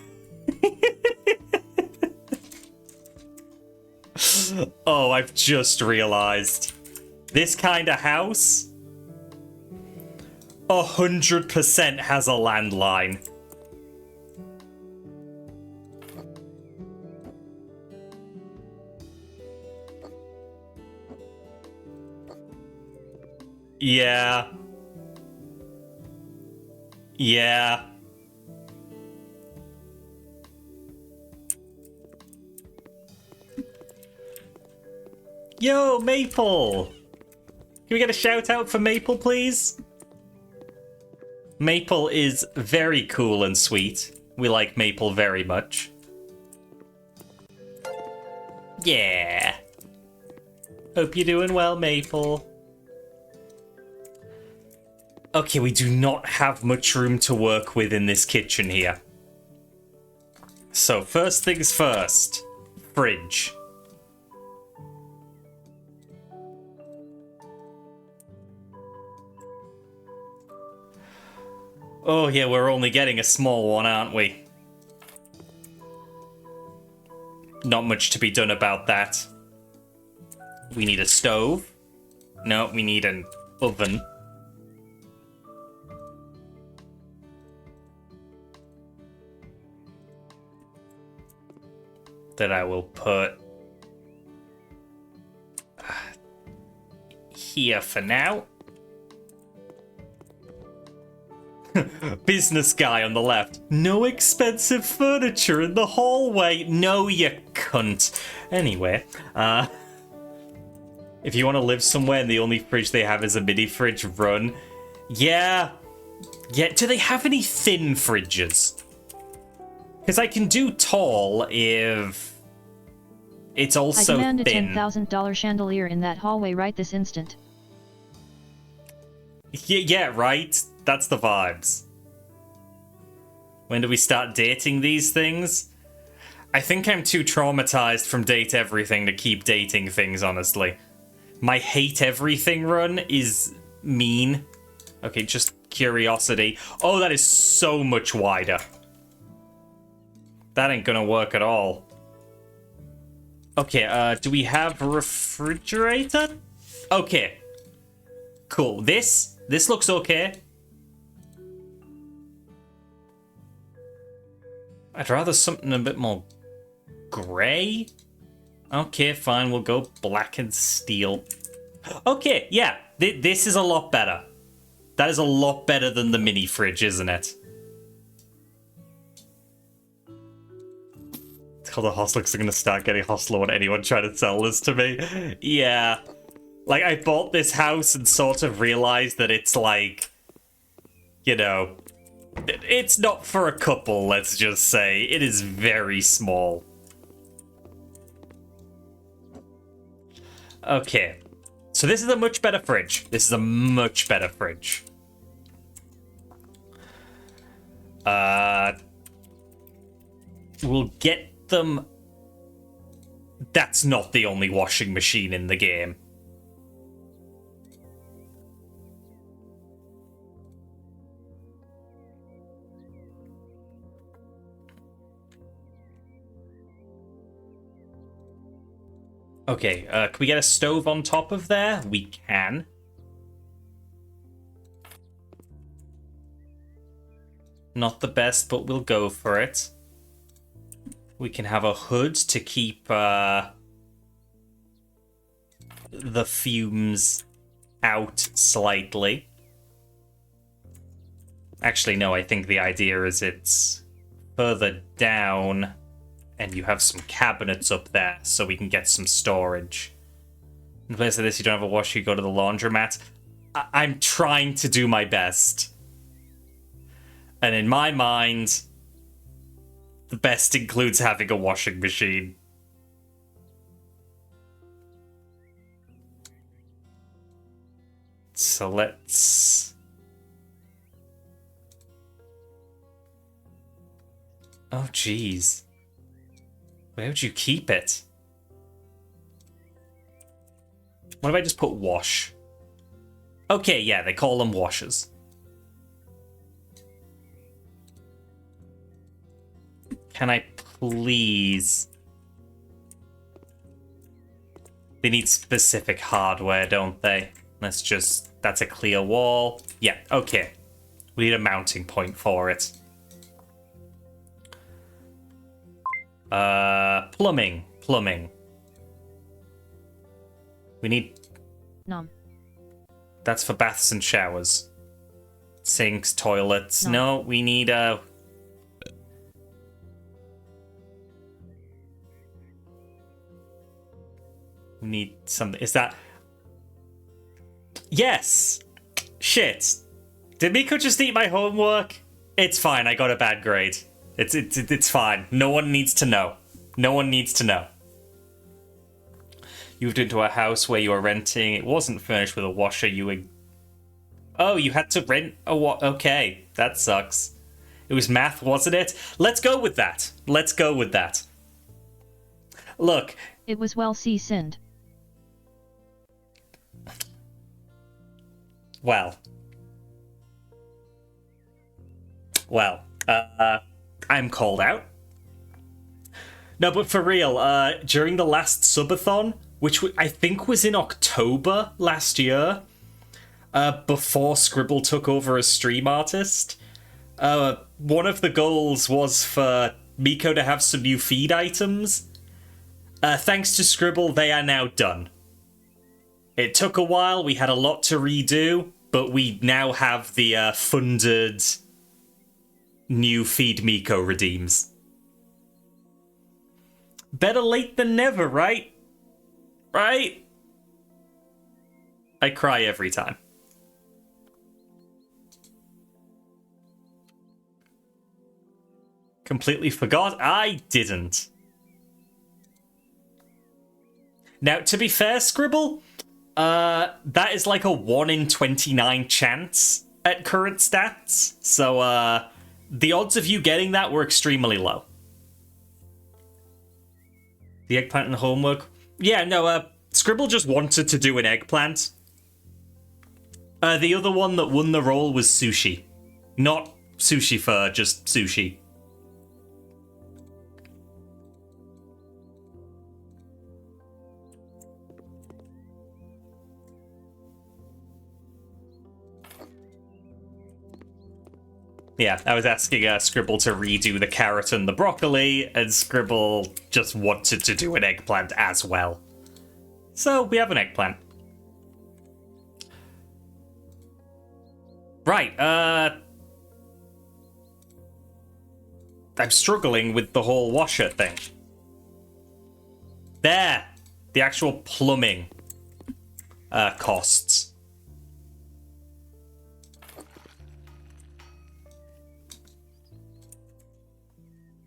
Oh, I've just realized. This kind of house 100% has a landline. Yeah. Yeah. Yo, Maple! Can we get a shout out for Maple, please? Maple is very cool and sweet. We like Maple very much. Yeah. Hope you're doing well, Maple. Okay, we do not have much room to work with in this kitchen here. So, first things first. Fridge. Oh yeah, we're only getting a small one, aren't we? Not much to be done about that. We need a stove. No, we need an oven. That I will put here for now. Business guy on the left. No expensive furniture in the hallway. No, you cunt. Anyway, if you want to live somewhere and the only fridge they have is a mini fridge, run. Yeah. Do they have any thin fridges? Because I can do tall if it's also thin. I demand a $10,000 chandelier in that hallway right this instant. Yeah, right? That's the vibes. When do we start dating these things? I think I'm too traumatized from Date Everything to keep dating things, honestly. My Hate Everything run is mean. Okay, just curiosity. Oh, that is so much wider. That ain't gonna work at all. Okay, do we have a refrigerator? Okay. Cool. This looks okay. I'd rather something a bit more grey. Okay, fine. We'll go black and steel. Okay, yeah. This is a lot better. That is a lot better than the mini fridge, isn't it? Tell the hostlers are going to start getting hostile on anyone trying to sell this to me. Yeah. Like, I bought this house and sort of realized that it's like, you know, it's not for a couple, let's just say. It is very small. Okay. So this is a much better fridge. This is a much better fridge. We'll get them... That's not the only washing machine in the game. Okay, can we get a stove on top of there? We can. Not the best, but we'll go for it. We can have a hood to keep the fumes out slightly. Actually, no, I think the idea is it's further down and you have some cabinets up there so we can get some storage. In place of this, you don't have a washer, you go to the laundromat. I'm trying to do my best. And in my mind, the best includes having a washing machine. So let's... Oh, jeez. Where would you keep it? What if I just put wash? Okay, yeah, they call them washers. Can I please... They need specific hardware, don't they? Let's just... That's a clear wall. Yeah, okay. We need a mounting point for it. Plumbing. Plumbing. We need... Nom. That's for baths and showers. Sinks, toilets. No, we need we need something. Is that... Yes! Shit. Did Miko just eat my homework? It's fine, I got a bad grade. It's fine. No one needs to know. No one needs to know. You moved into a house where you were renting. It wasn't furnished with a washer. You were... Oh, you had to rent a Okay, that sucks. It was math, wasn't it? Let's go with that. Let's go with that. Look. It was well seasoned. Well. I'm called out. No, but for real, during the last subathon, which I think was in October last year, before Scribble took over as stream artist, one of the goals was for Miko to have some new feed items. Thanks to Scribble, they are now done. It took a while, we had a lot to redo, but we now have the funded new feed Miko redeems. Better late than never, right? Right? I cry every time. Completely forgot? I didn't. Now, to be fair, Scribble, that is like a 1 in 29 chance at current stats. So, the odds of you getting that were extremely low. The eggplant and homework? Yeah, no, Scribble just wanted to do an eggplant. The other one that won the role was sushi. Not sushi fur, just sushi. Yeah, I was asking Scribble to redo the carrot and the broccoli, and Scribble just wanted to do an eggplant as well. So, we have an eggplant. Right, I'm struggling with the whole washer thing. There! The actual plumbing costs.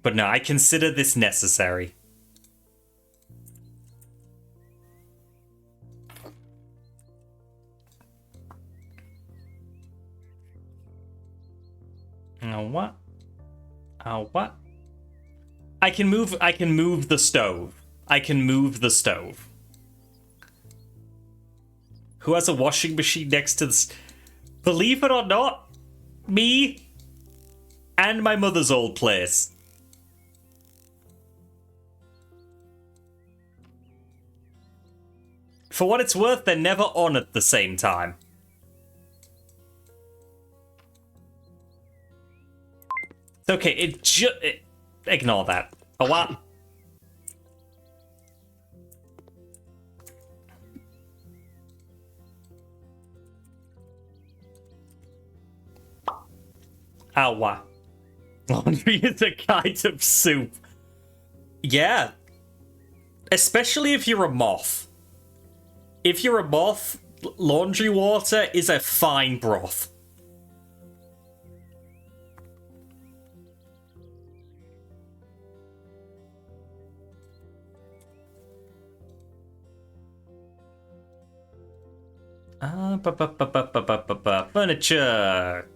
But no, I consider this necessary. What? Oh, what? I can move the stove. I can move the stove. Who has a washing machine next to the... Believe it or not, me and my mother's old place. For what it's worth, they're never on at the same time. It's okay, ignore that. A what? Awa. Laundry is a kind of soup. Yeah. Especially if you're a moth. If you're a moth, laundry water is a fine broth. Furniture.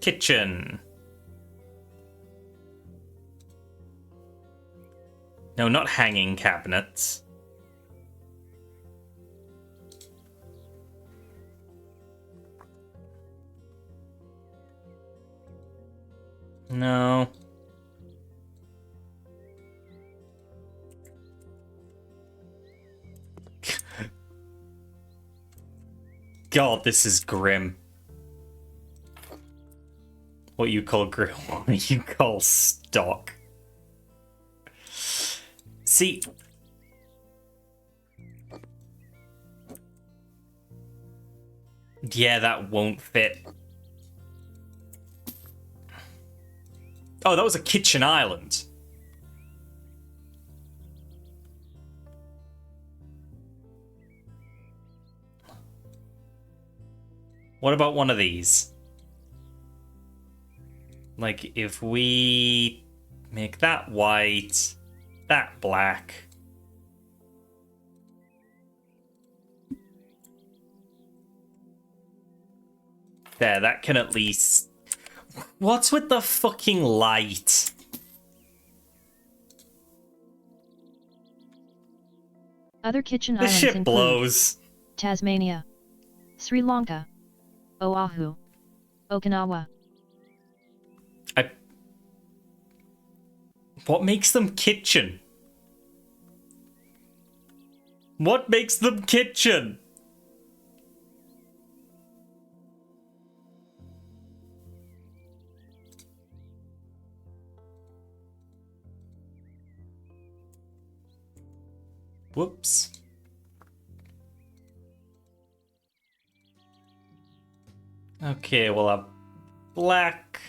Kitchen. No, not hanging cabinets. No. God, this is grim. What you call grim, what you call stock. See... Yeah, that won't fit. Oh, that was a kitchen island. What about one of these? Like, if we make that white, that black. There, that can at least... What's with the fucking light? Other kitchen This islands shit include blows. Tasmania, Sri Lanka, Oahu, Okinawa. What makes them kitchen? What makes them kitchen? Whoops. Okay, we'll have black.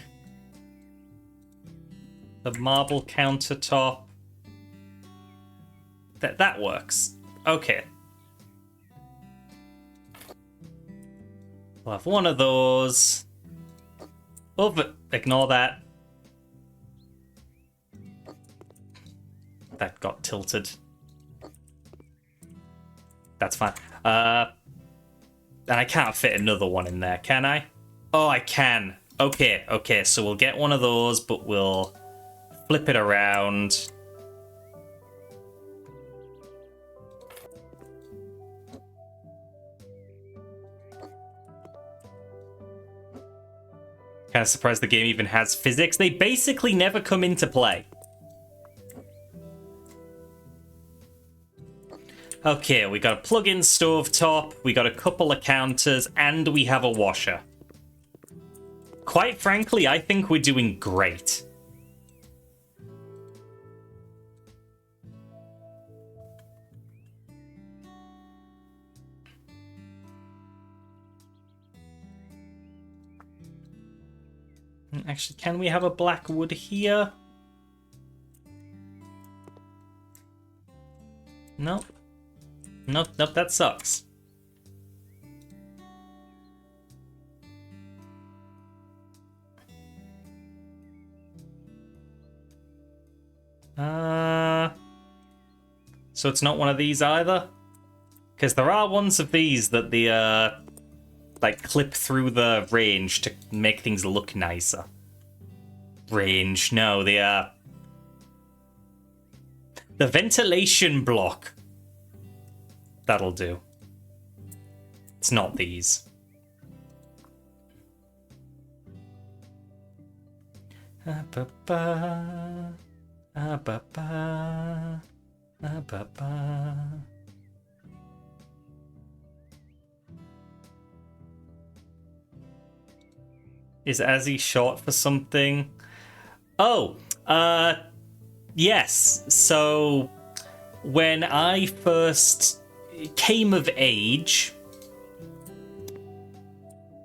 The marble countertop. That works. Okay. We'll have one of those. Ignore that. That got tilted. That's fine. And I can't fit another one in there, can I? Oh, I can. Okay, so we'll get one of those, but we'll flip it around. Kind of surprised the game even has physics. They basically never come into play. Okay, we got a plug-in stovetop, we got a couple of counters, and we have a washer. Quite frankly, I think we're doing great. Actually, can we have a black wood here? Nope. Nope, that sucks. So it's not one of these either? Because there are ones of these that the, like, clip through the range to make things look nicer. Range, no, the ventilation block. That'll do. It's not these. Is Azzy short for something? Oh, yes. So when I first came of age,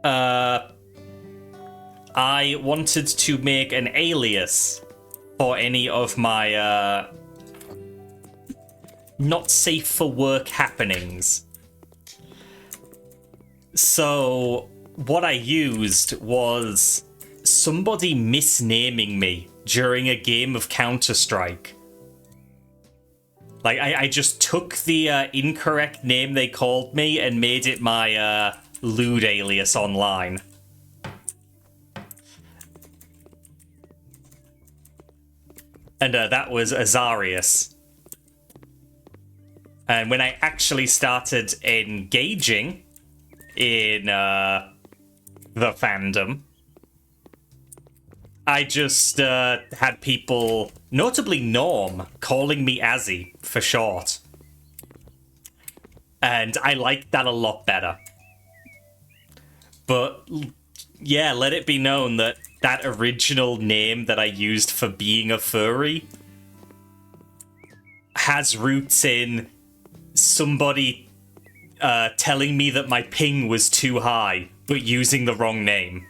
I wanted to make an alias for any of my not safe for work happenings. So what I used was somebody misnaming me during a game of Counter-Strike. Like, I just took the incorrect name they called me and made it my lewd alias online. And that was Azarius. And when I actually started engaging in the fandom, I just had people, notably Norm, calling me Azzy for short. And I liked that a lot better. But yeah, let it be known that that original name that I used for being a furry has roots in somebody telling me that my ping was too high, but using the wrong name.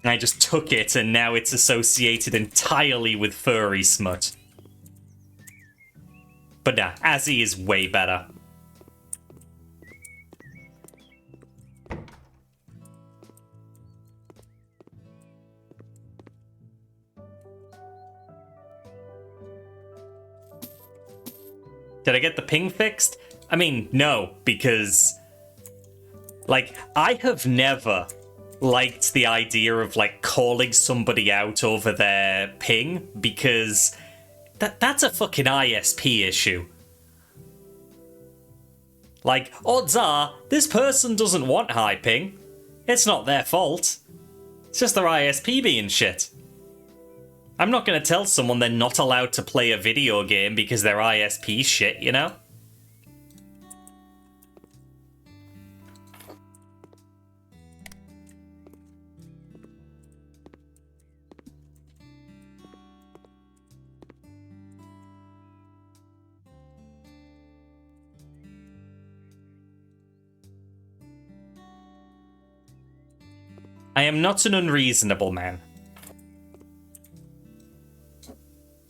I just took it, and now it's associated entirely with furry smut. But nah, Azzy is way better. Did I get the ping fixed? I mean, no, because, like, I have never liked the idea of, like, calling somebody out over their ping, because that's a fucking ISP issue. Like, odds are, this person doesn't want high ping. It's not their fault. It's just their ISP being shit. I'm not going to tell someone they're not allowed to play a video game because their ISP shit, you know? I am not an unreasonable man.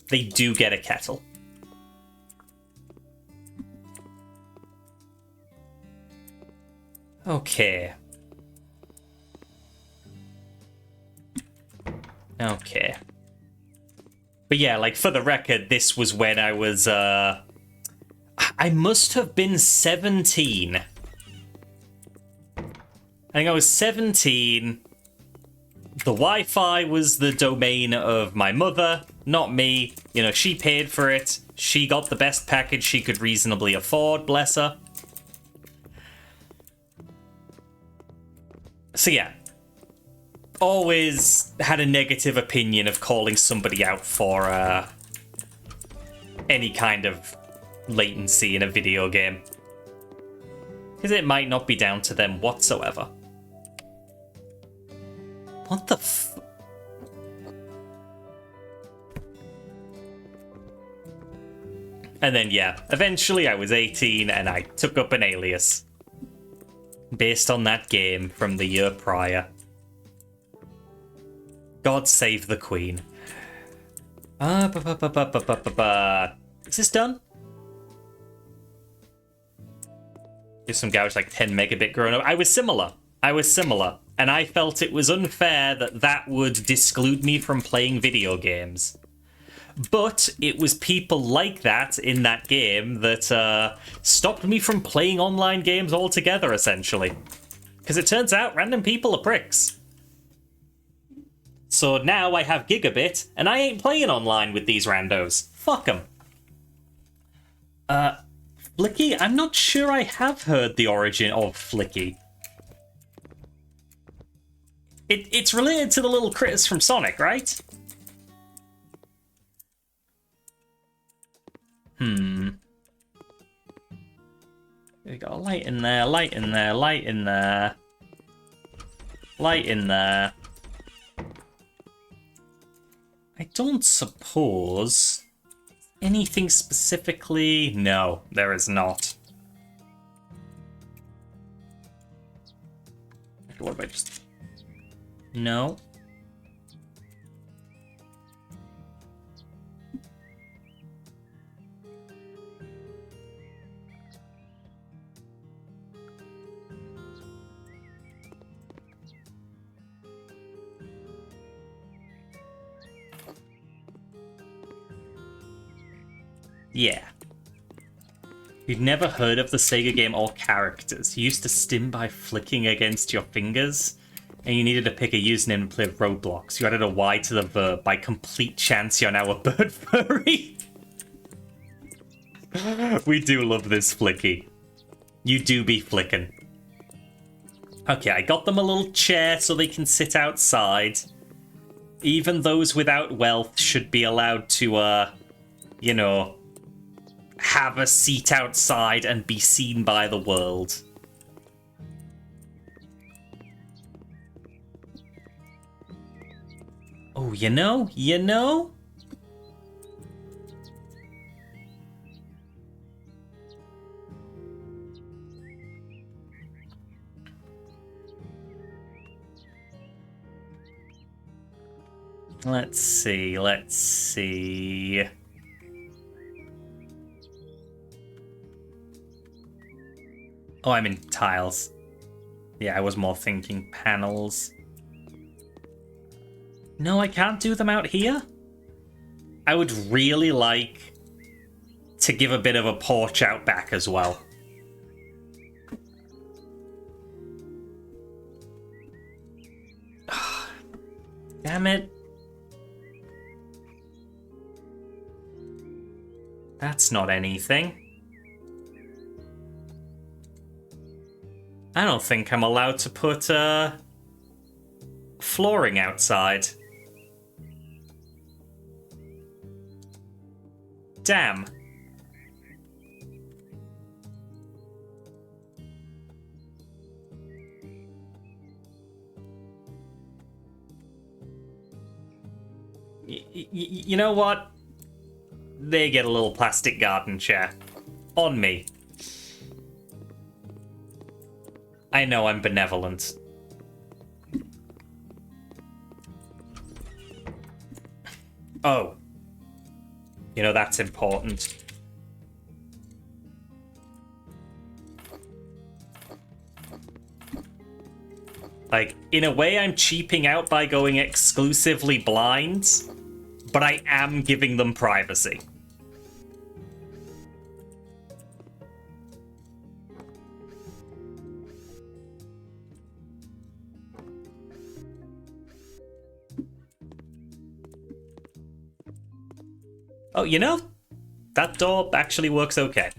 They do get a kettle. Okay. Okay. But yeah, like, for the record, this was when I was, I must have been 17. I think I was 17. The Wi-Fi was the domain of my mother, not me. You know, she paid for it. She got the best package she could reasonably afford, bless her. So yeah. Always had a negative opinion of calling somebody out for any kind of latency in a video game. Because it might not be down to them whatsoever. What the f... And then, yeah, eventually I was 18 and I took up an alias. Based on that game from the year prior. God save the Queen. Is this done? There's some guy with like 10 megabit growing up. I was similar. And I felt it was unfair that that would disclude me from playing video games. But it was people like that in that game that stopped me from playing online games altogether, essentially. Because it turns out random people are pricks. So now I have gigabit, and I ain't playing online with these randos. Fuck them. Flicky? I'm not sure I have heard the origin of Flicky. It's related to the little critters from Sonic, right? We got a light in there, light in there, light in there. Light in there. I don't suppose anything specifically... No, there is not. What if I just... No. Yeah. You'd never heard of the Sega game All Characters. You used to stim by flicking against your fingers. And you needed to pick a username to play Roblox. You added a Y to the verb. By complete chance, you're now a bird furry. We do love this Flicky. You do be flicking. Okay, I got them a little chair so they can sit outside. Even those without wealth should be allowed to, you know, have a seat outside and be seen by the world. Oh, you know? Let's see. Oh, I'm in tiles. Yeah, I was more thinking panels. No, I can't do them out here? I would really like to give a bit of a porch out back as well. Damn it. That's not anything. I don't think I'm allowed to put, flooring outside. Damn. You know what? They get a little plastic garden chair. On me. I know I'm benevolent. Oh. You know, that's important. Like, in a way, I'm cheaping out by going exclusively blind, but I am giving them privacy. Oh, you know, that door actually works okay.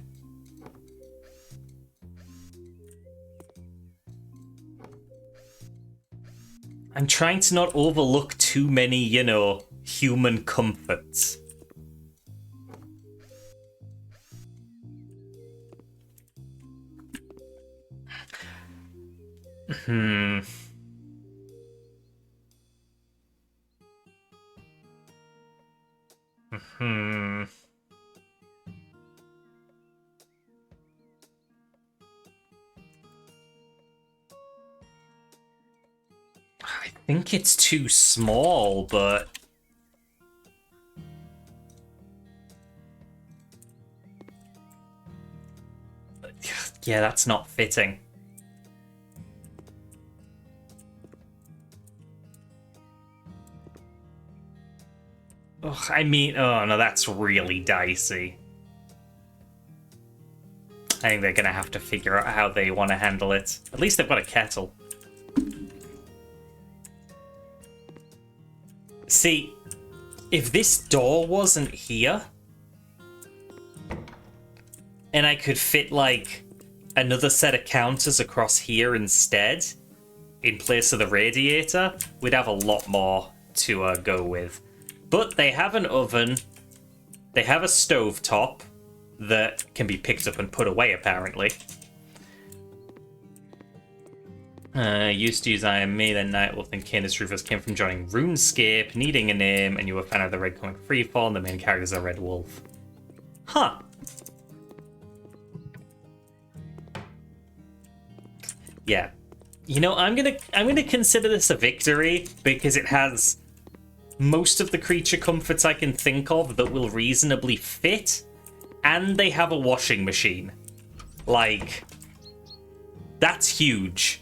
I'm trying to not overlook too many, you know, human comforts. I think it's too small, but... yeah, that's not fitting. Ugh, I mean, oh no, that's really dicey. I think they're gonna have to figure out how they want to handle it. At least they've got a kettle. See, if this door wasn't here, and I could fit, like, another set of counters across here instead, in place of the radiator, we'd have a lot more to go with. But they have an oven, they have a stovetop that can be picked up and put away, apparently. Used to use IME, then Nightwolf and Canis Rufus came from joining RuneScape, needing a name, and you were a fan of the Red Comic Freefall, and the main character is a Red Wolf. Huh. Yeah. You know, I'm gonna consider this a victory, because it has most of the creature comforts I can think of that will reasonably fit, and they have a washing machine. Like, that's huge.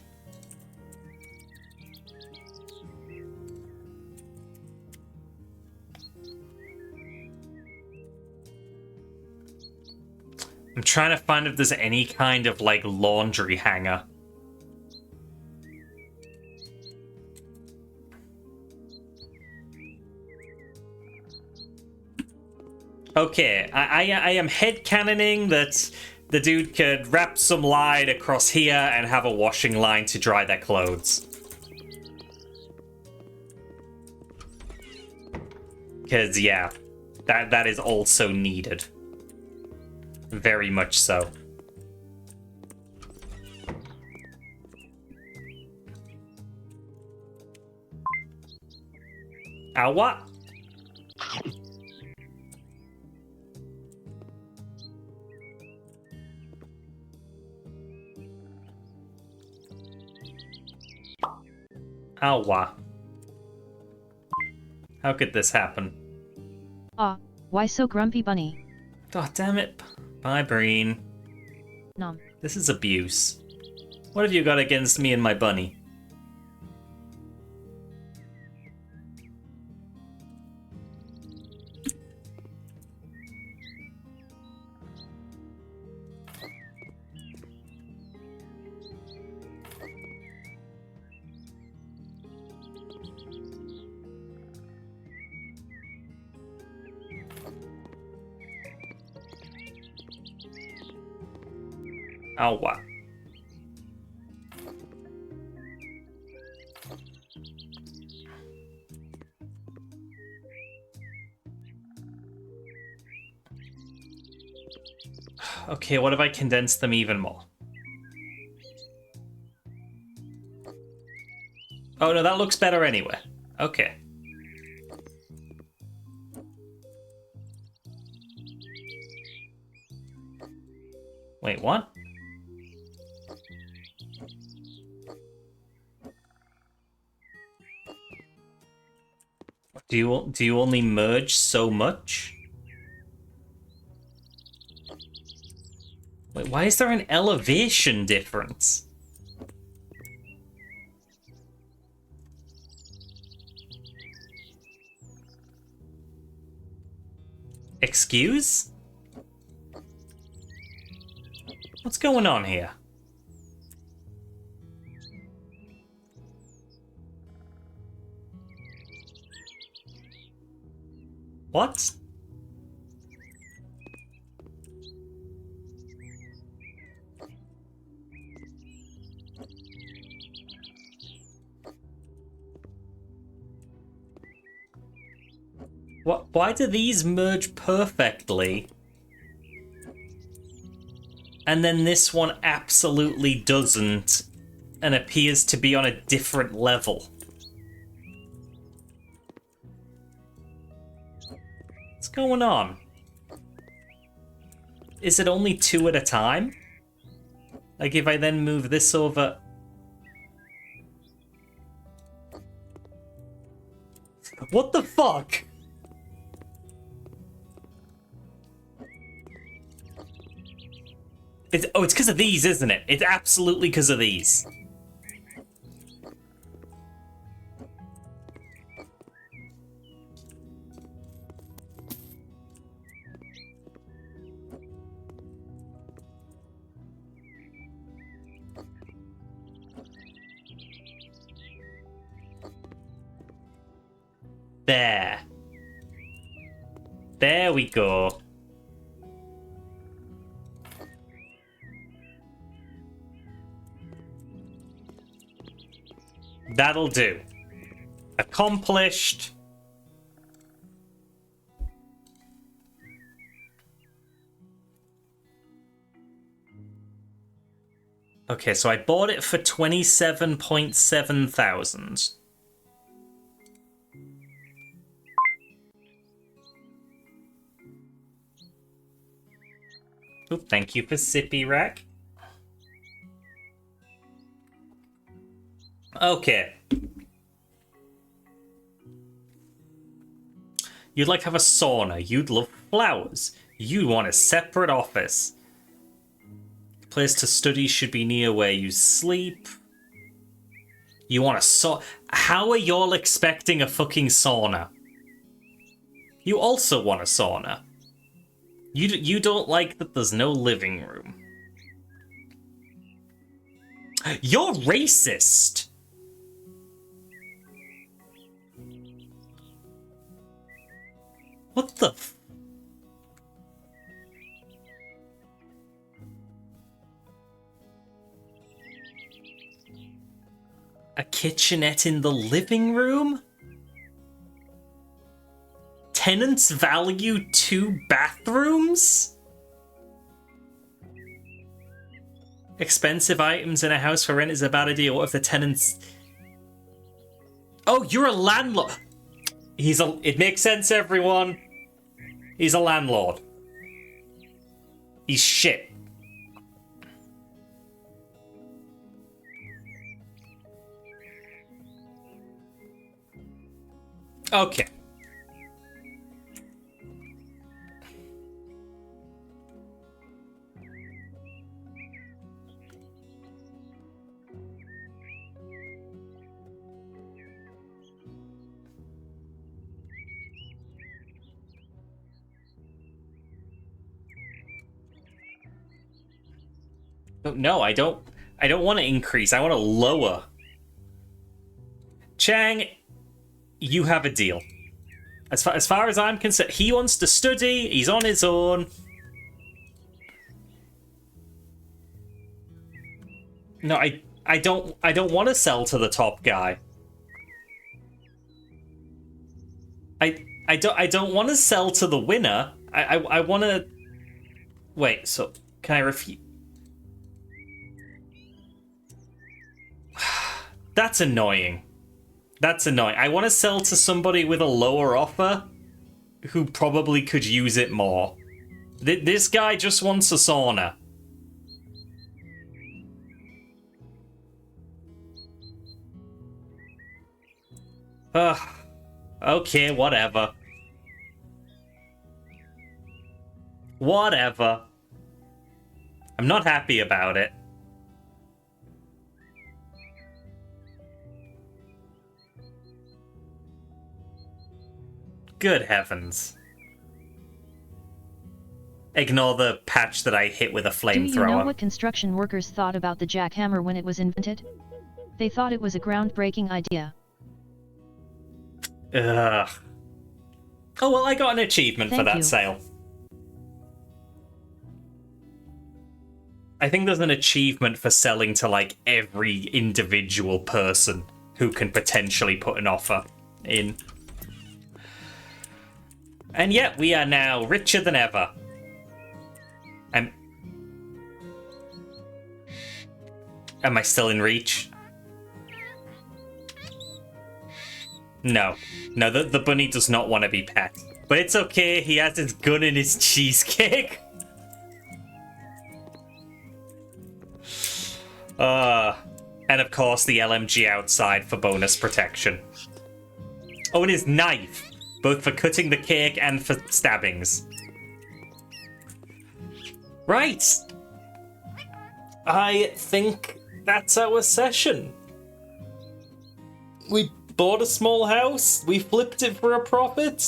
I'm trying to find if there's any kind of, like, laundry hanger. Okay, I am headcanoning that the dude could wrap some line across here and have a washing line to dry their clothes. Because, yeah, that is also needed. Very much so. Ow, what? Ow. How could this happen? Ah, why so grumpy, bunny? Oh, damn it. Bye, Breen. Nom. This is abuse. What have you got against me and my bunny? Ow. Okay, what if I condense them even more? Oh no, that looks better anyway. Okay. Wait, what? Do you only merge so much? Wait, why is there an elevation difference? Excuse? What's going on here? What? What? Why do these merge perfectly? And then this one absolutely doesn't, and appears to be on a different level. What's going on? Is it only two at a time? Like if I then move this over... What the fuck? It's because of these, isn't it? It's absolutely because of these. There. There we go. That'll do. Accomplished. Okay, so I bought it for 27.7 thousand. Oh, thank you for Sippy Rack. Okay. You'd like to have a sauna. You'd love flowers. You want a separate office. Place to study should be near where you sleep. You want a sauna. How are y'all expecting a fucking sauna? You also want a sauna. You don't like that there's no living room. You're racist! What the f... A kitchenette in the living room? Tenants value 2 bathrooms? Expensive items in a house for rent is a bad idea. What if the tenants... Oh, you're a landlord. It makes sense, everyone. He's a landlord. He's shit. Okay. No, I don't want to increase. I want to lower. Chang, you have a deal. As far as I'm concerned, he wants to study. He's on his own. No, I don't want to sell to the top guy. I don't want to sell to the winner. I want to. Wait. So can I refuse? That's annoying. That's annoying. I want to sell to somebody with a lower offer who probably could use it more. This guy just wants a sauna. Ugh. Okay, whatever. Whatever. I'm not happy about it. Good heavens. Ignore the patch that I hit with a flamethrower. Do you know what construction workers thought about the jackhammer when it was invented? They thought it was a groundbreaking idea. Ugh. Oh, well, I got an achievement for that sale. I think there's an achievement for selling to, like, every individual person who can potentially put an offer in. And yet, we are now richer than ever. Am I still in reach? No. No, the bunny does not want to be pet. But it's okay, he has his gun in his cheesecake. And of course, the LMG outside for bonus protection. Oh, and his knife. Both for cutting the cake and for stabbings. Right. I think that's our session. We bought a small house, we flipped it for a profit,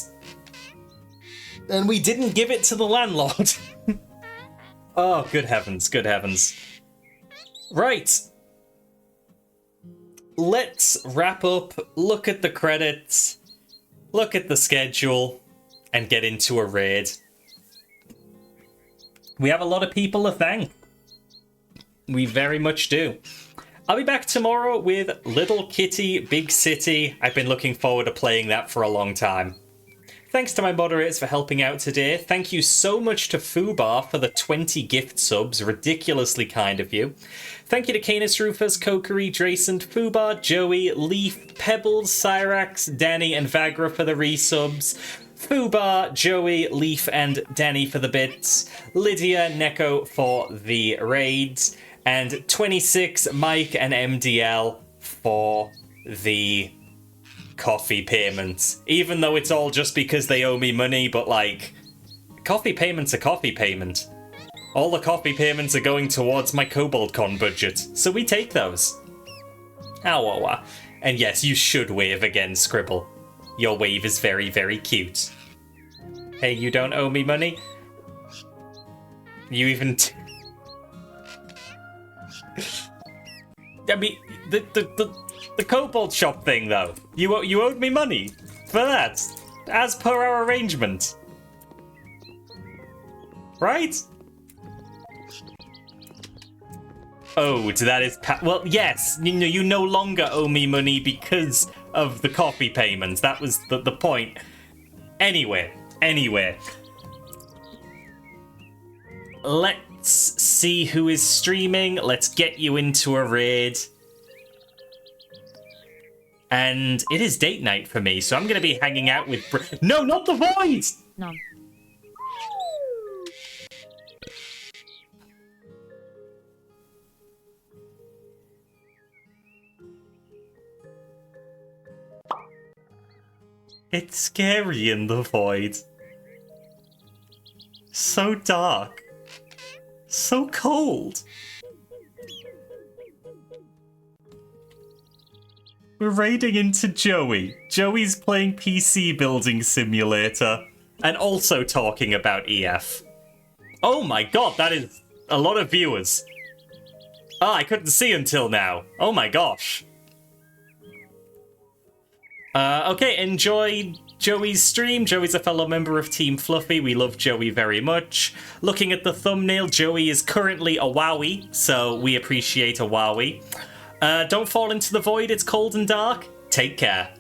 and we didn't give it to the landlord. Oh, good heavens, good heavens. Right. Let's wrap up, look at the credits, look at the schedule, and get into a raid. We have a lot of people to thank. We very much do. I'll be back tomorrow with Little Kitty Big City. I've been looking forward to playing that for a long time. Thanks to my moderators for helping out today. Thank you so much to Fubar for the 20 gift subs. Ridiculously kind of you. Thank you to Canis Rufus, Kokiri, Dracent, Fubar, Joey, Leaf, Pebbles, Cyrax, Danny, and Vagra for the resubs. Fubar, Joey, Leaf, and Danny for the bits. Lydia, Neko for the raids. And 26, Mike and MDL for the coffee payments. Even though it's all just because they owe me money, but like, coffee payment's a coffee payment. All the coffee payments are going towards my KoboldCon budget, so we take those. Ow. And yes, you should wave again, Scribble. Your wave is very, very cute. Hey, you don't owe me money? You even... I mean, the Kobold shop thing, though. You owed me money for that, as per our arrangement. Right? owed. That is... well, yes, you no longer owe me money because of the coffee payments. That was the point. Anyway. Let's see who is streaming. Let's get you into a raid. And it is date night for me, so I'm going to be hanging out with... No, not the void! No. It's scary in the void. So dark. So cold. We're raiding into Joey. Joey's playing PC Building Simulator and also talking about EF. Oh my god, that is a lot of viewers. Ah, I couldn't see until now. Oh my gosh. Okay, enjoy Joey's stream. Joey's a fellow member of Team Fluffy. We love Joey very much. Looking at the thumbnail, Joey is currently a wowie, so we appreciate a wowie. Don't fall into the void, it's cold and dark. Take care.